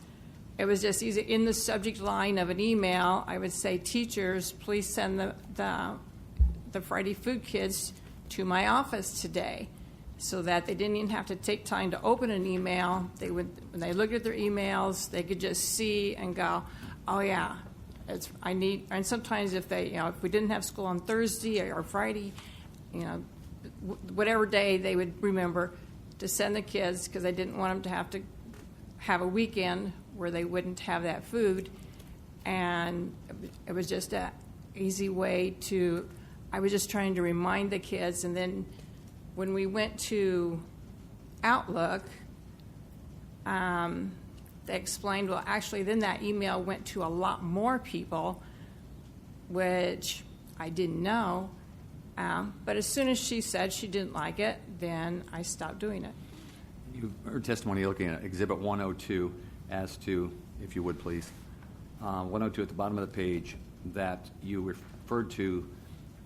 S12: just easy. In the subject line of an email, I would say, "Teachers, please send the Friday food kids to my office today," so that they didn't even have to take time to open an email. They would, when they looked at their emails, they could just see and go, "Oh yeah, I need." And sometimes if if we didn't have school on Thursday or Friday, whatever day, they would remember to send the kids, because I didn't want them to have a weekend where they wouldn't have that food. And it was just an easy way to. I was just trying to remind the kids, and then when we went to Outlook, they explained, well, actually, then that email went to a lot more people, which I didn't know. But as soon as she said she didn't like it, then I stopped doing it.
S7: You heard testimony looking at Exhibit 102 as to, if you would please, 102 at the bottom of the page, that you referred to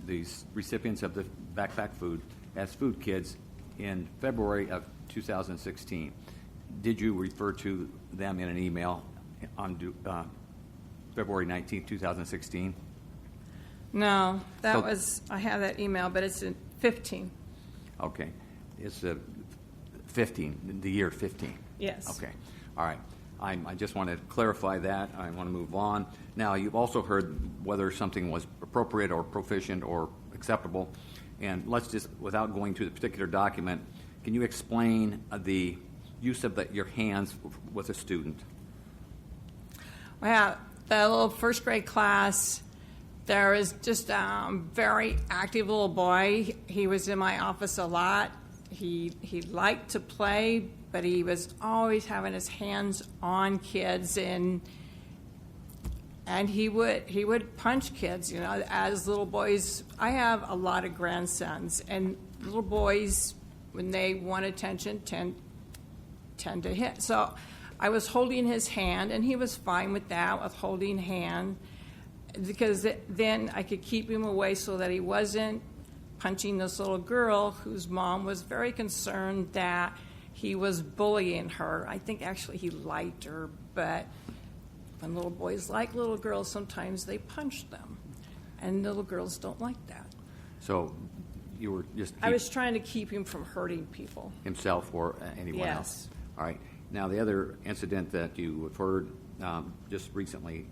S7: these recipients of the backpack food as food kids in February of 2016. Did you refer to them in an email on February 19, 2016?
S12: No, I have that email, but it's in 15.
S7: Okay. It's 15, the year 15.
S12: Yes.
S7: Okay. All right. I just want to clarify that. I want to move on. Now, you've also heard whether something was appropriate or proficient or acceptable. And let's just, without going to the particular document, can you explain the use of your hands with a student?
S12: Well, the little first grade class, there was just a very active little boy. He was in my office a lot. He liked to play, but he was always having his hands on kids, and he would punch kids. As little boys, I have a lot of grandsons, and little boys, when they want attention, tend to hit. So I was holding his hand, and he was fine with that, with holding hand, because then I could keep him away so that he wasn't punching this little girl whose mom was very concerned that he was bullying her. I think actually he liked her, but when little boys like little girls, sometimes they punch them, and little girls don't like that.
S7: So you were just...
S12: I was trying to keep him from hurting people.
S7: Himself or anyone else? All right. Now, the other incident that you have heard just recently,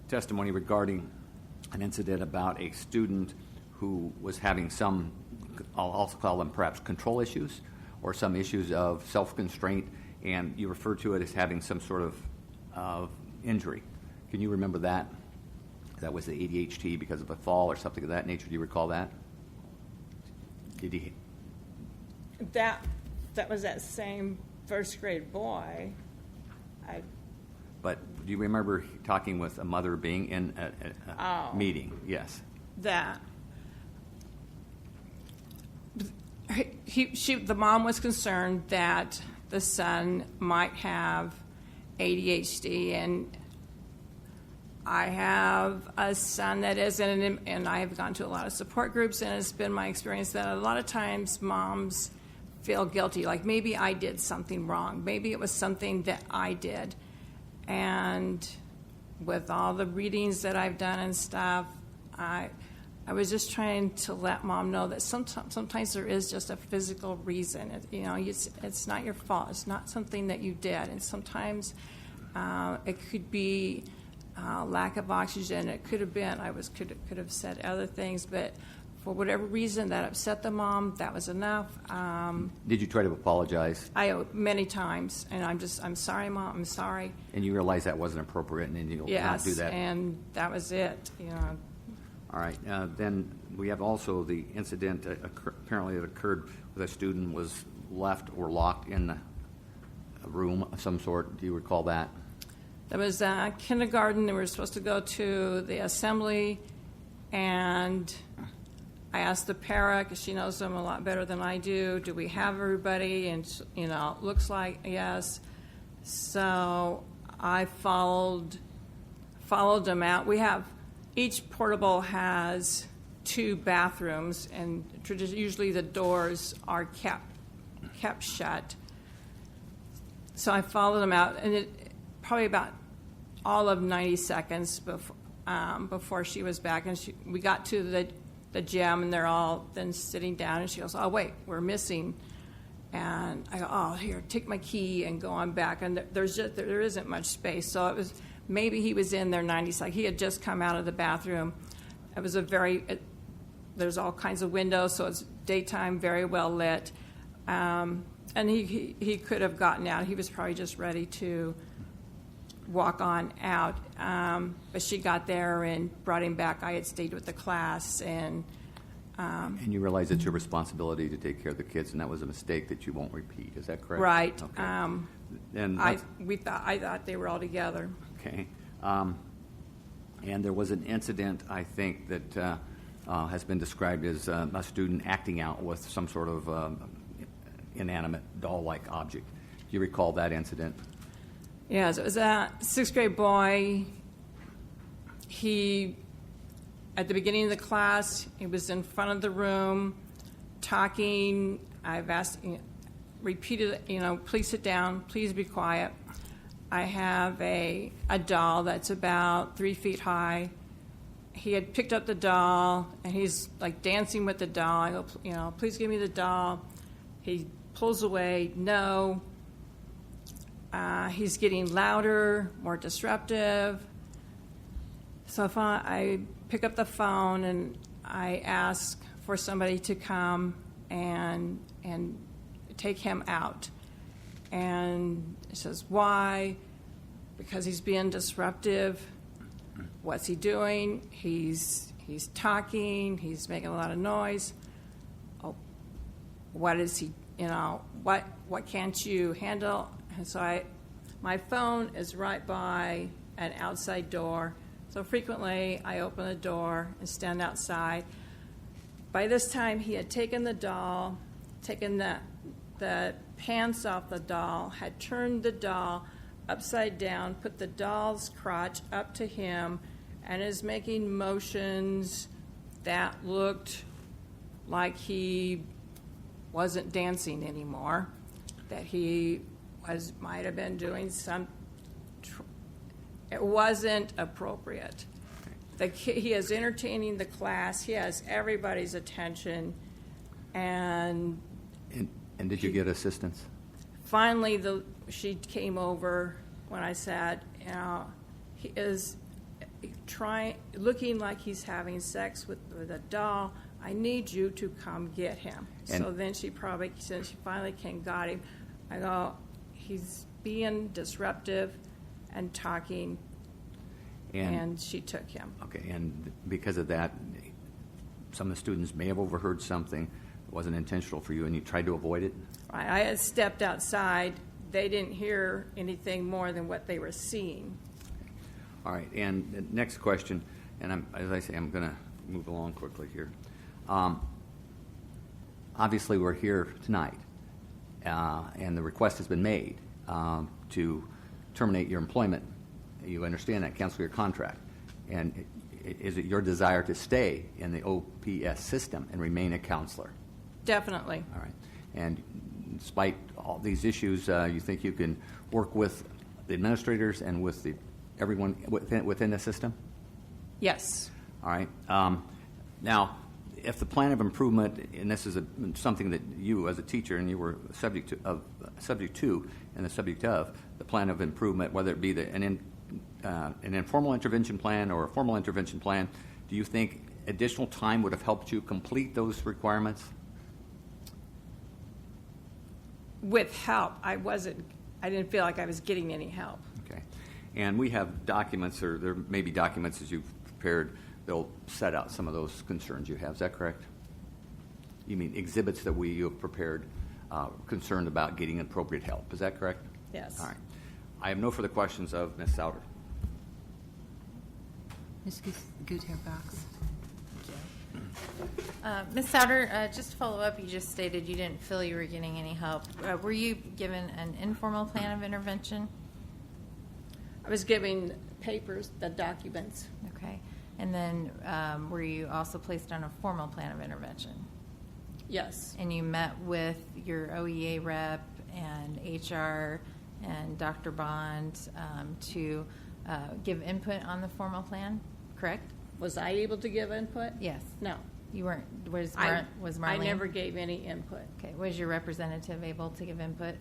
S7: testimony regarding an incident about a student who was having some, I'll also call them perhaps control issues, or some issues of self-constraint, and you refer to it as having some sort of injury. Can you remember that? That was the ADHD because of a fall or something of that nature. Do you recall that? Did he?
S12: That was that same first grade boy.
S7: But do you remember talking with a mother being in a meeting? Yes.
S12: That the mom was concerned that the son might have ADHD, and I have a son that isn't, and I have gone to a lot of support groups, and it's been my experience that a lot of times moms feel guilty, like maybe I did something wrong, maybe it was something that I did. And with all the readings that I've done and stuff, I was just trying to let mom know that sometimes there is just a physical reason. It's not your fault. It's not something that you did. And sometimes it could be lack of oxygen. It could have been could have said other things, but for whatever reason that upset the mom, that was enough.
S7: Did you try to apologize?
S12: Many times, and I'm sorry, Mom. I'm sorry.
S7: And you realize that wasn't appropriate, and you'll not do that.
S12: Yes, and that was it.
S7: All right. Then we have also the incident apparently that occurred with a student was left or locked in a room of some sort. Do you recall that?
S12: That was kindergarten. They were supposed to go to the assembly, and I asked the para, because she knows them a lot better than I do, do we have everybody? And, looks like yes. So I followed them out. Each portable has 2 bathrooms, and usually the doors are kept shut. So I followed them out, and it probably about all of 90 seconds before she was back, and we got to the gym, and they're all then sitting down, and she goes, "Oh wait, we're missing." And I go, "Oh, here, take my key and go on back." And there isn't much space, so it was maybe he was in there 90 seconds. He had just come out of the bathroom. It was there's all kinds of windows, so it's daytime, very well lit. And he could have gotten out. He was probably just ready to walk on out. But she got there and brought him back. I had stayed with the class. And
S7: you realize it's your responsibility to take care of the kids, and that was a mistake that you won't repeat. Is that correct?
S12: Right.
S7: Okay.
S12: I thought they were all together.
S7: Okay. And there was an incident, I think, that has been described as a student acting out with some sort of inanimate doll-like object. Do you recall that incident?
S12: Yes, it was a 6th grade boy. At the beginning of the class, he was in front of the room talking. I've asked, repeated, please sit down, please be quiet. I have a doll that's about 3 feet high. He had picked up the doll, and he's like dancing with the doll. I go, please give me the doll. He pulls away, no. He's getting louder, more disruptive. So I pick up the phone and I ask for somebody to come and take him out. And he says, why? Because he's being disruptive. What's he doing? He's talking. He's making a lot of noise. Oh, what is he? What can't you handle? And so my phone is right by an outside door. So frequently I open the door and stand outside. By this time he had taken the doll, taken the pants off the doll, had turned the doll upside down, put the doll's crotch up to him, and is making motions that looked like he wasn't dancing anymore, that he might have been doing it wasn't appropriate. He is entertaining the class. He has everybody's attention, and
S7: did you get assistance?
S12: Finally, she came over when I said, he is looking like he's having sex with a doll. I need you to come get him. So then since she finally came, got him. I go, he's being disruptive and talking, and she took him.
S7: Okay, and because of that, some of the students may have overheard something that wasn't intentional for you, and you tried to avoid it?
S12: Right, I had stepped outside. They didn't hear anything more than what they were seeing.
S7: All right, and the next question, and as I say, I'm going to move along quickly here. Obviously, we're here tonight, and the request has been made to terminate your employment. You understand that, cancel your contract. And is it your desire to stay in the OPS system and remain a counselor?
S12: Definitely.
S7: All right. And despite all these issues, you think you can work with the administrators and with everyone within the system?
S12: Yes.
S7: All right. Now, if the plan of improvement, and this is something that you as a teacher and you were subject to and the subject of the plan of improvement, whether it be an informal intervention plan or a formal intervention plan, do you think additional time would have helped you complete those requirements?
S12: With help, I didn't feel like I was getting any help.
S7: Okay. And we have documents, or there may be documents as you've prepared, they'll set out some of those concerns you have. Is that correct? You mean exhibits that you have prepared concerned about getting appropriate help. Is that correct?
S12: Yes.
S7: All right. I have no further questions of Ms. Souter.
S3: Ms. Gutierrez.
S9: Ms. Souter, just to follow up, you just stated you didn't feel you were getting any help. Were you given an informal plan of intervention?
S12: I was giving papers, the documents.
S9: Okay. And then were you also placed on a formal plan of intervention?
S12: Yes.
S9: And you met with your OEA rep and HR and Dr. Bond to give input on the formal plan, correct?
S12: Was I able to give input?
S9: Yes.
S12: No.
S9: You weren't. Was
S12: I
S9: Marlene?
S12: never gave any input.
S9: Okay. Was your representative able to give input?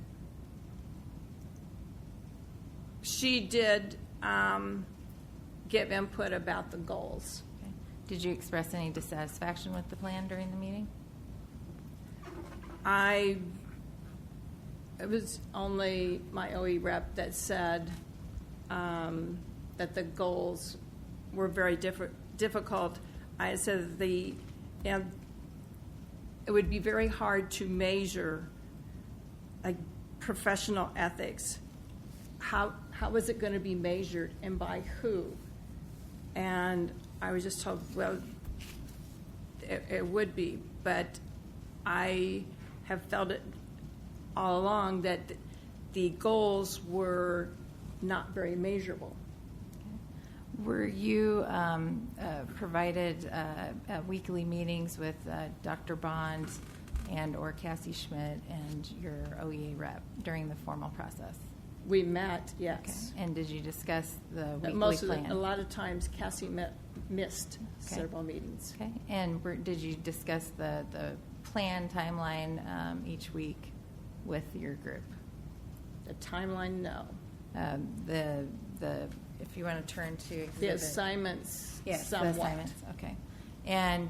S12: She did give input about the goals.
S9: Okay. Did you express any dissatisfaction with the plan during the meeting?
S12: It was only my OE rep that said that the goals were very difficult. I said it would be very hard to measure professional ethics. How is it going to be measured and by who? And I was just told, well, it would be, but I have felt it all along that the goals were not very measurable.
S9: Were you provided weekly meetings with Dr. Bond and or Cassie Schmidt and your OEA rep during the formal process?
S12: We met, yes.
S9: Okay. And did you discuss the weekly plan?
S12: A lot of times Cassie missed several meetings.
S9: Okay. And did you discuss the plan timeline each week with your group?
S12: The timeline, no.
S9: If you want to turn to exhibit.
S12: The assignments,
S9: yes,
S12: somewhat.
S9: The assignments, okay. And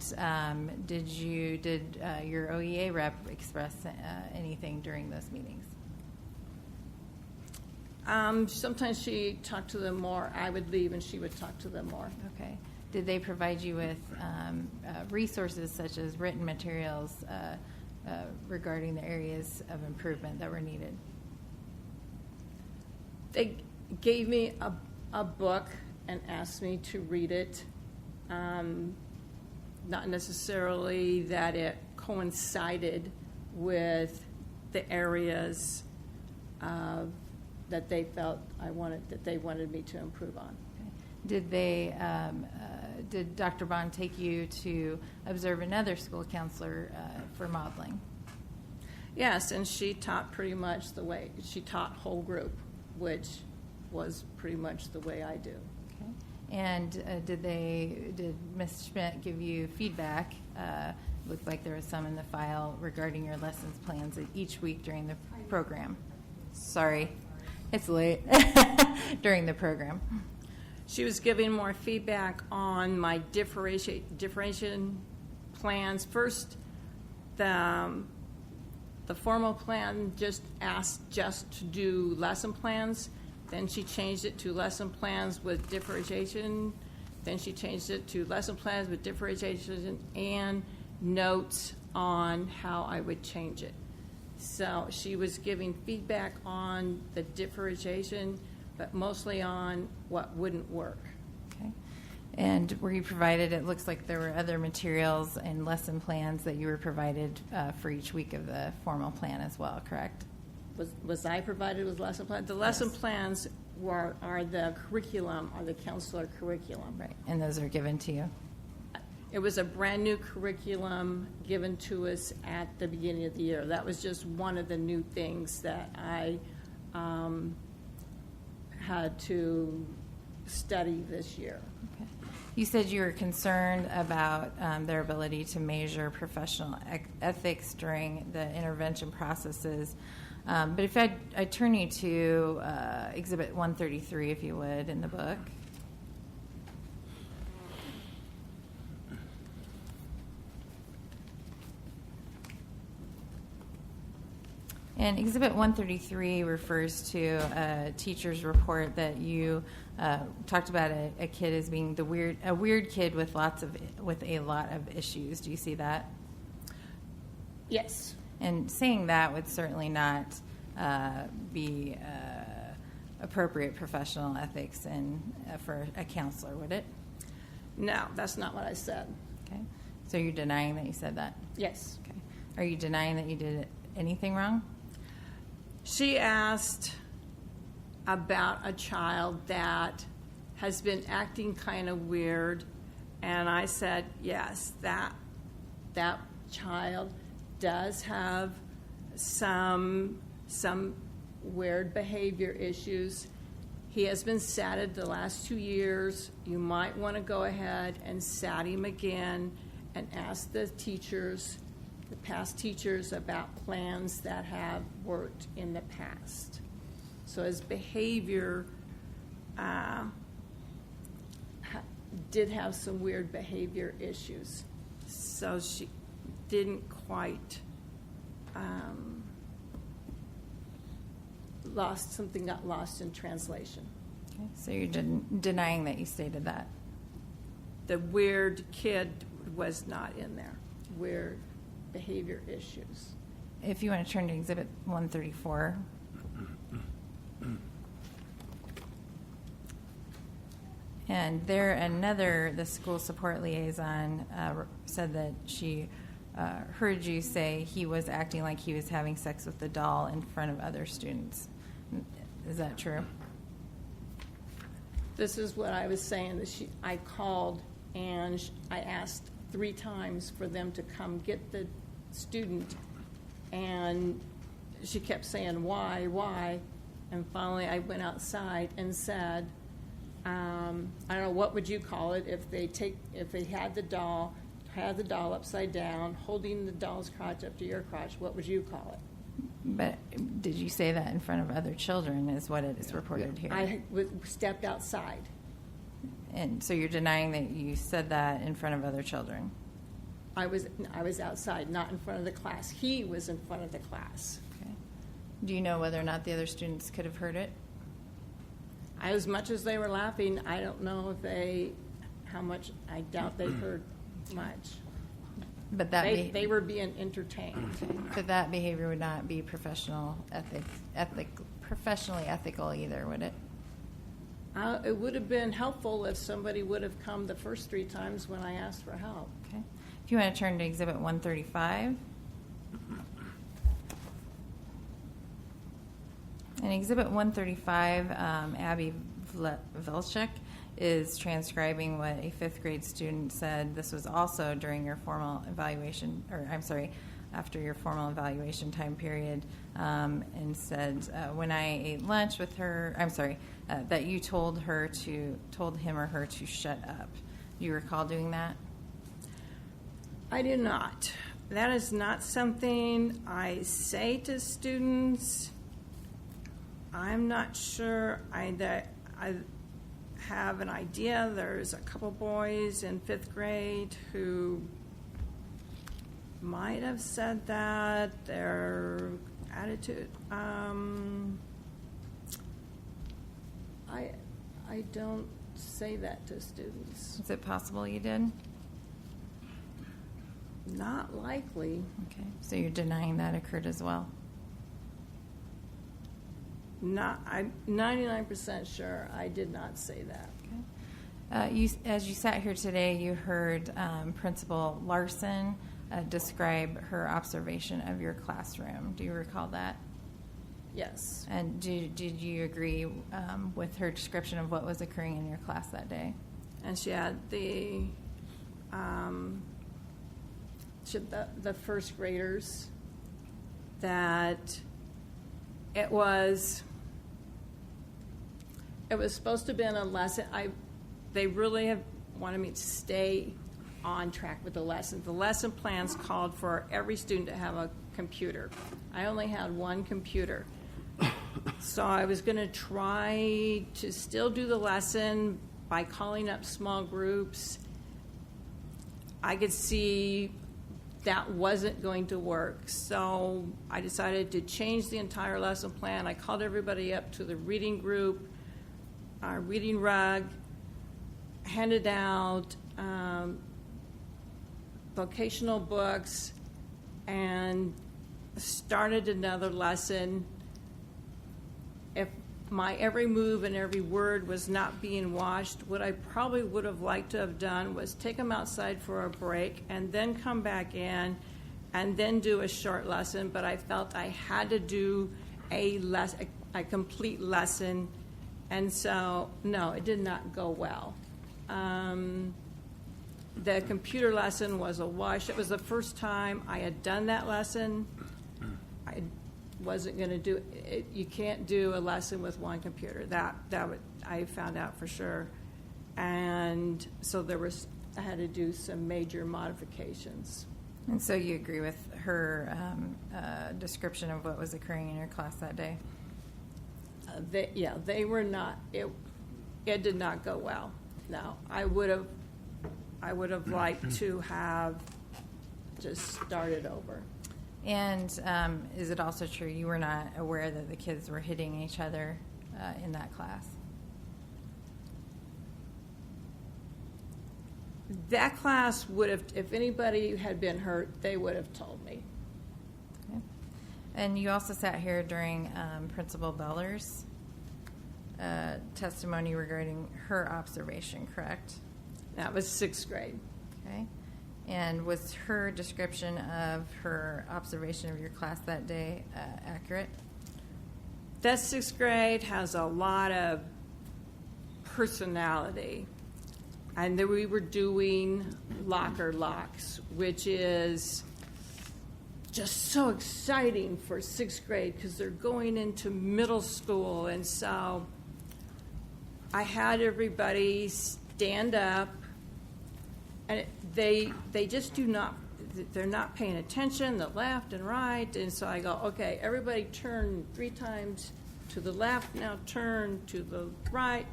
S9: did your OEA rep express anything during those meetings?
S12: Sometimes she talked to them more. I would leave and she would talk to them more.
S9: Okay. Did they provide you with resources such as written materials regarding the areas of improvement that were needed?
S12: They gave me a book and asked me to read it. Not necessarily that it coincided with the areas that they felt they wanted me to improve on.
S9: Okay. Did Dr. Bond take you to observe another school counselor for modeling?
S12: Yes, and she taught pretty much the way she taught whole group, which was pretty much the way I do.
S9: Okay. And did Ms. Schmidt give you feedback? Looked like there was some in the file regarding your lessons plans each week during the program. Sorry, it's late. During the program.
S12: She was giving more feedback on my differentiation plans. First, the formal plan just asked just to do lesson plans. Then she changed it to lesson plans with differentiation. Then she changed it to lesson plans with differentiation and notes on how I would change it. So she was giving feedback on the differentiation, but mostly on what wouldn't work.
S9: Okay. And were you provided, it looks like there were other materials and lesson plans that you were provided for each week of the formal plan as well, correct?
S12: Was I provided with lesson plans? The lesson plans are the curriculum, are the counselor curriculum.
S9: Right, and those are given to you?
S12: It was a brand-new curriculum given to us at the beginning of the year. That was just one of the new things that I had to study this year.
S9: Okay. You said you were concerned about their ability to measure professional ethics during the intervention processes. But if I turn you to Exhibit 133, if you would, in the book. And Exhibit 133 refers to a teacher's report that you talked about a kid as being a weird kid with a lot of issues. Do you see that?
S12: Yes.
S9: And saying that would certainly not be appropriate professional ethics for a counselor, would it?
S12: No, that's not what I said.
S9: Okay. So you're denying that you said that?
S12: Yes.
S9: Okay. Are you denying that you did anything wrong?
S12: She asked about a child that has been acting kind of weird, and I said, yes, that child does have some weird behavior issues. He has been SATted the last 2 years. You might want to go ahead and SAT him again and ask the teachers, the past teachers, about plans that have worked in the past. So his behavior did have some weird behavior issues. So she didn't quite got lost in translation.
S9: Okay. So you're denying that you stated that?
S12: The weird kid was not in there. Weird behavior issues.
S9: If you want to turn to Exhibit 134. And the school support liaison said that she heard you say he was acting like he was having sex with the doll in front of other students. Is that true?
S12: This is what I was saying. I called and I asked 3 times for them to come get the student, and she kept saying, why? And finally I went outside and said, I don't know, what would you call it if they had the doll upside down, holding the doll's crotch up to your crotch, what would you call it?
S9: But did you say that in front of other children is what it is reported here?
S12: I stepped outside.
S9: And so you're denying that you said that in front of other children?
S12: I was outside, not in front of the class. He was in front of the class.
S9: Okay. Do you know whether or not the other students could have heard it?
S12: As much as they were laughing, I don't know how much, I doubt they heard much.
S9: But
S12: They were being entertained.
S9: But that behavior would not be professionally ethical either, would it?
S12: It would have been helpful if somebody would have come the first 3 times when I asked for help.
S9: Okay. If you want to turn to Exhibit 135. In Exhibit 135, Abby Velchik is transcribing what a 5th grade student said. This was also during your formal evaluation, after your formal evaluation time period, and said, when I ate lunch with her, that you told him or her to shut up. Do you recall doing that?
S12: I do not. That is not something I say to students. I'm not sure that I have an idea. There's a couple boys in 5th grade who might have said that. Their attitude. I don't say that to students.
S9: Is it possible you did?
S12: Not likely.
S9: Okay. So you're denying that occurred as well?
S12: I'm 99% sure I did not say that.
S9: Okay. As you sat here today, you heard Principal Larson describe her observation of your classroom. Do you recall that?
S12: Yes.
S9: And did you agree with her description of what was occurring in your class that day?
S12: And she had the first graders that it was supposed to have been a lesson. They really have wanted me to stay on track with the lesson. The lesson plans called for every student to have a computer. I only had 1 computer. So I was going to try to still do the lesson by calling up small groups. I could see that wasn't going to work. So I decided to change the entire lesson plan. I called everybody up to the reading group, our reading rug, handed out vocational books, and started another lesson. my every move and every word was not being watched. What I probably would have liked to have done was take them outside for a break and then come back in and then do a short lesson, but I felt I had to do a complete lesson, and so, no, it did not go well. The computer lesson was a wash. It was the first time I had done that lesson. I wasn't going to do it. You can't do a lesson with one computer. I found out for sure. And so I had to do some major modifications.
S9: And so you agree with her description of what was occurring in your class that day?
S12: They were not. It did not go well. No, I would have liked to have just started over.
S9: And is it also true you were not aware that the kids were hitting each other in that class?
S12: That class would have, if anybody had been hurt, they would have told me.
S9: Okay. And you also sat here during Principal Beller's testimony regarding her observation, correct?
S12: That was 6th grade.
S9: Okay. And was her description of her observation of your class that day accurate?
S12: That 6th grade has a lot of personality. And then we were doing locker locks, which is just so exciting for 6th grade because they're going into middle school. And so I had everybody stand up, and they just they're not paying attention, the left and right. And so I go, okay, everybody turn 3 times to the left, now turn to the right.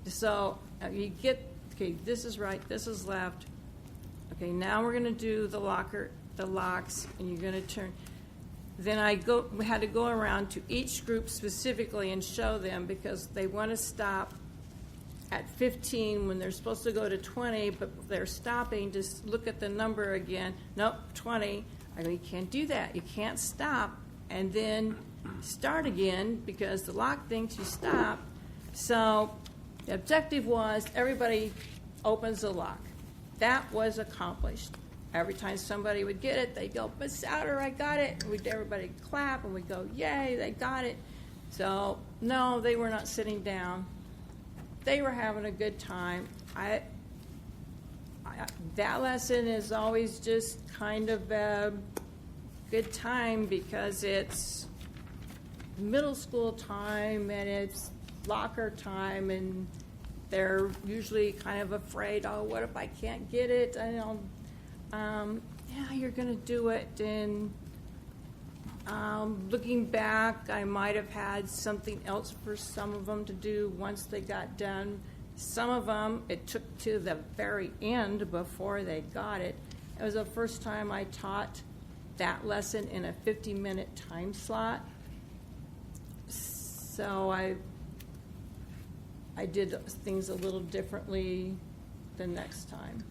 S12: So you get, okay, this is right, this is left. Okay, now we're going to do the locks, and you're going to turn. Then we had to go around to each group specifically and show them because they want to stop at 15 when they're supposed to go to 20, but they're stopping. Just look at the number again. Nope, 20. I go, you can't do that. You can't stop and then start again because the lock thinks you stop. So the objective was everybody opens the lock. That was accomplished. Every time somebody would get it, they'd go, Miss Souter, I got it. And everybody would clap, and we'd go, yay, they got it. So, no, they were not sitting down. They were having a good time. That lesson is always just kind of a good time because it's middle school time and it's locker time, and they're usually kind of afraid, oh, what if I can't get it? Yeah, you're going to do it. And looking back, I might have had something else for some of them to do once they got done. Some of them, it took to the very end before they got it. It was the first time I taught that lesson in a 50-minute time slot. So I did things a little differently the next time.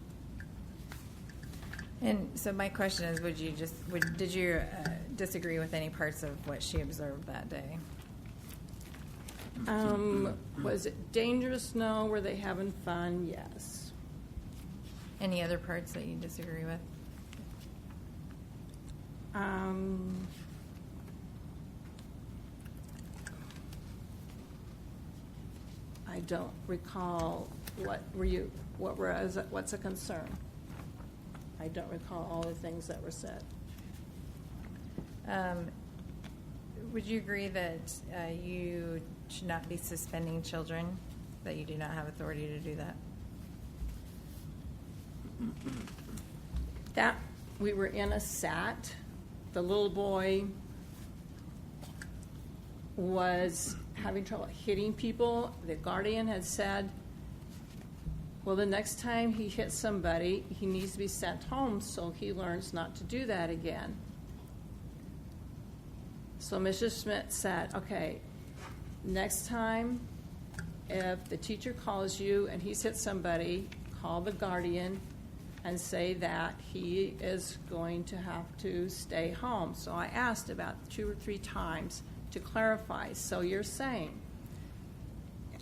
S9: And so my question is, did you disagree with any parts of what she observed that day?
S12: Was it dangerous? No. Were they having fun? Yes.
S9: Any other parts that you disagree with?
S12: I don't recall what's a concern. I don't recall all the things that were said.
S9: Would you agree that you should not be suspending children, that you do not have authority to do that?
S12: That we were in a SAT. The little boy was having trouble hitting people. The guardian had said, well, the next time he hits somebody, he needs to be sent home so he learns not to do that again. So Mrs. Schmidt said, okay, next time if the teacher calls you and he's hit somebody, call the guardian and say that he is going to have to stay home. So I asked about 2 or 3 times to clarify. So you're saying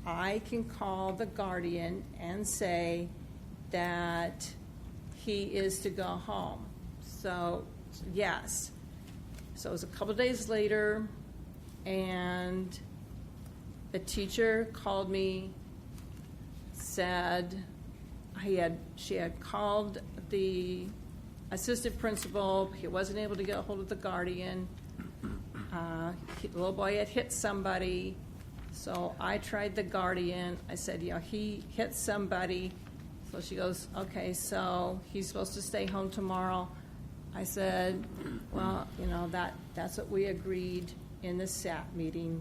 S12: I can call the guardian and say that he is to go home. So, yes. So it was a couple days later, and the teacher called me, said she had called the assistant principal. He wasn't able to get a hold of the guardian. The little boy had hit somebody. So I tried the guardian. I said, he hit somebody. So she goes, okay, so he's supposed to stay home tomorrow. I said, well, that's what we agreed in the SAP meeting.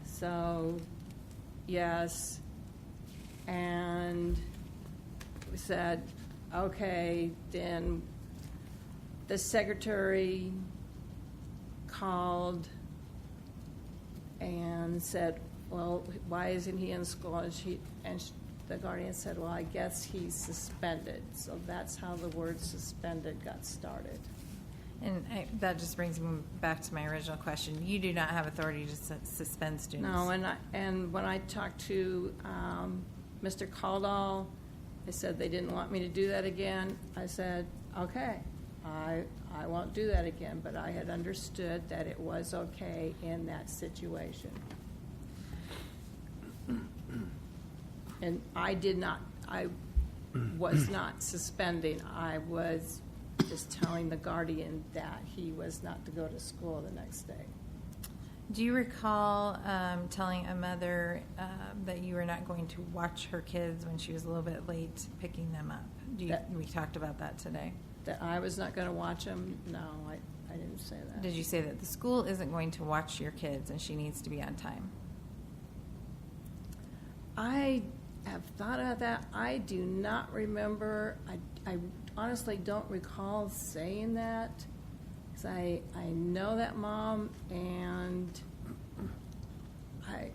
S12: So, yes. And we said, okay, then the secretary called and said, well, why isn't he in school? And the guardian said, well, I guess he's suspended. So that's how the word suspended got started.
S9: And that just brings me back to my original question. You do not have authority to suspend students.
S12: No, and when I talked to Mr. Caldwell, they said they didn't want me to do that again. I said, okay, I won't do that again, but I had understood that it was okay in that situation. And I was not suspending. I was just telling the guardian that he was not to go to school the next day.
S9: Do you recall telling a mother that you were not going to watch her kids when she was a little bit late picking them up? We talked about that today.
S12: That I was not going to watch them? No, I didn't say that.
S9: Did you say that the school isn't going to watch your kids and she needs to be on time?
S12: I have thought about that. I do not remember. I honestly don't recall saying that. Because I know that mom, and I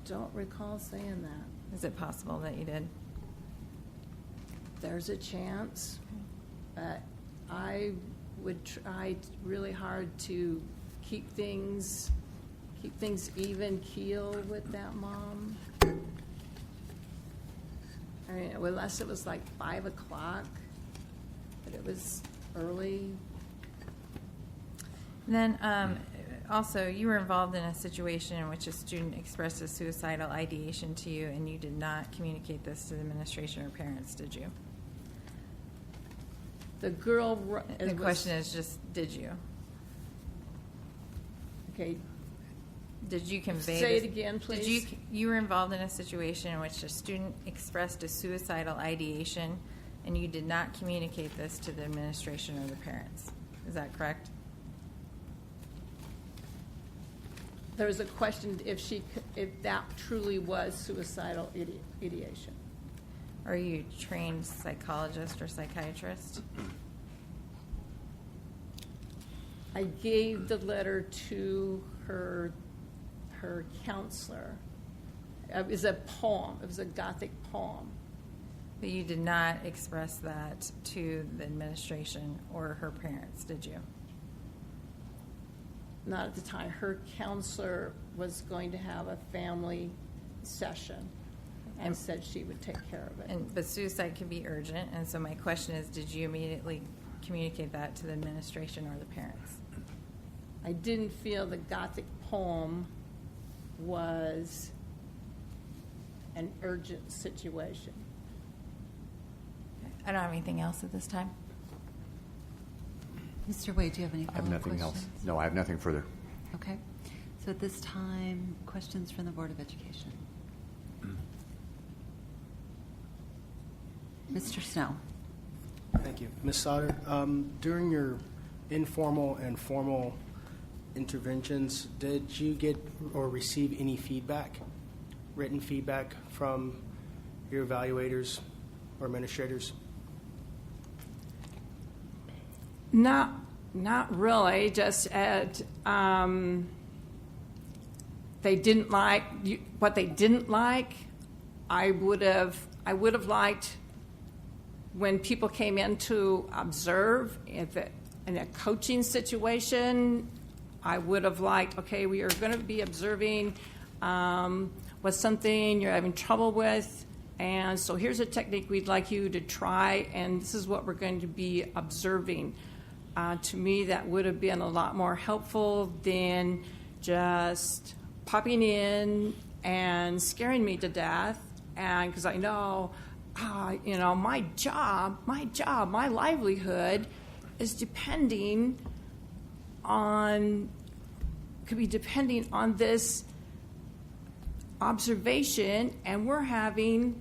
S12: don't recall saying that.
S9: Is it possible that you did?
S12: There's a chance, but I would try really hard to keep things even keel with that mom. I mean, unless it was like 5 o'clock, but it was early.
S9: And then also, you were involved in a situation in which a student expressed a suicidal ideation to you, and you did not communicate this to the administration or parents, did you?
S12: The girl.
S9: The question is just, did you?
S12: Okay.
S9: Did you convey?
S12: Say
S9: this?
S12: it again, please.
S9: You were involved in a situation in which a student expressed a suicidal ideation, and you did not communicate this to the administration or the parents. Is that correct?
S12: There was a question if that truly was suicidal ideation.
S9: Are you a trained psychologist or psychiatrist?
S12: I gave the letter to her counselor. It was a poem. It was a Gothic poem.
S9: But you did not express that to the administration or her parents, did you?
S12: Not at the time. Her counselor was going to have a family session and said she would take care of it.
S9: But suicide can be urgent, and so my question is, did you immediately communicate that to the administration or the parents?
S12: I didn't feel the Gothic poem was an urgent situation.
S9: I don't have anything else at this time.
S3: Mr. Wade, do you have any
S7: I have
S3: follow-up
S7: nothing
S3: questions?
S7: else. No, I have nothing further.
S3: Okay. So at this time, questions from the Board of Education. Mr. Snow.
S10: Thank you. Ms. Sauter, during your informal and formal interventions, did you get or receive any feedback, written feedback from your evaluators or administrators?
S12: Not really. Just they didn't like what they didn't like. I would have liked when people came in to observe in a coaching situation. I would have liked, okay, we are going to be observing. what's something you're having trouble with, and so here's a technique we'd like you to try, and this is what we're going to be observing. To me, that would have been a lot more helpful than just popping in and scaring me to death, and because I know, my job, my livelihood is could be depending on this observation, and we're having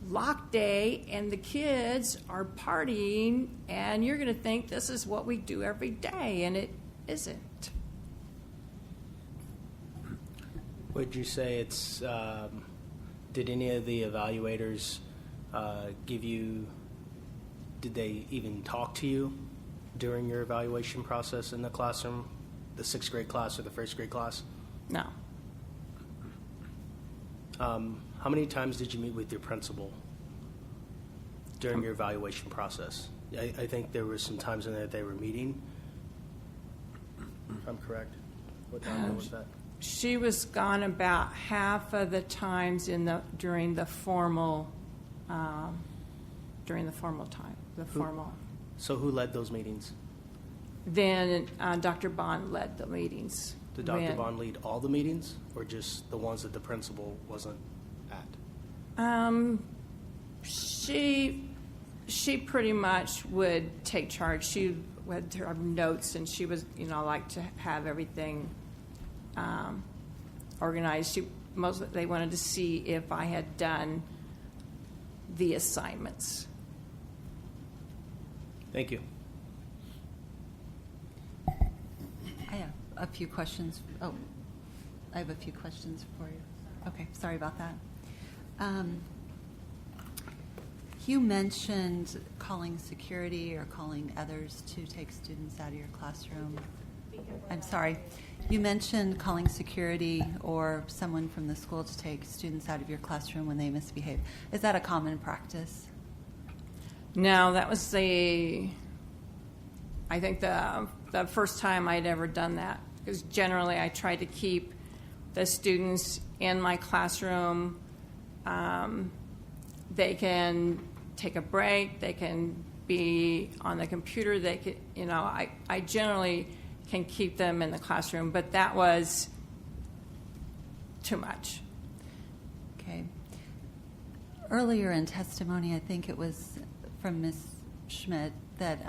S12: lock day and the kids are partying, and you're going to think this is what we do every day, and it isn't.
S10: Would you say it's, did any of the evaluators did they even talk to you during your evaluation process in the classroom, the 6th grade class or the 1st grade class?
S12: No.
S10: How many times did you meet with your principal during your evaluation process? I think there were some times in there that they were meeting, if I'm correct. What time was that?
S12: She was gone about half of the times during the formal time.
S10: So who led those meetings?
S12: Then Dr. Bond led the meetings.
S10: Did Dr. Bond lead all the meetings, or just the ones that the principal wasn't at?
S12: She pretty much would take charge. She had her notes, and she was, like to have everything organized. They wanted to see if I had done the assignments.
S10: Thank you.
S3: I have a few questions. Oh, I have a few questions for you. Okay, sorry about that. You mentioned calling security or calling others to take students out of your classroom. I'm sorry. You mentioned calling security or someone from the school to take students out of your classroom when they misbehave. Is that a common practice?
S12: No, that was I think the first time I'd ever done that. Because generally I try to keep the students in my classroom. They can take a break. They can be on the computer. They can, I generally can keep them in the classroom, but that was too much.
S3: Okay. Earlier in testimony, I think it was from Ms. Schmidt, that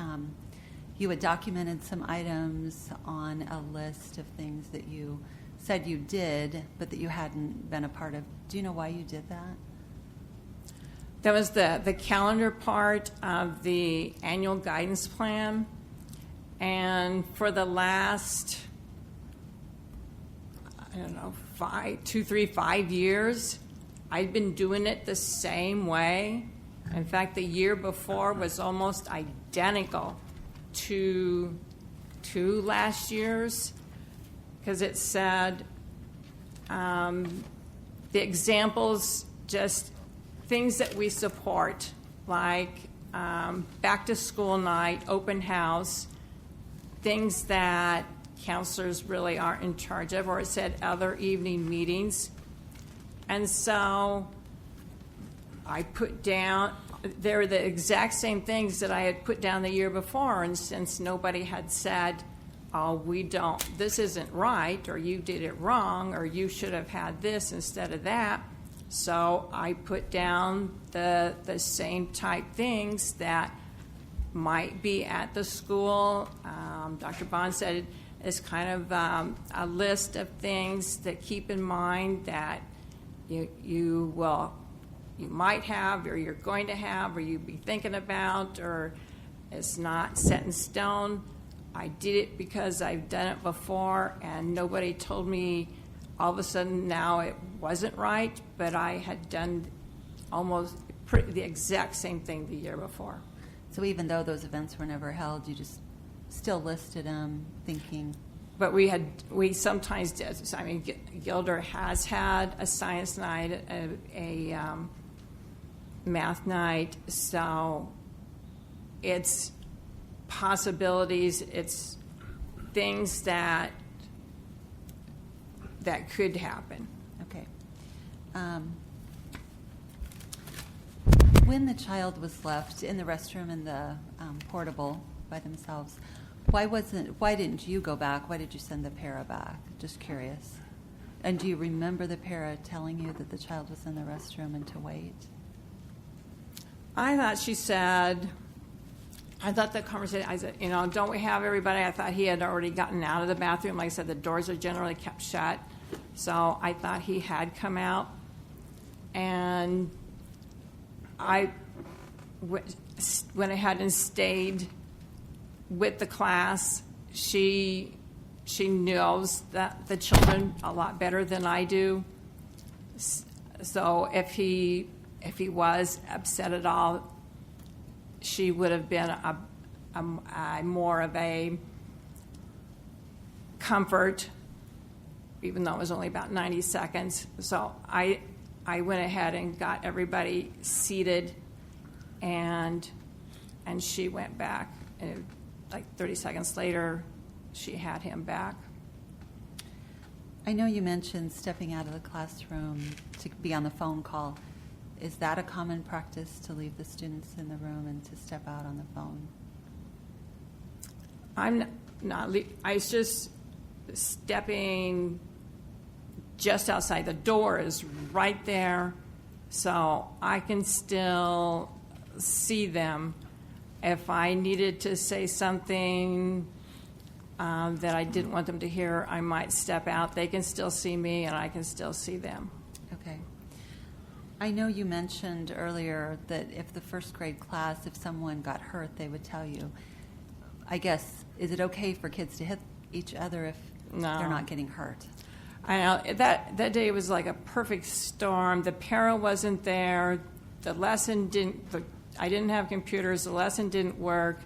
S3: you had documented some items on a list of things that you said you did, but that you hadn't been a part of. Do you know why you did that?
S12: That was the calendar part of the annual guidance plan. And for the last, 5 years, I'd been doing it the same way. In fact, the year before was almost identical to last year's, because it said the examples, just things that we support, like back to school night, open house, things that counselors really aren't in charge of, or it said other evening meetings. And so I put down, they're the exact same things that I had put down the year before, and since nobody had said, oh, this isn't right, or you did it wrong, or you should have had this instead of that, so I put down the same type things that might be at the school. Dr. Bond said it's kind of a list of things that keep in mind that you might have, or you're going to have, or you'd be thinking about, or it's not set in stone. I did it because I've done it before, and nobody told me all of a sudden now it wasn't right, but I had done almost the exact same thing the year before.
S3: So even though those events were never held, you just still listed them, thinking.
S12: But we sometimes did. I mean, Gilder has had a science night, a math night, so it's possibilities, it's things that could happen.
S3: Okay. When the child was left in the restroom in the portable by themselves, why didn't you go back? Why did you send the para back? Just curious. And do you remember the para telling you that the child was in the restroom and to wait?
S12: I thought she said, I thought the conversation, I said, don't we have everybody? I thought he had already gotten out of the bathroom. Like I said, the doors are generally kept shut. So I thought he had come out. And I went ahead and stayed with the class. She knows that the children a lot better than I do. So if he was upset at all, she would have been a more of a comfort, even though it was only about 90 seconds. So I went ahead and got everybody seated, and she went back. And like 30 seconds later, she had him back.
S3: I know you mentioned stepping out of the classroom to be on the phone call. Is that a common practice, to leave the students in the room and to step out on the phone?
S12: I'm not. I was just stepping just outside. The door is right there, so I can still see them. If I needed to say something that I didn't want them to hear, I might step out. They can still see me, and I can still see them.
S3: Okay. I know you mentioned earlier that if the first grade class, if someone got hurt, they would tell you. I guess, is it okay for kids to hit each other if they're not getting hurt?
S12: I know that day was like a perfect storm. The para wasn't there. The lesson didn't. I didn't have computers. The lesson didn't work.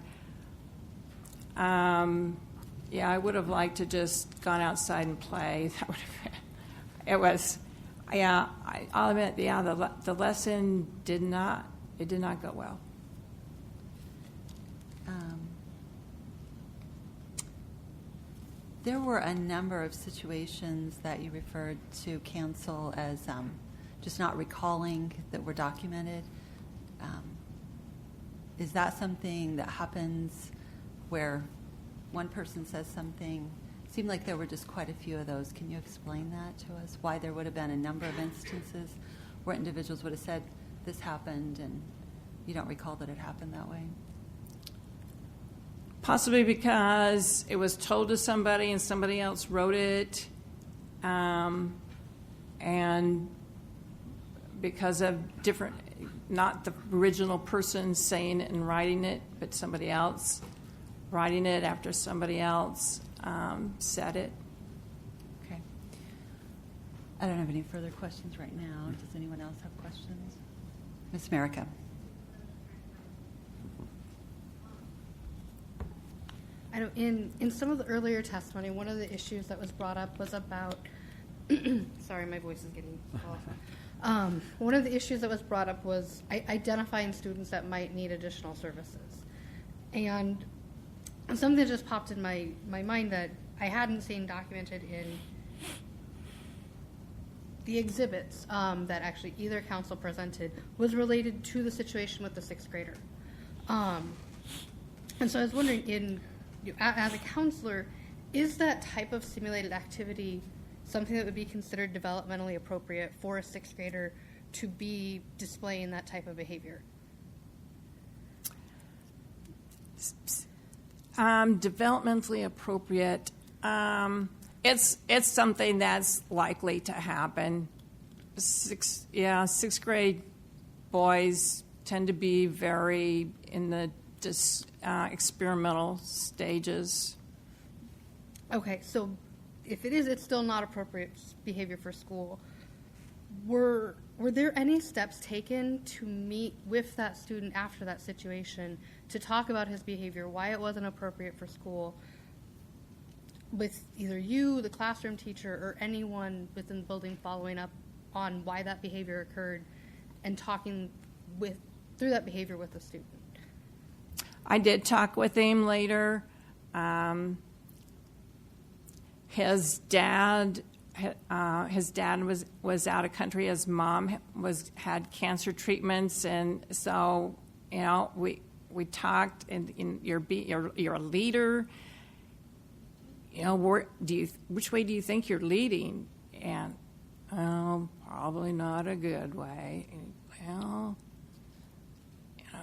S12: I would have liked to just gone outside and play. That would have been. It was. I'll admit. The lesson did not. It did not go well.
S3: There were a number of situations that you referred to council as just not recalling that were documented. Is that something that happens where one person says something? It seemed like there were just quite a few of those. Can you explain that to us? Why there would have been a number of instances where individuals would have said, this happened, and you don't recall that it happened that way?
S12: Possibly because it was told to somebody and somebody else wrote it, and because of different, not the original person saying it and writing it, but somebody else writing it after somebody else said it.
S3: Okay. I don't have any further questions right now. Does anyone else have questions? Ms. Merica.
S5: I know in some of the earlier testimony, one of the issues that was brought up was about, sorry, my voice is getting off. One of the issues that was brought up was identifying students that might need additional services. And something that just popped in my mind that I hadn't seen documented in the exhibits that actually either council presented was related to the situation with the sixth grader. And so I was wondering, as a counselor, is that type of simulated activity something that would be considered developmentally appropriate for a sixth grader to be displaying that type of behavior?
S12: Developmentally appropriate. It's something that's likely to happen. Sixth grade boys tend to be very in the experimental stages.
S5: Okay, so if it is, it's still not appropriate behavior for school. Were there any steps taken to meet with that student after that situation to talk about his behavior, why it wasn't appropriate for school, with either you, the classroom teacher, or anyone within the building following up on why that behavior occurred and talking through that behavior with the student?
S12: I did talk with him later. His dad his dad was out of country. His mom had cancer treatments, and so we talked. And you're a leader. Which way do you think you're leading? And probably not a good way. Well,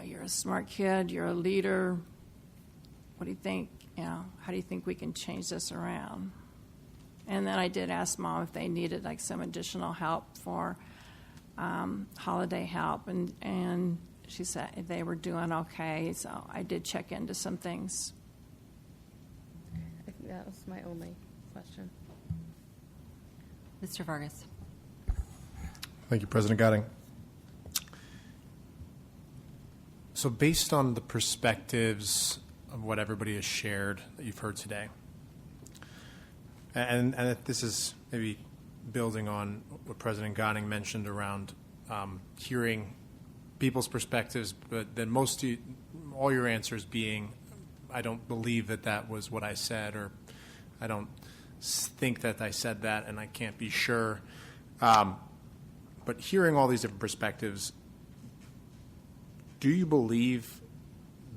S12: you're a smart kid. You're a leader. What do you think? How do you think we can change this around? And then I did ask Mom if they needed like some additional help for holiday help, and she said they were doing okay. So I did check into some things.
S5: I think that was my only question.
S3: Mr. Vargas.
S4: Thank you, President Gotting. So based on the perspectives of what everybody has shared that you've heard today, and this is maybe building on what President Gotting mentioned around hearing people's perspectives, but then all your answers being, I don't believe that was what I said, or I don't think that I said that, and I can't be sure. But hearing all these different perspectives, do you believe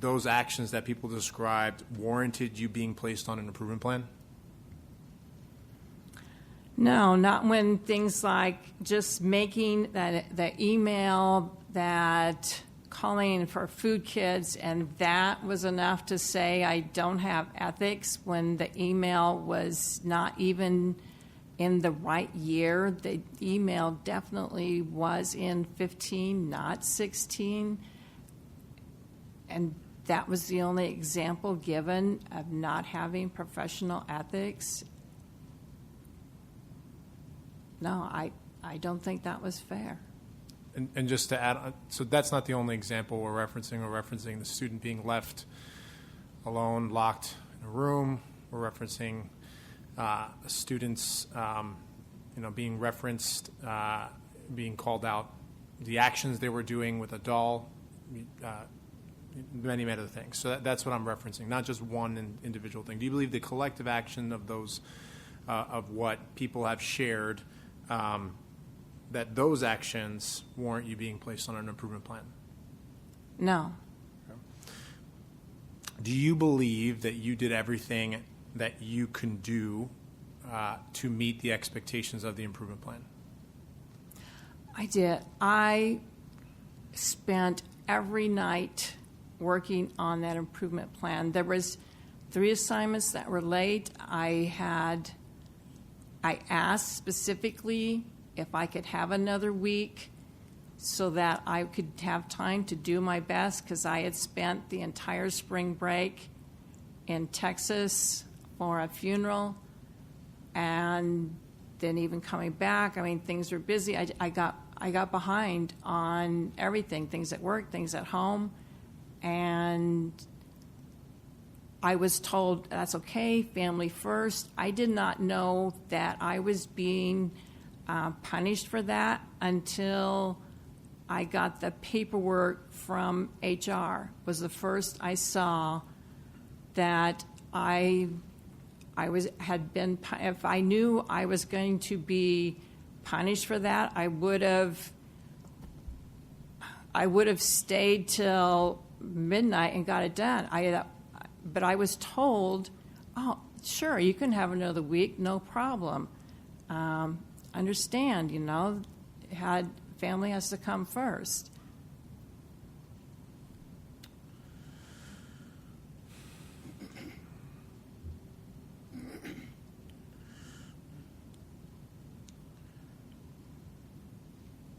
S4: those actions that people described warranted you being placed on an improvement plan?
S12: No, not when things like just making the email, that calling for food kits, and that was enough to say I don't have ethics, when the email was not even in the right year. The email definitely was in 15, not 16. And that was the only example given of not having professional ethics. No, I don't think that was fair.
S4: And just to add on, so that's not the only example we're referencing. We're referencing the student being left alone, locked in a room. We're referencing students, being referenced, being called out, the actions they were doing with a doll, many other things. So that's what I'm referencing, not just one individual thing. Do you believe the collective action of those, of what people have shared, that those actions warrant you being placed on an improvement plan?
S12: No.
S4: Do you believe that you did everything that you can do to meet the expectations of the improvement plan?
S12: I did. I spent every night working on that improvement plan. There was 3 assignments that were late. I asked specifically if I could have another week so that I could have time to do my best, because I had spent the entire spring break in Texas for a funeral, and then even coming back, things were busy. I got behind on everything, things at work, things at home, and I was told, that's okay, family first. I did not know that I was being punished for that until I got the paperwork from HR. Was the first I saw that if I knew I was going to be punished for that, I would have stayed till midnight and got it done. But I was told, oh, sure, you can have another week, no problem. Understand, family has to come first.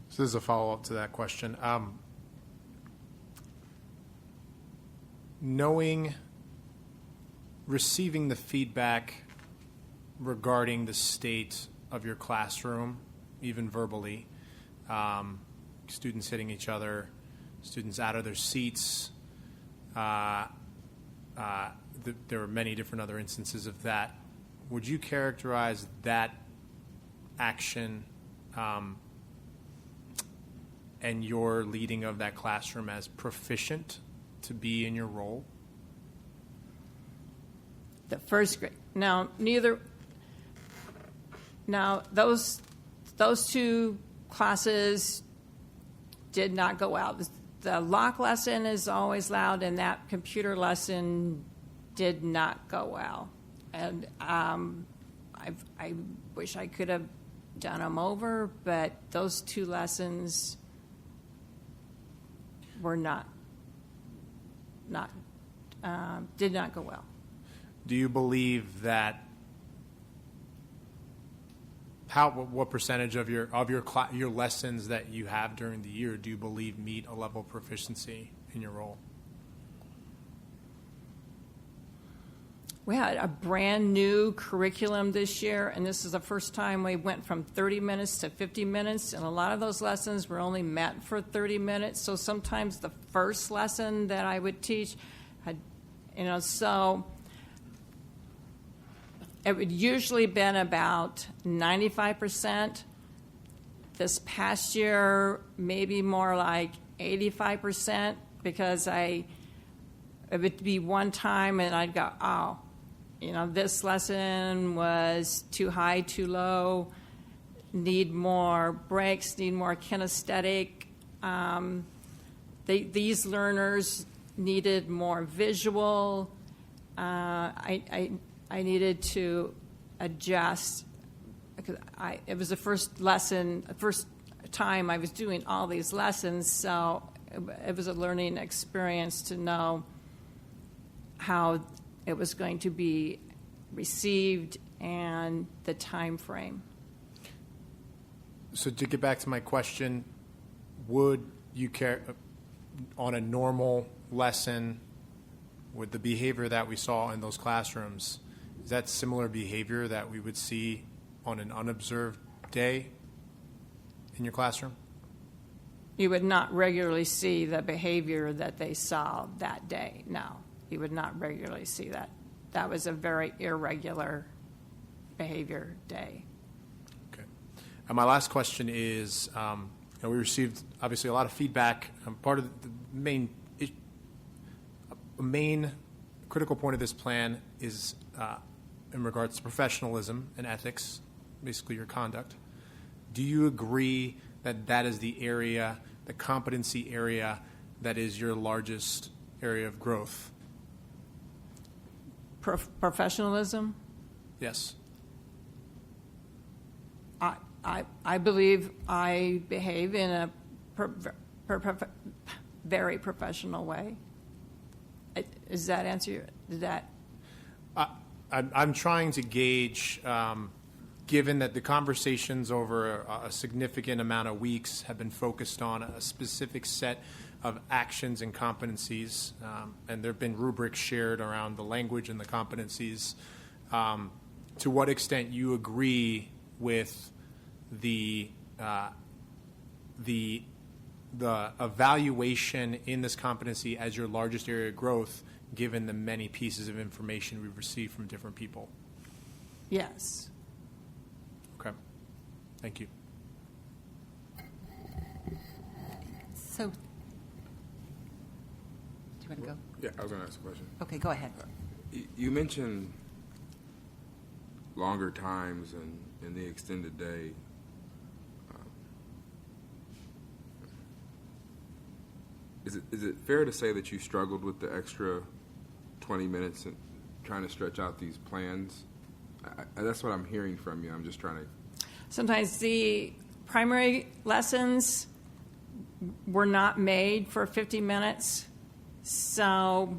S4: So this is a follow-up to that question. Receiving the feedback regarding the state of your classroom, even verbally, students hitting each other, students out of their seats. There were many different other instances of that. Would you characterize that action and your leading of that classroom as proficient to be in your role?
S12: The first grade. Now, neither Now, those two classes did not go out. The lock lesson is always loud, and that computer lesson did not go well. And I wish I could have done them over, but those two lessons were did not go well.
S4: Do you believe that what percentage of your lessons that you have during the year do you believe meet a level of proficiency in your role?
S12: We had a brand new curriculum this year, and this is the first time we went from 30 minutes to 50 minutes, and a lot of those lessons were only meant for 30 minutes. So sometimes the first lesson that I would teach had, so it would usually been about 95%. This past year, maybe more like 85%, because it would be one time and I'd go, oh, this lesson was too high, too low, need more breaks, need more kinesthetic. These learners needed more visual. I needed to adjust because it was the first time I was doing all these lessons, so it was a learning experience to know how it was going to be received and the time frame.
S4: So to get back to my question, would you care on a normal lesson with the behavior that we saw in those classrooms? Is that similar behavior that we would see on an unobserved day in your classroom?
S12: You would not regularly see the behavior that they saw that day. No, you would not regularly see that. That was a very irregular behavior day.
S4: Okay. And my last question is, we received obviously a lot of feedback. Part of the main critical point of this plan is in regards to professionalism and ethics, basically your conduct. Do you agree that that is the area, the competency area, that is your largest area of growth?
S12: Professionalism?
S4: Yes.
S12: I believe I behave in a very professional way. Does that answer that?
S4: I'm trying to gauge, given that the conversations over a significant amount of weeks have been focused on a specific set of actions and competencies, and there have been rubrics shared around the language and the competencies, to what extent you agree with the evaluation in this competency as your largest area of growth, given the many pieces of information we've received from different people?
S12: Yes.
S4: Okay. Thank you.
S3: So, do you want to go?
S1: Yeah, I was going to ask a question.
S3: Okay, go ahead.
S1: You mentioned longer times and the extended day. Is it fair to say that you struggled with the extra 20 minutes and trying to stretch out these plans? That's what I'm hearing from you. I'm just trying to...
S12: Sometimes the primary lessons were not made for 50 minutes, so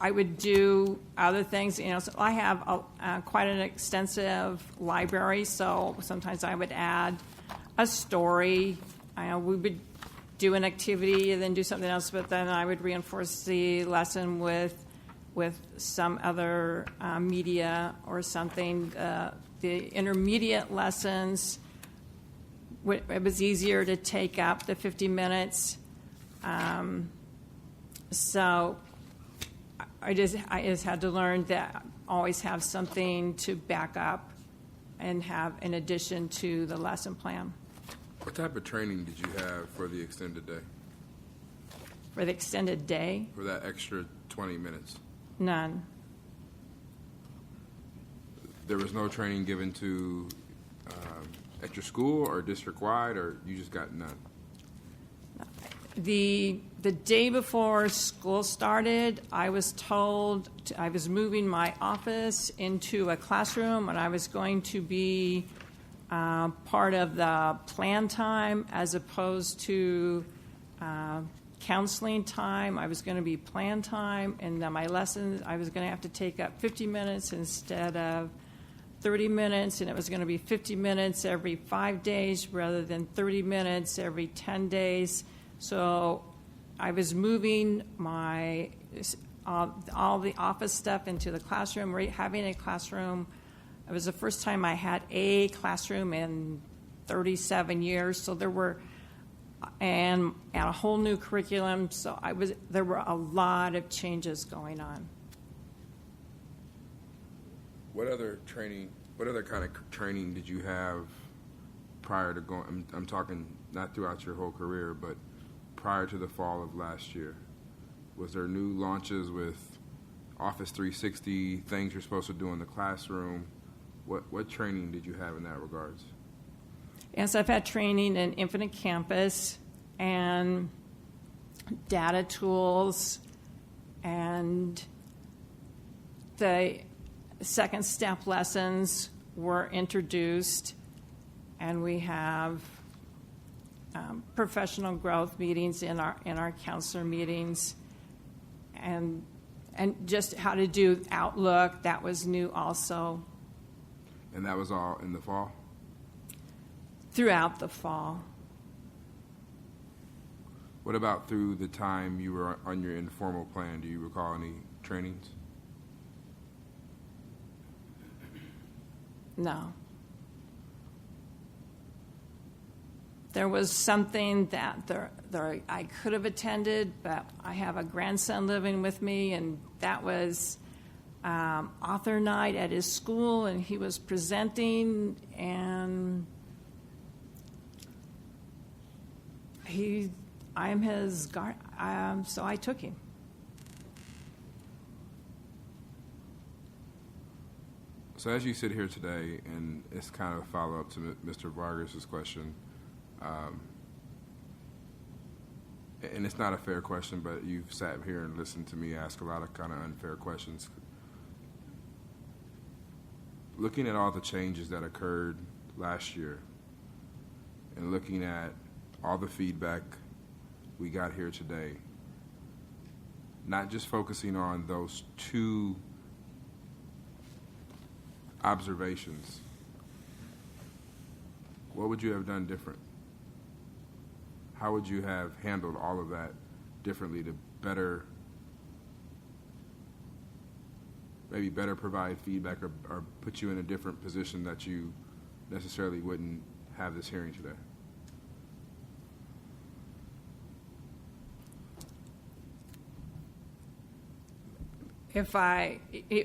S12: I would do other things. So I have quite an extensive library, so sometimes I would add a story. We would do an activity and then do something else, but then I would reinforce the lesson with some other media or something. The intermediate lessons, it was easier to take up the 50 minutes. So I just had to learn that always have something to back up and have in addition to the lesson plan.
S1: What type of training did you have for the extended day?
S12: For the extended day?
S1: For that extra 20 minutes?
S12: None.
S1: There was no training given to at your school or district-wide, or you just got none?
S12: The day before school started, I was told I was moving my office into a classroom, and I was going to be part of the plan time as opposed to counseling time. I was going to be plan time, and then my lessons, I was going to have to take up 50 minutes instead of 30 minutes, and it was going to be 50 minutes every 5 days rather than 30 minutes every 10 days. So I was moving my all the office stuff into the classroom, having a classroom. It was the first time I had a classroom in 37 years, so there were and a whole new curriculum. So there were a lot of changes going on.
S1: What other kind of training did you have prior to going? I'm talking not throughout your whole career, but prior to the fall of last year. Was there new launches with Office 360, things you're supposed to do in the classroom? What training did you have in that regards?
S12: Yes, I've had training in Infinite Campus and data tools, and the second step lessons were introduced, and we have professional growth meetings in our counselor meetings, and just how to do Outlook, that was new also.
S1: And that was all in the fall?
S12: Throughout the fall.
S1: What about through the time you were on your informal plan? Do you recall any trainings?
S12: No. There was something that I could have attended, but I have a grandson living with me, and that was author night at his school, and he was presenting, and I'm his guard, so I took him.
S1: So as you sit here today, and it's kind of a follow-up to Mr. Vargas' question, and it's not a fair question, but you've sat here and listened to me ask a lot of kind of unfair questions. Looking at all the changes that occurred last year and looking at all the feedback we got here today, not just focusing on those two observations, what would you have done different? How would you have handled all of that differently to maybe better provide feedback or put you in a different position that you necessarily wouldn't have this hearing today?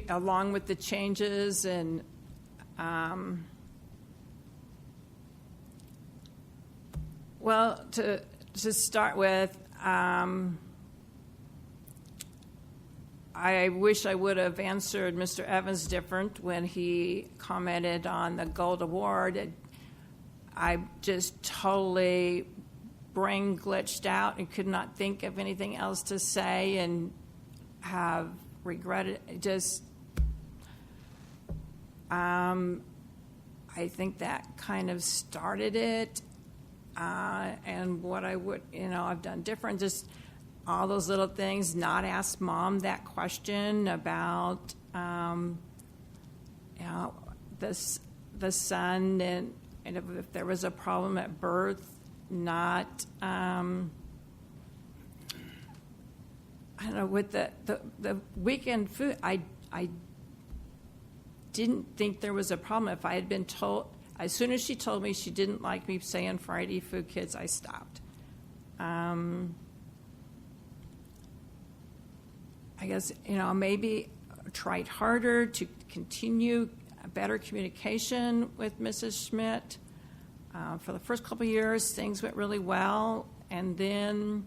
S12: Along with the changes and well, to start with, I wish I would have answered Mr. Evans different when he commented on the Gold Award. I just totally brain glitched out and could not think of anything else to say and have regretted it. Just, I think that kind of started it. And what I would, I've done different, just all those little things, not ask mom that question about, the son and if there was a problem at birth, not, I don't know, with the weekend food, I didn't think there was a problem. If I had been told, as soon as she told me she didn't like me saying Friday food kids, I stopped. I guess, maybe tried harder to continue better communication with Mrs. Schmidt. For the first couple of years, things went really well, and then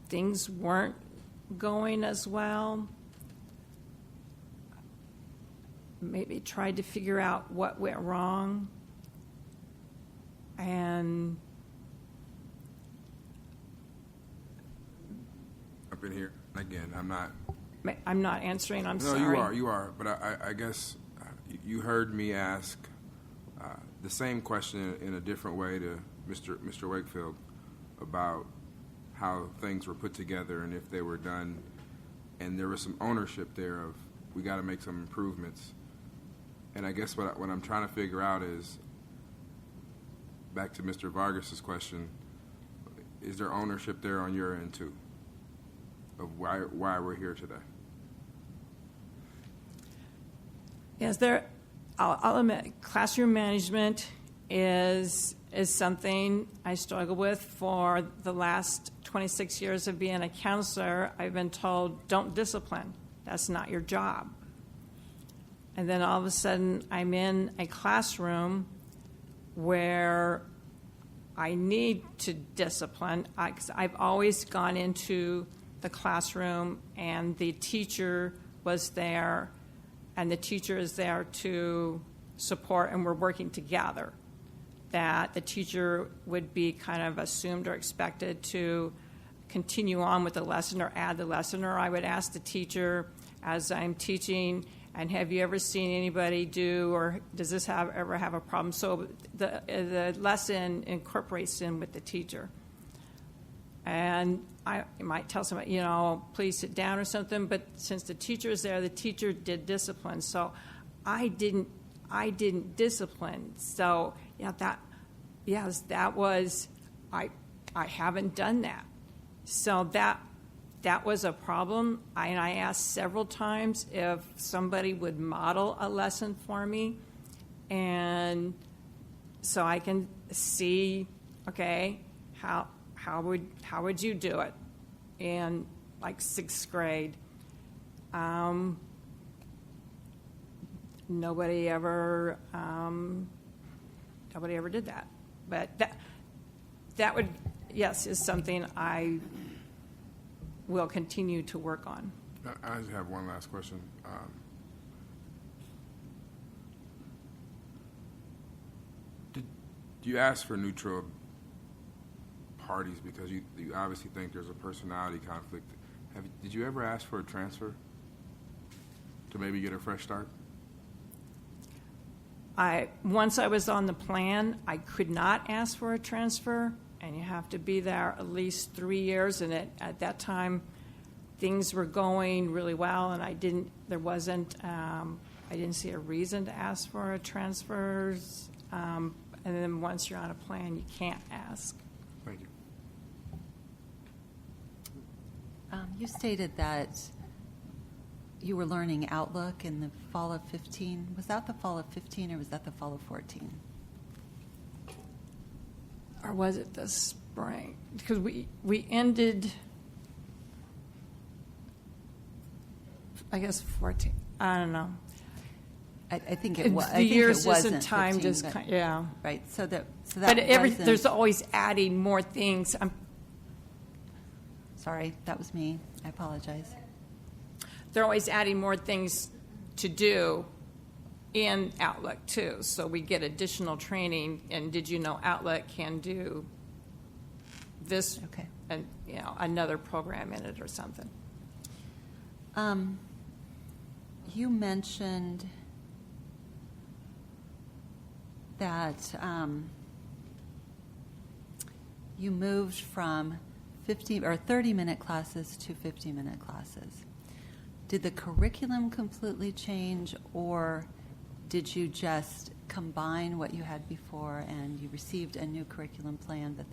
S12: things weren't going as well. Maybe tried to figure out what went wrong. And
S1: Up in here again. I'm not.
S12: I'm not answering, I'm
S1: No,
S12: sorry.
S1: you are. But I guess you heard me ask the same question in a different way to Mr. Wakefield about how things were put together and if they were done, and there was some ownership there of we got to make some improvements. And I guess what I'm trying to figure out is, back to Mr. Vargas's question, is there ownership there on your end too, of why we're here today?
S12: Yes, I'll admit, classroom management is something I struggle with. For the last 26 years of being a counselor, I've been told, don't discipline. That's not your job. And then all of a sudden, I'm in a classroom where I need to discipline. 'Cause I've always gone into the classroom and the teacher was there, and the teacher is there to support, and we're working together. That the teacher would be kind of assumed or expected to continue on with the lesson or add the lesson, or I would ask the teacher as I'm teaching, and have you ever seen anybody do, or does this ever have a problem? So the lesson incorporates in with the teacher. And I might tell somebody, please sit down or something, but since the teacher is there, the teacher did discipline. So I didn't discipline. So that was, I haven't done that. So that was a problem. And I asked several times if somebody would model a lesson for me, and so I can see, okay, how would you do it in like sixth grade? Nobody ever did that. But that would, yes, is something I will continue to work on.
S1: I just have one last question. Did you ask for neutral parties because you obviously think there's a personality conflict? Did you ever ask for a transfer to maybe get a fresh start?
S12: Once I was on the plan, I could not ask for a transfer, and you have to be there at least 3 years. And at that time, things were going really well, and I didn't see a reason to ask for a transfers. And then once you're on a plan, you can't ask.
S1: Thank you.
S3: You stated that you were learning Outlook in the fall of 15. Was that the fall of 15 or was that the fall of 14?
S12: Or was it the spring? Because we ended, I guess, 14. I don't know.
S3: I think it was.
S12: The years isn't time,
S3: 15,
S12: just
S3: but,
S12: yeah.
S3: Right. So that.
S12: But
S3: wasn't,
S12: there's always adding more things.
S3: Sorry, that was me. I apologize.
S12: They're always adding more things to do in Outlook too. So we get additional training. And did you know Outlook can do this?
S3: Okay.
S12: And another program in it or something.
S3: You mentioned that you moved from 50 or 30-minute classes to 50-minute classes. Did the curriculum completely change, or did you just combine what you had before and you received a new curriculum plan, but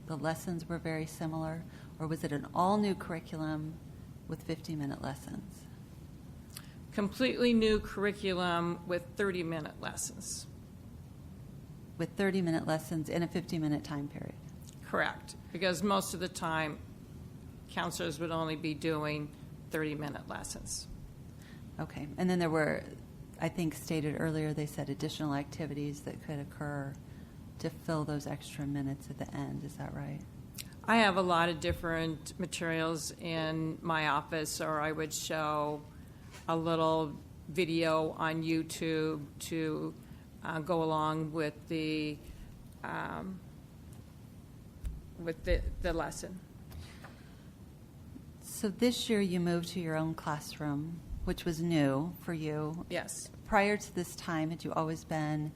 S3: the lessons were very similar, or was it an all-new curriculum with 50-minute lessons?
S12: Completely new curriculum with 30-minute lessons.
S3: With 30-minute lessons in a 50-minute time period.
S12: Correct. Because most of the time, counselors would only be doing 30-minute lessons.
S3: Okay. And then there were, I think stated earlier, they said additional activities that could occur to fill those extra minutes at the end. Is that right?
S12: I have a lot of different materials in my office, or I would show a little video on YouTube to go along with the with the lesson.
S3: So this year you moved to your own classroom, which was new for you.
S12: Yes.
S3: Prior to this time, had you always been,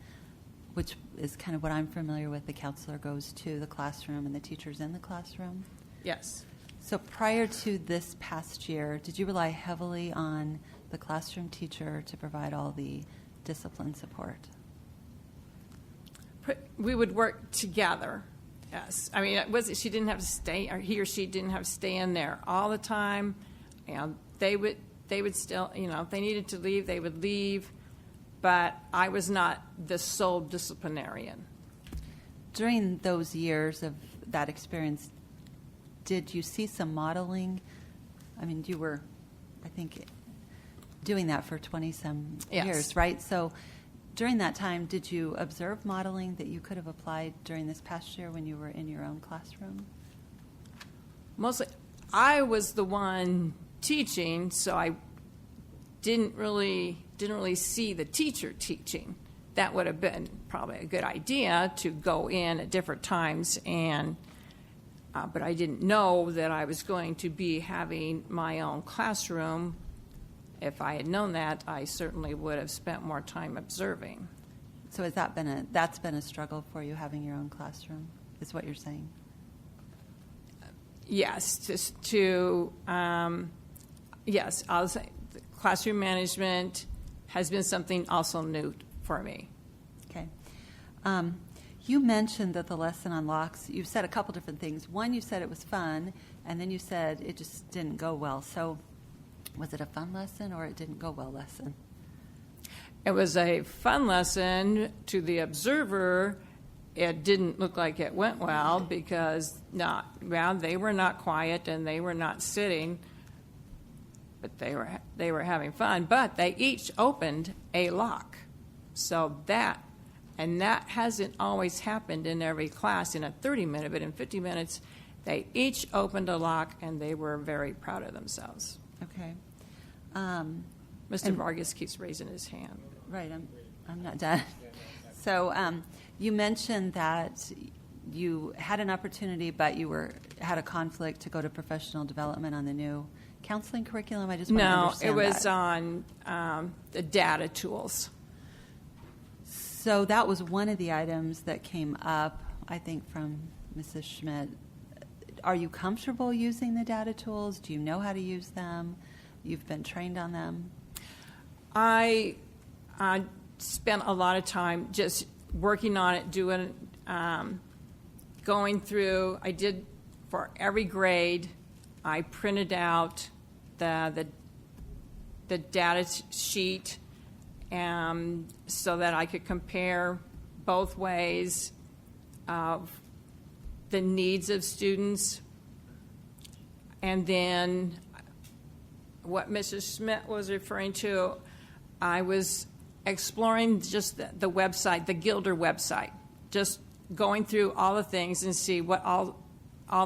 S3: which is kind of what I'm familiar with, the counselor goes to the classroom and the teacher's in the classroom?
S12: Yes.
S3: So prior to this past year, did you rely heavily on the classroom teacher to provide all the discipline support?
S12: We would work together. Yes. I mean, it wasn't, she didn't have to stay, or he or she didn't have to stay in there all the time. You know, they would still, you know, if they needed to leave, they would leave. But I was not the sole disciplinarian.
S3: During those years of that experience, did you see some modeling? I mean, you were, I think, doing that for 20-some
S12: Yes.
S3: years, right? So during that time, did you observe modeling that you could have applied during this past year when you were in your own classroom?
S12: Mostly, I was the one teaching, so I didn't really see the teacher teaching. That would have been probably a good idea to go in at different times, and but I didn't know that I was going to be having my own classroom. If I had known that, I certainly would have spent more time observing.
S3: So has that's been a struggle for you, having your own classroom, is what you're saying?
S12: Yes, yes, I'll say classroom management has been something also new for me.
S3: Okay. You mentioned that the lesson on locks, you said a couple different things. One, you said it was fun, and then you said it just didn't go well. So was it a fun lesson or it didn't go well lesson?
S12: It was a fun lesson to the observer. It didn't look like it went well because they were not quiet and they were not sitting, but they were having fun. But they each opened a lock, so that hasn't always happened in every class in a 30-minute, but in 50 minutes, they each opened a lock and they were very proud of themselves.
S3: Okay.
S12: Mr. Vargas keeps raising his hand.
S3: Right, I'm not done. So you mentioned that you had an opportunity, but you had a conflict to go to professional development on the new counseling curriculum. I just want to understand
S12: it was
S3: that.
S12: on the data tools.
S3: So that was one of the items that came up, I think, from Mrs. Schmidt. Are you comfortable using the data tools? Do you know how to use them? You've been trained on them?
S12: I spent a lot of time just working on it, going through. I did for every grade. I printed out the data sheet, so that I could compare both ways of the needs of students, and then what Mrs. Schmidt was referring to, I was exploring just the website, the Gilder website, just going through all the things and see what all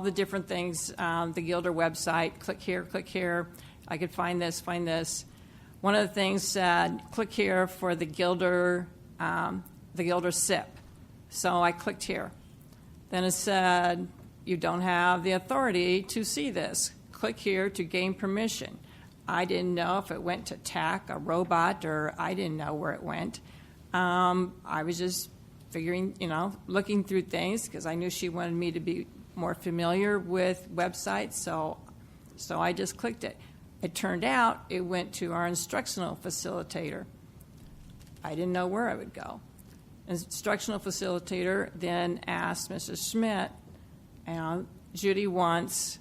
S12: the different things, the Gilder website, click here, I could find this. One of the things said, click here for the Gilder SIP. So I clicked here. Then it said, you don't have the authority to see this. Click here to gain permission. I didn't know if it went to TAC, a robot, or I didn't know where it went. I was just figuring, looking through things because I knew she wanted me to be more familiar with websites, so I just clicked it. It turned out it went to our instructional facilitator. I didn't know where I would go. Instructional facilitator then asked Mrs. Schmidt, Judy wants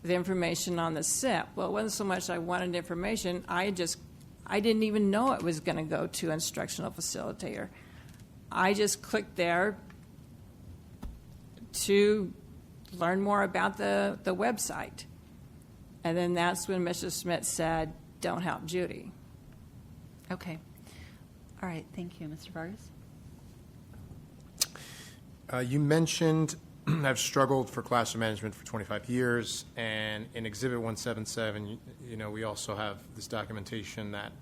S12: the information on the SIP. Well, it wasn't so much I wanted information, I didn't even know it was going to go to instructional facilitator. I just clicked there to learn more about the website. And then that's when Mrs. Schmidt said, don't help Judy.
S3: Okay. All right. Thank you. Mr. Vargas?
S4: You mentioned I've struggled for classroom management for 25 years, and in Exhibit 177, we also have this documentation that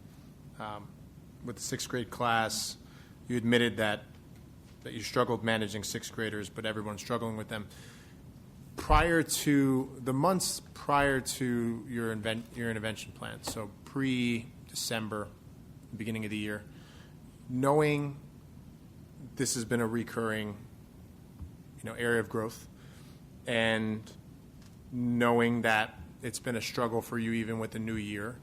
S4: with the sixth grade class, you admitted that that you struggled managing sixth graders, but everyone's struggling with them. Prior to the months prior to your intervention plan, so pre-December, beginning of the year, knowing this has been a recurring, area of growth, and knowing that it's been a struggle for you even with the new year,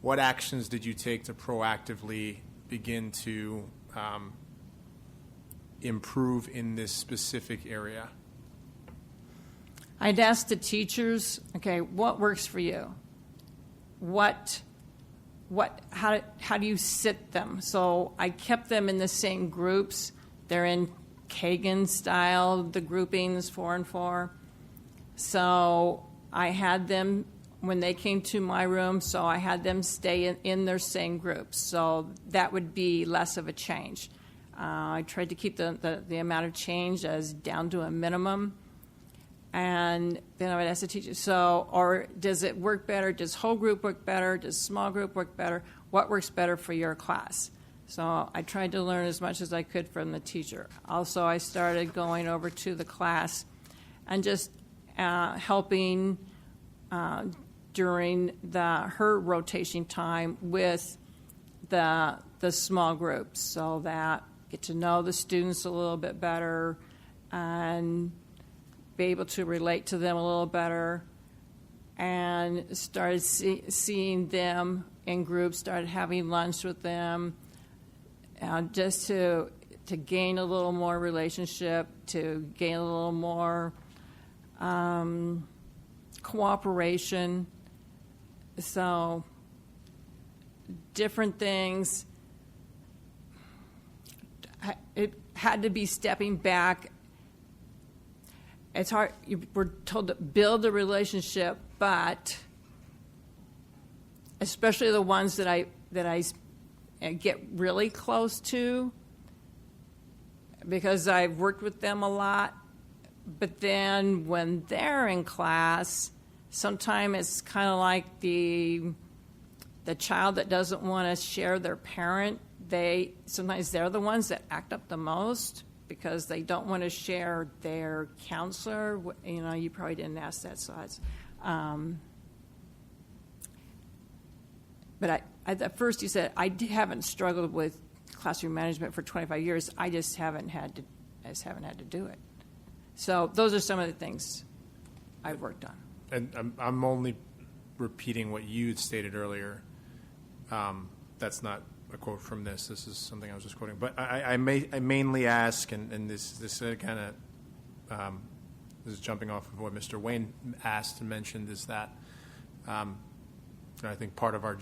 S4: what actions did you take to proactively begin to improve in this specific area?
S12: I'd ask the teachers, okay, what works for you? How do you sit them? So I kept them in the same groups. They're in Kagan style, the groupings 4 and 4. So I had them, when they came to my room, so I had them stay in their same groups. So that would be less of a change. I tried to keep the amount of change as down to a minimum. And then I would ask the teacher, or does it work better? Does whole group work better? Does small group work better? What works better for your class? So I tried to learn as much as I could from the teacher. Also, I started going over to the class and just helping during her rotation time with the small groups, so that get to know the students a little bit better and be able to relate to them a little better, and started seeing them in groups, started having lunch with them, just to gain a little more relationship, to gain a little more cooperation. So different things. It had to be stepping back. It's hard. We're told to build a relationship, but especially the ones that I get really close to, because I've worked with them a lot. But then when they're in class, sometimes it's kind of like the child that doesn't want to share their parent. Sometimes they're the ones that act up the most because they don't want to share their counselor. You probably didn't ask that, so it's. But at first you said I haven't struggled with classroom management for 25 years. I just haven't had to do it. So those are some of the things I've worked on.
S4: And I'm only repeating what you had stated earlier. That's not a quote from this. This is something I was just quoting. But I mainly ask, and this kind of this is jumping off of what Mr. Wayne asked and mentioned, is that I think part of the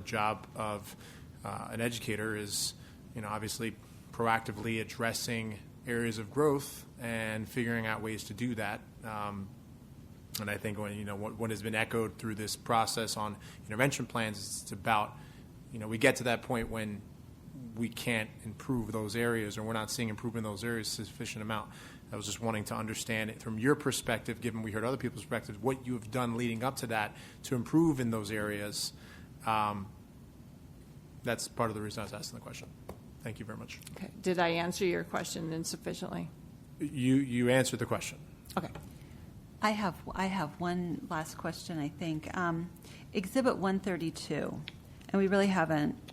S4: job of an educator is, obviously proactively addressing areas of growth and figuring out ways to do that. And I think what has been echoed through this process on intervention plans, it's about, we get to that point when we can't improve those areas, or we're not seeing improvement in those areas sufficient amount. I was just wanting to understand it from your perspective, given we heard other people's perspectives, what you have done leading up to that to improve in those areas. That's part of the reason I was asking the question. Thank you very much.
S12: Okay. Did I answer your question insufficiently?
S4: You answered the question.
S12: Okay.
S3: I have one last question, I think. Exhibit 132, and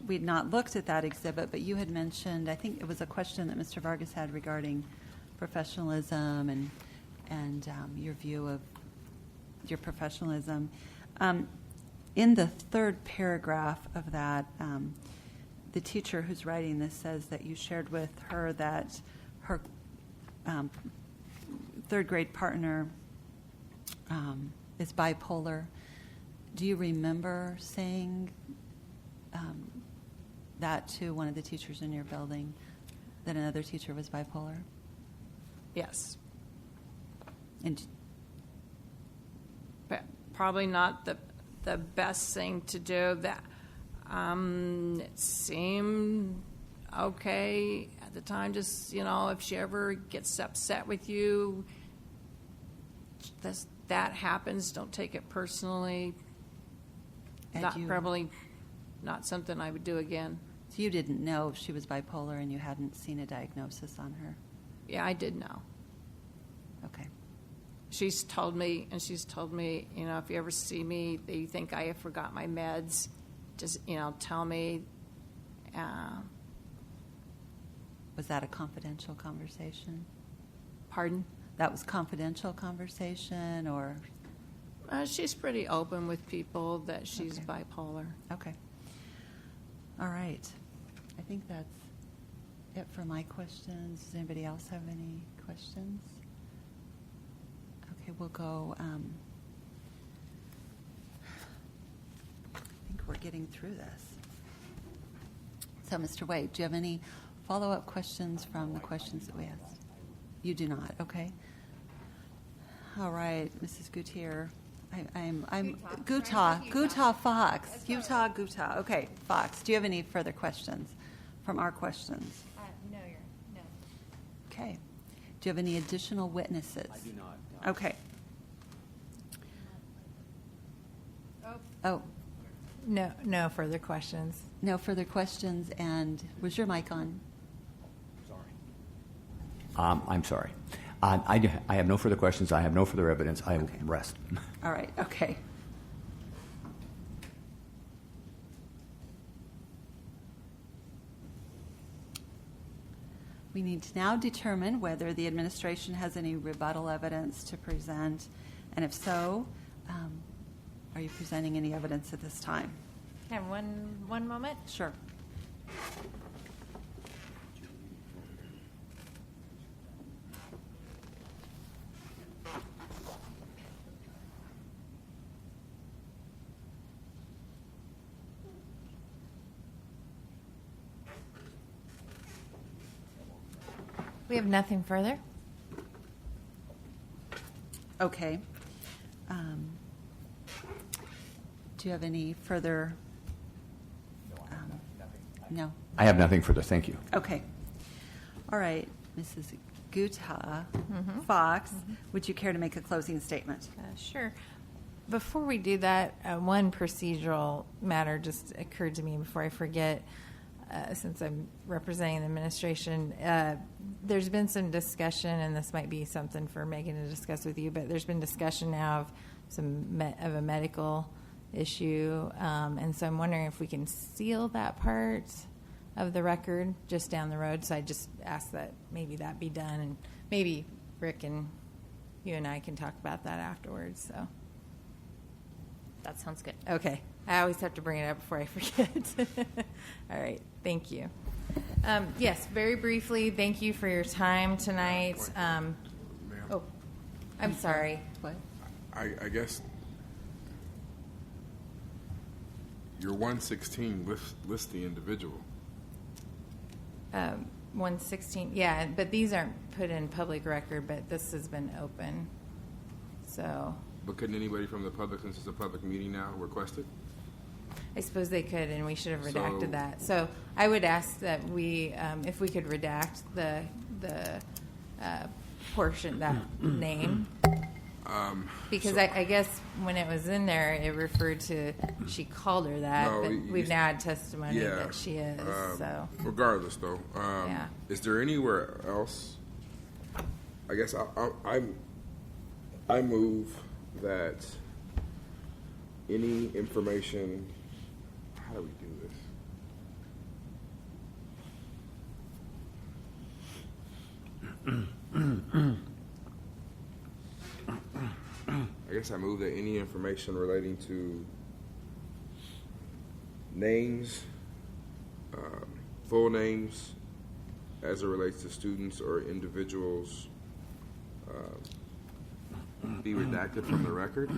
S3: we'd not looked at that exhibit, but you had mentioned, I think it was a question that Mr. Vargas had regarding professionalism and your view of your professionalism. In the third paragraph of that, the teacher who's writing this says that you shared with her that her third grade partner is bipolar. Do you remember saying that to one of the teachers in your building, that another teacher was bipolar?
S12: Yes.
S3: And
S12: but probably not the best thing to do. That it seemed okay at the time. Just if she ever gets upset with you, that happens. Don't take it personally. Probably not something I would do again.
S3: So you didn't know if she was bipolar and you hadn't seen a diagnosis on her?
S12: Yeah, I did know.
S3: Okay.
S12: She's told me, if you ever see me, that you think I have forgot my meds, just, tell me.
S3: Was that a confidential conversation?
S12: Pardon?
S3: That was confidential conversation, or?
S12: She's pretty open with people that she's
S3: Okay.
S12: bipolar.
S3: Okay. All right. I think that's it for my questions. Does anybody else have any questions? Okay, we'll go. I think we're getting through this. So, Mr. Wade, do you have any follow-up questions from the questions that we asked? You do not. Okay. All right, Mrs. Gutierrez. I'm Gutah Fox. Gutah. Okay, Fox. Do you have any further questions from our questions?
S9: No.
S3: Okay. Do you have any additional witnesses?
S7: I do not. No.
S3: Okay. Oh,
S9: No further questions.
S3: no further questions. And was your mic on?
S7: I'm sorry. I have no further questions. I have no further evidence. I
S3: Okay.
S7: rest.
S3: All right. Okay. We need to now determine whether the administration has any rebuttal evidence to present, and if so, are you presenting any evidence at this time?
S9: Have one moment.
S3: Sure.
S9: We have nothing further.
S3: Okay. Do you have any further? No.
S7: I have nothing further. Thank you.
S3: Okay. All right, Mrs. Gutah Fox, would you care to make a closing statement?
S9: Sure. Before we do that, one procedural matter just occurred to me before I forget, since I'm representing the administration. There's been some discussion, and this might be something for Megan to discuss with you, but there's been discussion now of of a medical issue, and so I'm wondering if we can seal that part of the record just down the road. So I just ask that maybe that be done, and maybe Rick and you and I can talk about that afterwards. So.
S11: That sounds good.
S9: Okay. I always have to bring it up before I forget. All right. Thank you. Yes, very briefly, thank you for your time tonight.
S1: Ma'am,
S9: Oh, I'm sorry.
S3: What?
S1: I guess your 116 lists the individual.
S9: 116. Yeah, but these aren't put in public record, but this has been open. So
S1: But couldn't anybody from the public, since it's a public meeting now, request it?
S9: I suppose they could, and we should have redacted
S1: So-
S9: that. So I would ask that we, if we could redact the portion, that name. Because I guess when it was in there, it referred to, she called her that,
S1: No,
S9: but
S1: you-
S9: we've now had testimony that she is, so.
S1: Regardless, though,
S9: Yeah.
S1: is there anywhere else? I guess I move that any information. How do we do this? I guess I move that any information relating to names, full names, as it relates to students or individuals, be redacted from the record.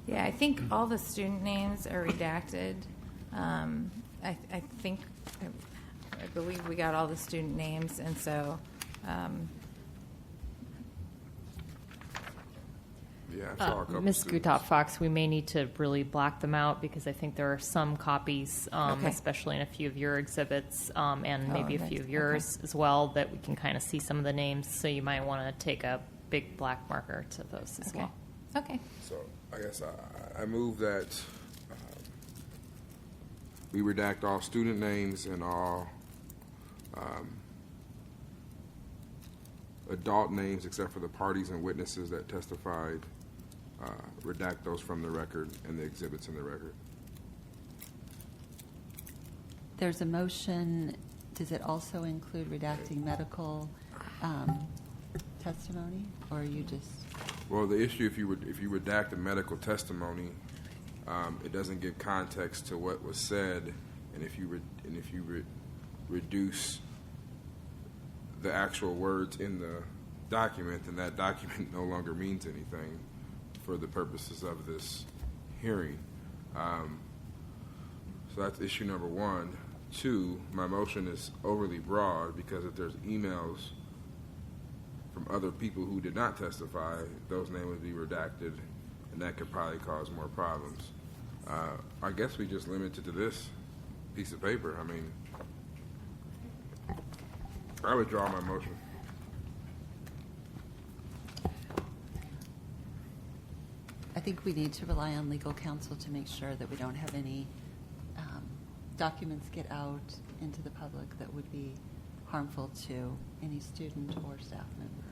S9: Yeah, I think all the student names are redacted. I think, I believe we got all the student names, and so,
S1: Yeah, I saw a couple
S11: Ms.
S1: students.
S11: Gutah Fox, we may need to really black them out because I think there are some copies,
S9: Okay.
S11: especially in a few of your exhibits, and maybe a
S9: nice.
S11: few of yours as well, that we can kind of see some of the names. So you might want to take a big black marker to those as
S9: okay.
S11: well.
S9: Okay.
S1: So I guess I move that we redact all student names and all adult names except for the parties and witnesses that testified, redact those from the record and the exhibits in the record.
S3: There's a motion. Does it also include redacting medical testimony, or are you just?
S1: Well, the issue, if you redact the medical testimony, it doesn't give context to what was said, and if you reduce the actual words in the document, then that document no longer means anything for the purposes of this hearing. So that's issue number one. Two, my motion is overly broad because if there's emails from other people who did not testify, those names would be redacted, and that could probably cause more problems. I guess we just limit it to this piece of paper. I mean, I withdraw my motion.
S3: I think we need to rely on legal counsel to make sure that we don't have any documents get out into the public that would be harmful to any student or staff member.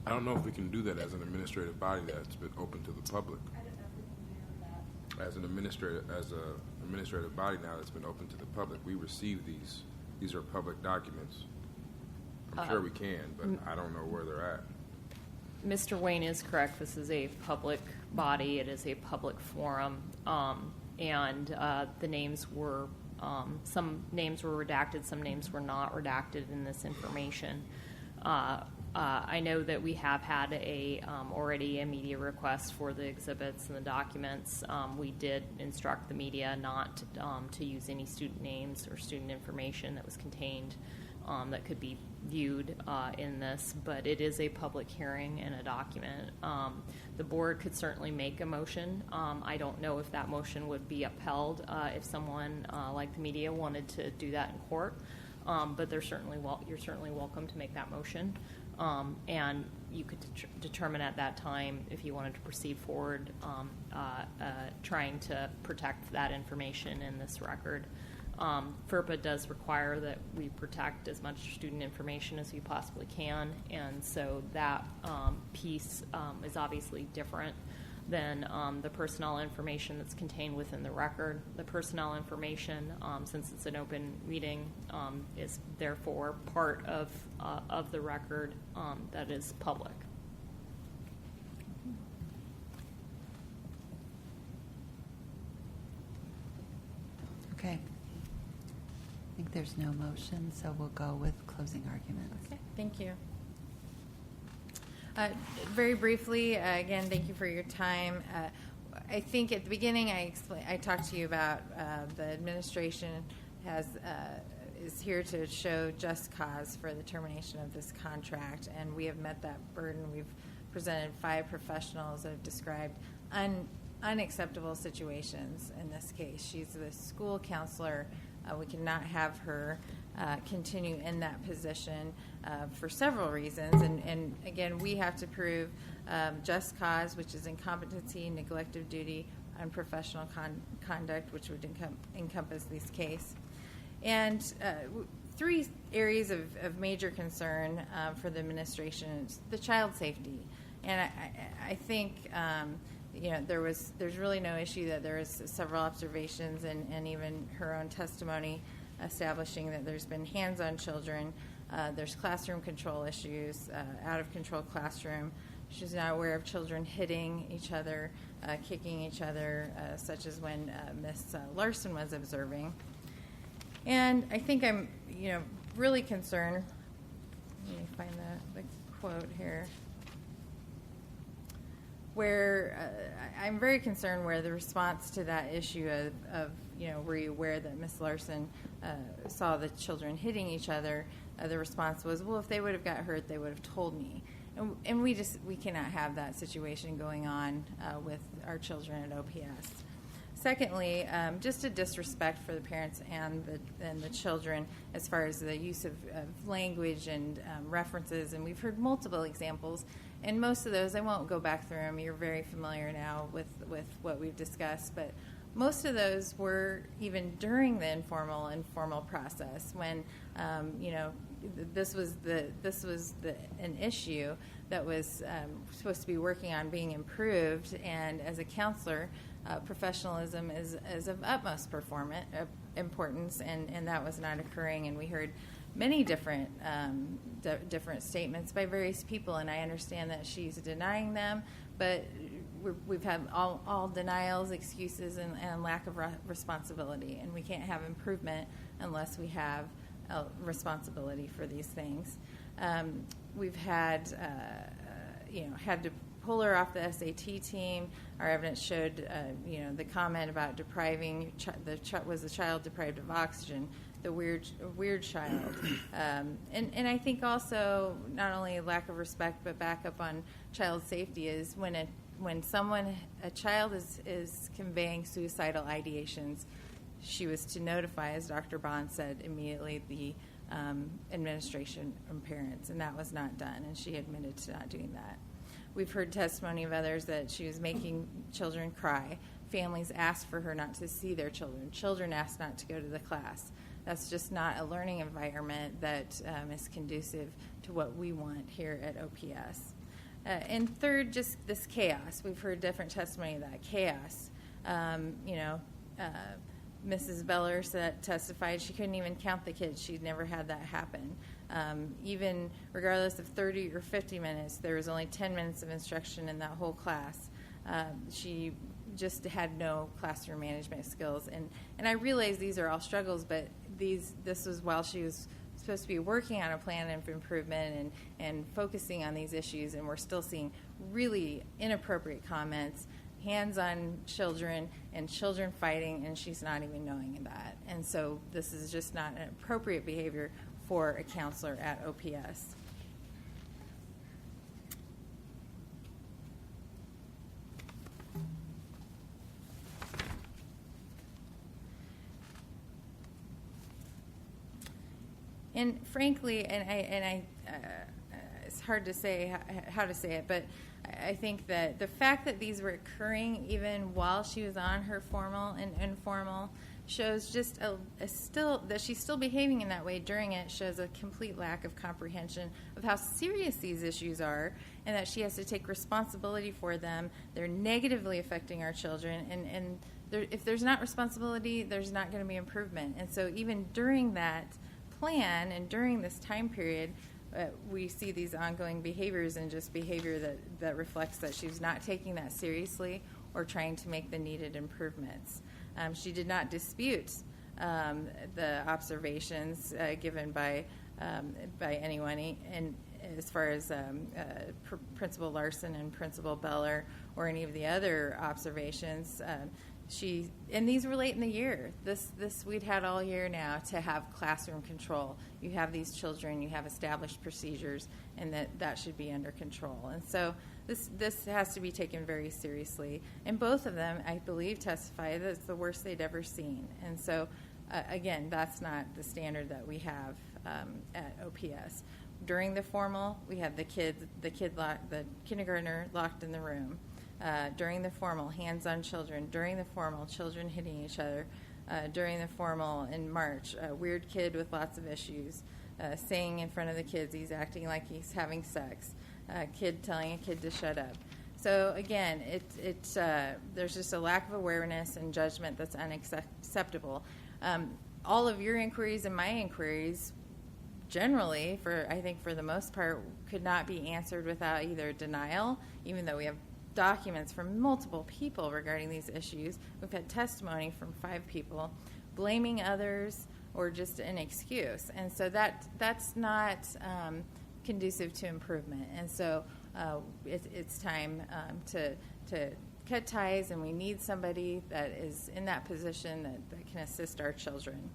S1: I don't know if we can do that as an administrative body that's been open to the public. As an administrative body now that's been open to the public, we receive these. These are public documents. I'm sure we can, but I don't know where they're at.
S11: Mr. Wayne is correct. This is a public body. It is a public forum, and the names were some names were redacted, some names were not redacted in this information. I know that we have had already a media request for the exhibits and the documents. We did instruct the media not to use any student names or student information that was contained that could be viewed in this, but it is a public hearing and a document. The board could certainly make a motion. I don't know if that motion would be upheld if someone like the media wanted to do that in court, but you're certainly welcome to make that motion. And you could determine at that time if you wanted to proceed forward trying to protect that information in this record. FERPA does require that we protect as much student information as we possibly can, and so that piece is obviously different than the personnel information that's contained within the record. The personnel information, since it's an open meeting, is therefore part of the record that is public.
S3: Okay. I think there's no motion, so we'll go with closing arguments.
S9: Okay, thank you. Very briefly, again, thank you for your time. I think at the beginning I talked to you about the administration is here to show just cause for the termination of this contract, and we have met that burden. We've presented 5 professionals that have described unacceptable situations in this case. She's the school counselor. We cannot have her continue in that position for several reasons. And again, we have to prove just cause, which is incompetency, neglect of duty, unprofessional conduct, which would encompass this case. And 3 areas of major concern for the administration is the child safety. And I think there's really no issue that there is several observations and even her own testimony establishing that there's been hands on children. There's classroom control issues, out of control classroom. She's not aware of children hitting each other, kicking each other, such as when Miss Larson was observing. And I think I'm really concerned. Let me find the quote here. Where I'm very concerned where the response to that issue of were you aware that Miss Larson saw the children hitting each other, the response was, well, if they would have got hurt, they would have told me. And we cannot have that situation going on with our children at OPS. Secondly, just a disrespect for the parents and the children as far as the use of language and references. And we've heard multiple examples. And most of those, I won't go back through them. You're very familiar now with what we've discussed. But most of those were even during the informal and formal process when, this was an issue that was supposed to be working on being improved. And as a counselor, professionalism is of utmost importance, and that was not occurring. And we heard many different statements by various people, and I understand that she's denying them, but we've had all denials, excuses, and lack of responsibility, and we can't have improvement unless we have responsibility for these things. We've had to pull her off the SAT team. Our evidence showed, the comment about depriving was the child deprived of oxygen, the weird child, and I think also not only lack of respect but back up on child safety is when a child is conveying suicidal ideations, she was to notify, as Dr. Bond said, immediately the administration and parents, and that was not done, and she admitted to not doing that. We've heard testimony of others that she was making children cry. Families asked for her not to see their children. Children asked not to go to the class. That's just not a learning environment that is conducive to what we want here at OPS. And third, just this chaos. We've heard different testimony of that chaos. Mrs. Beller testified she couldn't even count the kids. She'd never had that happen. Even regardless of 30 or 50 minutes, there was only 10 minutes of instruction in that whole class. She just had no classroom management skills. And I realize these are all struggles, but this was while she was supposed to be working on a plan of improvement and focusing on these issues, and we're still seeing really inappropriate comments, hands on children, and children fighting, and she's not even knowing that. And so this is just not an appropriate behavior for a counselor at OPS. And frankly, it's hard to say how to say it, but I think that the fact that these were occurring even while she was on her formal and informal shows just that she's still behaving in that way during it shows a complete lack of comprehension of how serious these issues are, and that she has to take responsibility for them. They're negatively affecting our children, and if there's not responsibility, there's not going to be improvement. And so even during that plan and during this time period, we see these ongoing behaviors and just behavior that reflects that she's not taking that seriously or trying to make the needed improvements. She did not dispute the observations given by anyone, and as far as Principal Larson and Principal Beller or any of the other observations. And these were late in the year. This we'd had all year now to have classroom control. You have these children, you have established procedures, and that should be under control. And so this has to be taken very seriously. And both of them, I believe, testify that it's the worst they'd ever seen. And so, again, that's not the standard that we have at OPS. During the formal, we had the kindergartner locked in the room. During the formal, hands on children. During the formal, children hitting each other. During the formal in March, a weird kid with lots of issues, saying in front of the kids he's acting like he's having sex. Kid telling a kid to shut up. So again, there's just a lack of awareness and judgment that's unacceptable. All of your inquiries and my inquiries, generally, I think for the most part, could not be answered without either denial, even though we have documents from multiple people regarding these issues. We've had testimony from 5 people, blaming others or just an excuse. And so that's not conducive to improvement. And so it's time to cut ties, and we need somebody that is in that position that can assist our children.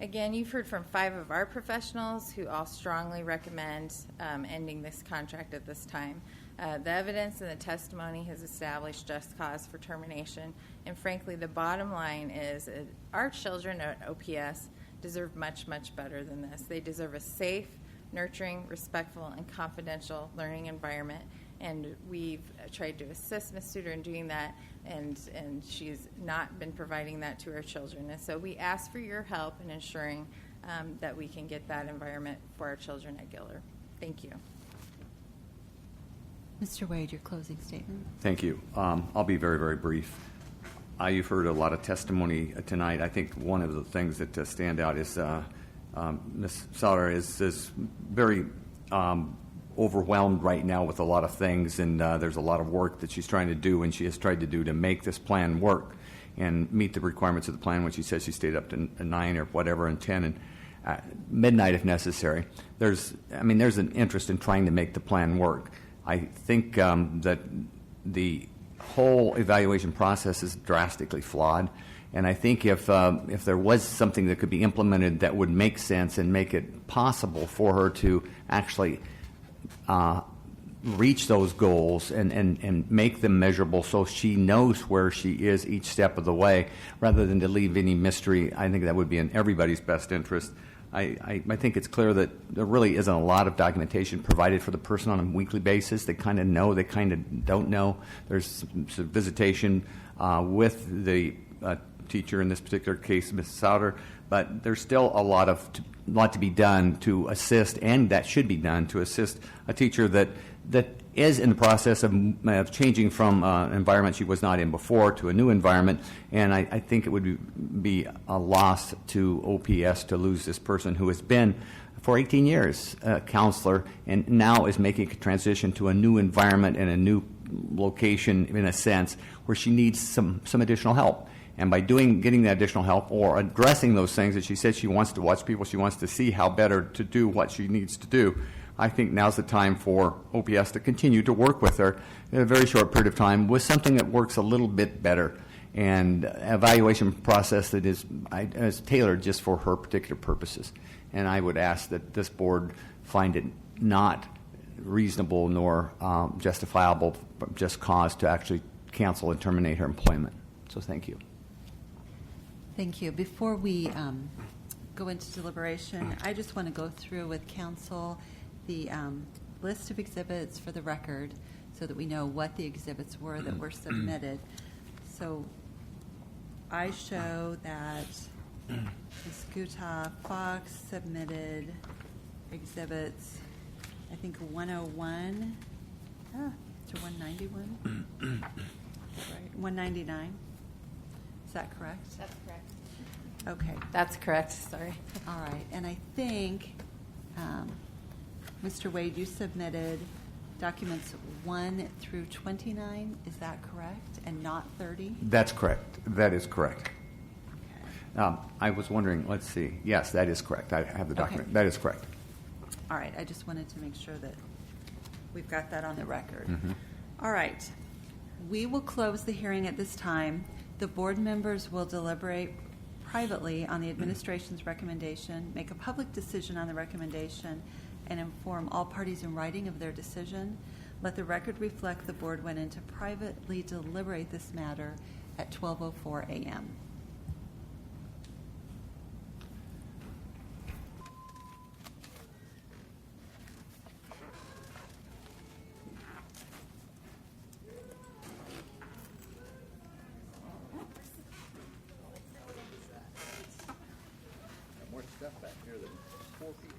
S9: Again, you've heard from 5 of our professionals who all strongly recommend ending this contract at this time. The evidence and the testimony has established just cause for termination, and frankly, the bottom line is our children at OPS deserve much, much better than this. They deserve a safe, nurturing, respectful, and confidential learning environment, and we've tried to assist Ms. Studer in doing that, and she's not been providing that to our children. And so we ask for your help in ensuring that we can get that environment for our children at Giller. Thank you.
S3: Mr. Wade, your closing statement.
S7: Thank you. I'll be very, very brief. You've heard a lot of testimony tonight. I think one of the things that stand out is Ms. Sauter is very overwhelmed right now with a lot of things, and there's a lot of work that she's trying to do, and she has tried to do to make this plan work and meet the requirements of the plan. When she says she stayed up to 9 or whatever and 10 and midnight if necessary. There's an interest in trying to make the plan work. I think that the whole evaluation process is drastically flawed, and I think if there was something that could be implemented that would make sense and make it possible for her to actually reach those goals and make them measurable so she knows where she is each step of the way, rather than to leave any mystery, I think that would be in everybody's best interest. I think it's clear that there really isn't a lot of documentation provided for the person on a weekly basis. They kind of know, they kind of don't know. There's some visitation with the teacher, in this particular case, Ms. Sauter, but there's still a lot to be done to assist, and that should be done to assist a teacher that is in the process of changing from an environment she was not in before to a new environment. And I think it would be a loss to OPS to lose this person who has been for 18 years a counselor and now is making a transition to a new environment and a new location, in a sense, where she needs some additional help. And by getting that additional help or addressing those things that she said she wants to watch people, she wants to see how better to do what she needs to do, I think now's the time for OPS to continue to work with her in a very short period of time with something that works a little bit better, and evaluation process that is tailored just for her particular purposes. And I would ask that this board find it not reasonable nor justifiable, just cause to actually cancel and terminate her employment. So thank you.
S3: Thank you. Before we go into deliberation, I just want to go through with council the list of exhibits for the record so that we know what the exhibits were that were submitted. So I show that Ms. Gutah Fox submitted exhibits, I think 101 to 191. Right, 199. Is that correct?
S9: That's correct.
S3: Okay.
S9: That's correct. Sorry.
S3: All right. And I think, Mr. Wade, you submitted documents 1 through 29. Is that correct? And not 30?
S7: That's correct. That is correct.
S3: Okay.
S7: I was wondering, let's see. Yes, that is correct. I have the document.
S3: Okay.
S7: That is correct.
S3: All right. I just wanted to make sure that we've got that on the record.
S7: Mm-hmm.
S3: All right. We will close the hearing at this time. The board members will deliberate privately on the administration's recommendation, make a public decision on the recommendation, and inform all parties in writing of their decision. Let the record reflect the board went in to privately deliberate this matter at 12:04 a.m.
S7: More stuff back here than 4 people.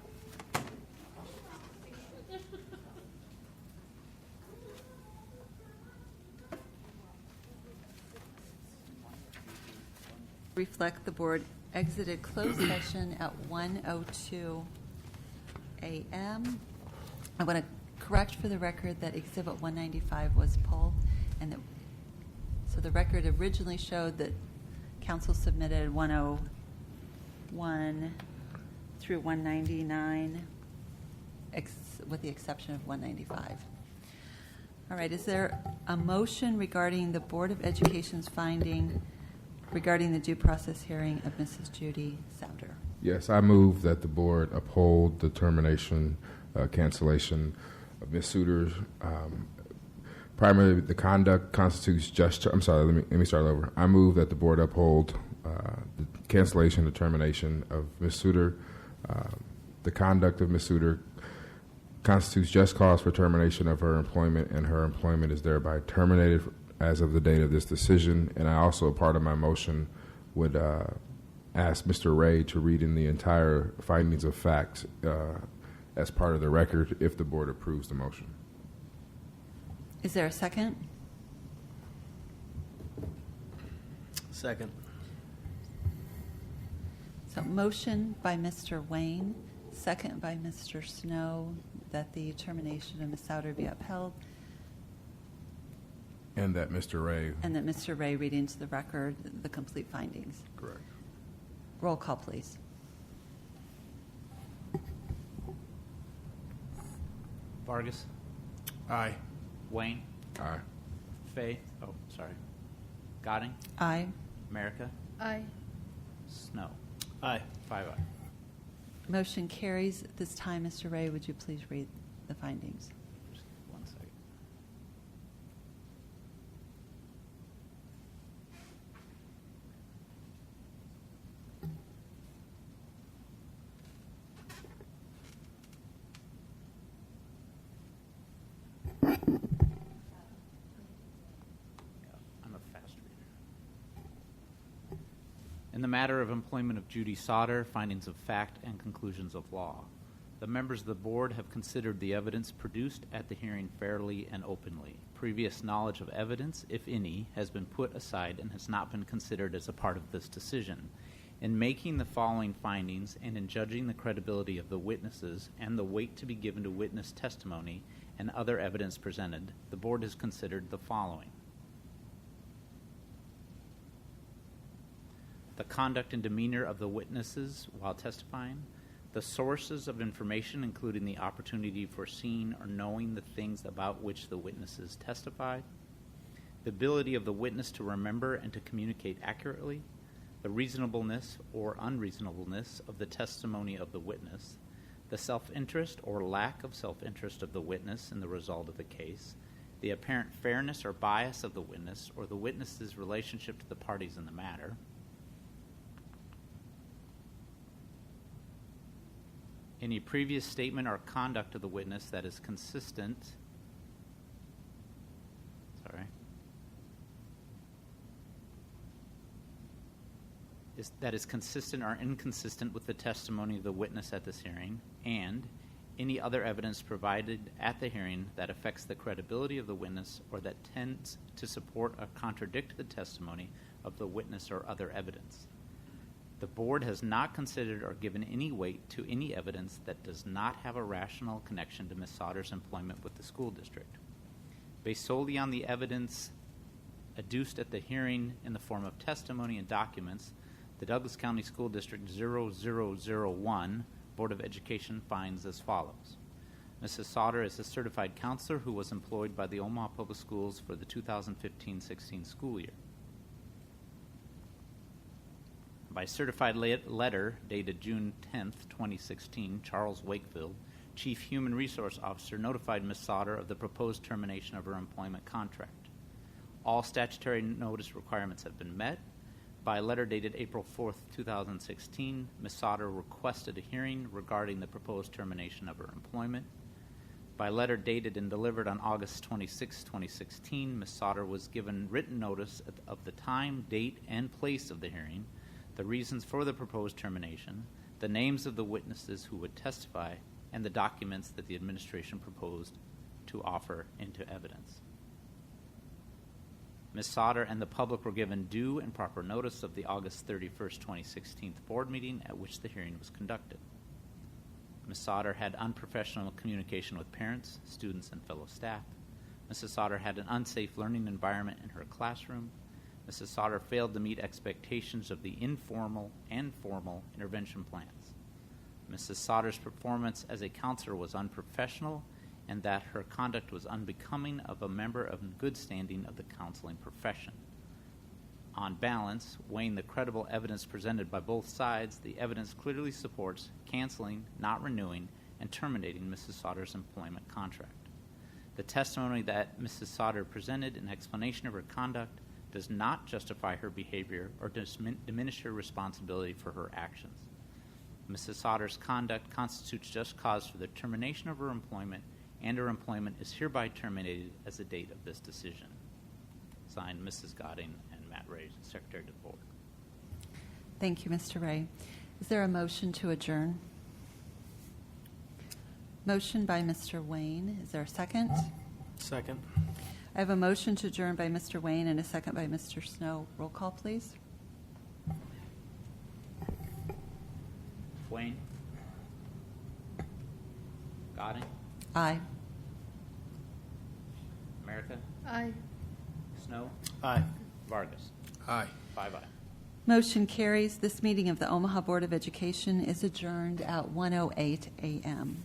S3: Reflect the board exited closed session at 1:02 a.m. I want to correct for the record that Exhibit 195 was pulled, and so the record originally showed that council submitted 101 through 199, with the exception of 195. All right, is there a motion regarding the Board of Education's finding regarding the due process hearing of Mrs. Judy Sauter?
S1: Yes, I move that the board uphold the termination, cancellation of Ms. Suter's. Primarily, the conduct constitutes just. I'm sorry. Let me start over. I move that the board uphold the cancellation, the termination of Ms. Suter. The conduct of Ms. Suter constitutes just cause for termination of her employment, and her employment is thereby terminated as of the date of this decision. And I also, part of my motion, would ask Mr. Ray to read in the entire findings of fact as part of the record if the board approves the motion.
S3: Is there a second?
S10: Second.
S3: So motion by Mr. Wayne, second by Mr. Snow, that the termination of Ms. Souter be upheld,
S1: And that Mr. Ray.
S3: and that Mr. Ray read into the record the complete findings.
S1: Correct.
S3: Roll call, please.
S13: Vargas,
S4: Aye.
S13: Wayne,
S1: Aye.
S13: Fay, Goding,
S3: Aye.
S13: America,
S5: Aye.
S13: Snow.
S10: Aye.
S13: 5-0.
S3: Motion carries. At this time, Mr. Ray, would you please read the findings?
S13: Just 1 second. I'm a fast reader. In the matter of employment of Judy Sauter, findings of fact and conclusions of law. The members of the board have considered the evidence produced at the hearing fairly and openly. Previous knowledge of evidence, if any, has been put aside and has not been considered as a part of this decision. In making the following findings and in judging the credibility of the witnesses and the weight to be given to witness testimony and other evidence presented, the board has considered the following. The conduct and demeanor of the witnesses while testifying, the sources of information, including the opportunity for seeing or knowing the things about which the witnesses testified, the ability of the witness to remember and to communicate accurately, the reasonableness or unreasonableness of the testimony of the witness, the self-interest or lack of self-interest of the witness in the result of the case, the apparent fairness or bias of the witness or the witness's relationship to the parties in the matter, any previous statement or conduct of the witness that is consistent, that is consistent or inconsistent with the testimony of the witness at this hearing, and any other evidence provided at the hearing that affects the credibility of the witness or that tends to support or contradict the testimony of the witness or other evidence. The board has not considered or given any weight to any evidence that does not have a rational connection to Ms. Sauter's employment with the school district. Based solely on the evidence adduced at the hearing in the form of testimony and documents, the Douglas County School District 0001 Board of Education finds as follows. Mrs. Sauter is a certified counselor who was employed by the Omaha Public Schools for the 2015-16 school year. By certified letter dated June 10, 2016, Charles Wakefield, Chief Human Resource Officer, notified Ms. Sauter of the proposed termination of her employment contract. All statutory notice requirements have been met. By letter dated April 4, 2016, Ms. Sauter requested a hearing regarding the proposed termination of her employment. By letter dated and delivered on August 26, 2016, Ms. Sauter was given written notice of the time, date, and place of the hearing, the reasons for the proposed termination, the names of the witnesses who would testify, and the documents that the administration proposed to offer into evidence. Ms. Sauter and the public were given due and proper notice of the August 31, 2016 board meeting at which the hearing was conducted. Ms. Sauter had unprofessional communication with parents, students, and fellow staff. Mrs. Sauter had an unsafe learning environment in her classroom. Mrs. Sauter failed to meet expectations of the informal and formal intervention plans. Mrs. Sauter's performance as a counselor was unprofessional, and that her conduct was unbecoming of a member of good standing of the counseling profession. On balance, weighing the credible evidence presented by both sides, the evidence clearly supports canceling, not renewing, and terminating Mrs. Sauter's employment contract. The testimony that Mrs. Sauter presented in explanation of her conduct does not justify her behavior or diminish her responsibility for her actions. Mrs. Sauter's conduct constitutes just cause for the termination of her employment, and her employment is hereby terminated as the date of this decision. Signed, Mrs. Goding and Matt Ray, Secretary to the Board.
S3: Thank you, Mr. Ray. Is there a motion to adjourn? Motion by Mr. Wayne. Is there a second?
S10: Second.
S3: I have a motion to adjourn by Mr. Wayne and a second by Mr. Snow. Roll call, please.
S13: Wayne? Goding?
S3: Aye.
S13: America?
S5: Aye.
S13: Snow?
S10: Aye.
S13: Vargas?
S1: Aye.
S13: 5-0.
S3: Motion carries. This meeting of the Omaha Board of Education is adjourned at 1:08 a.m.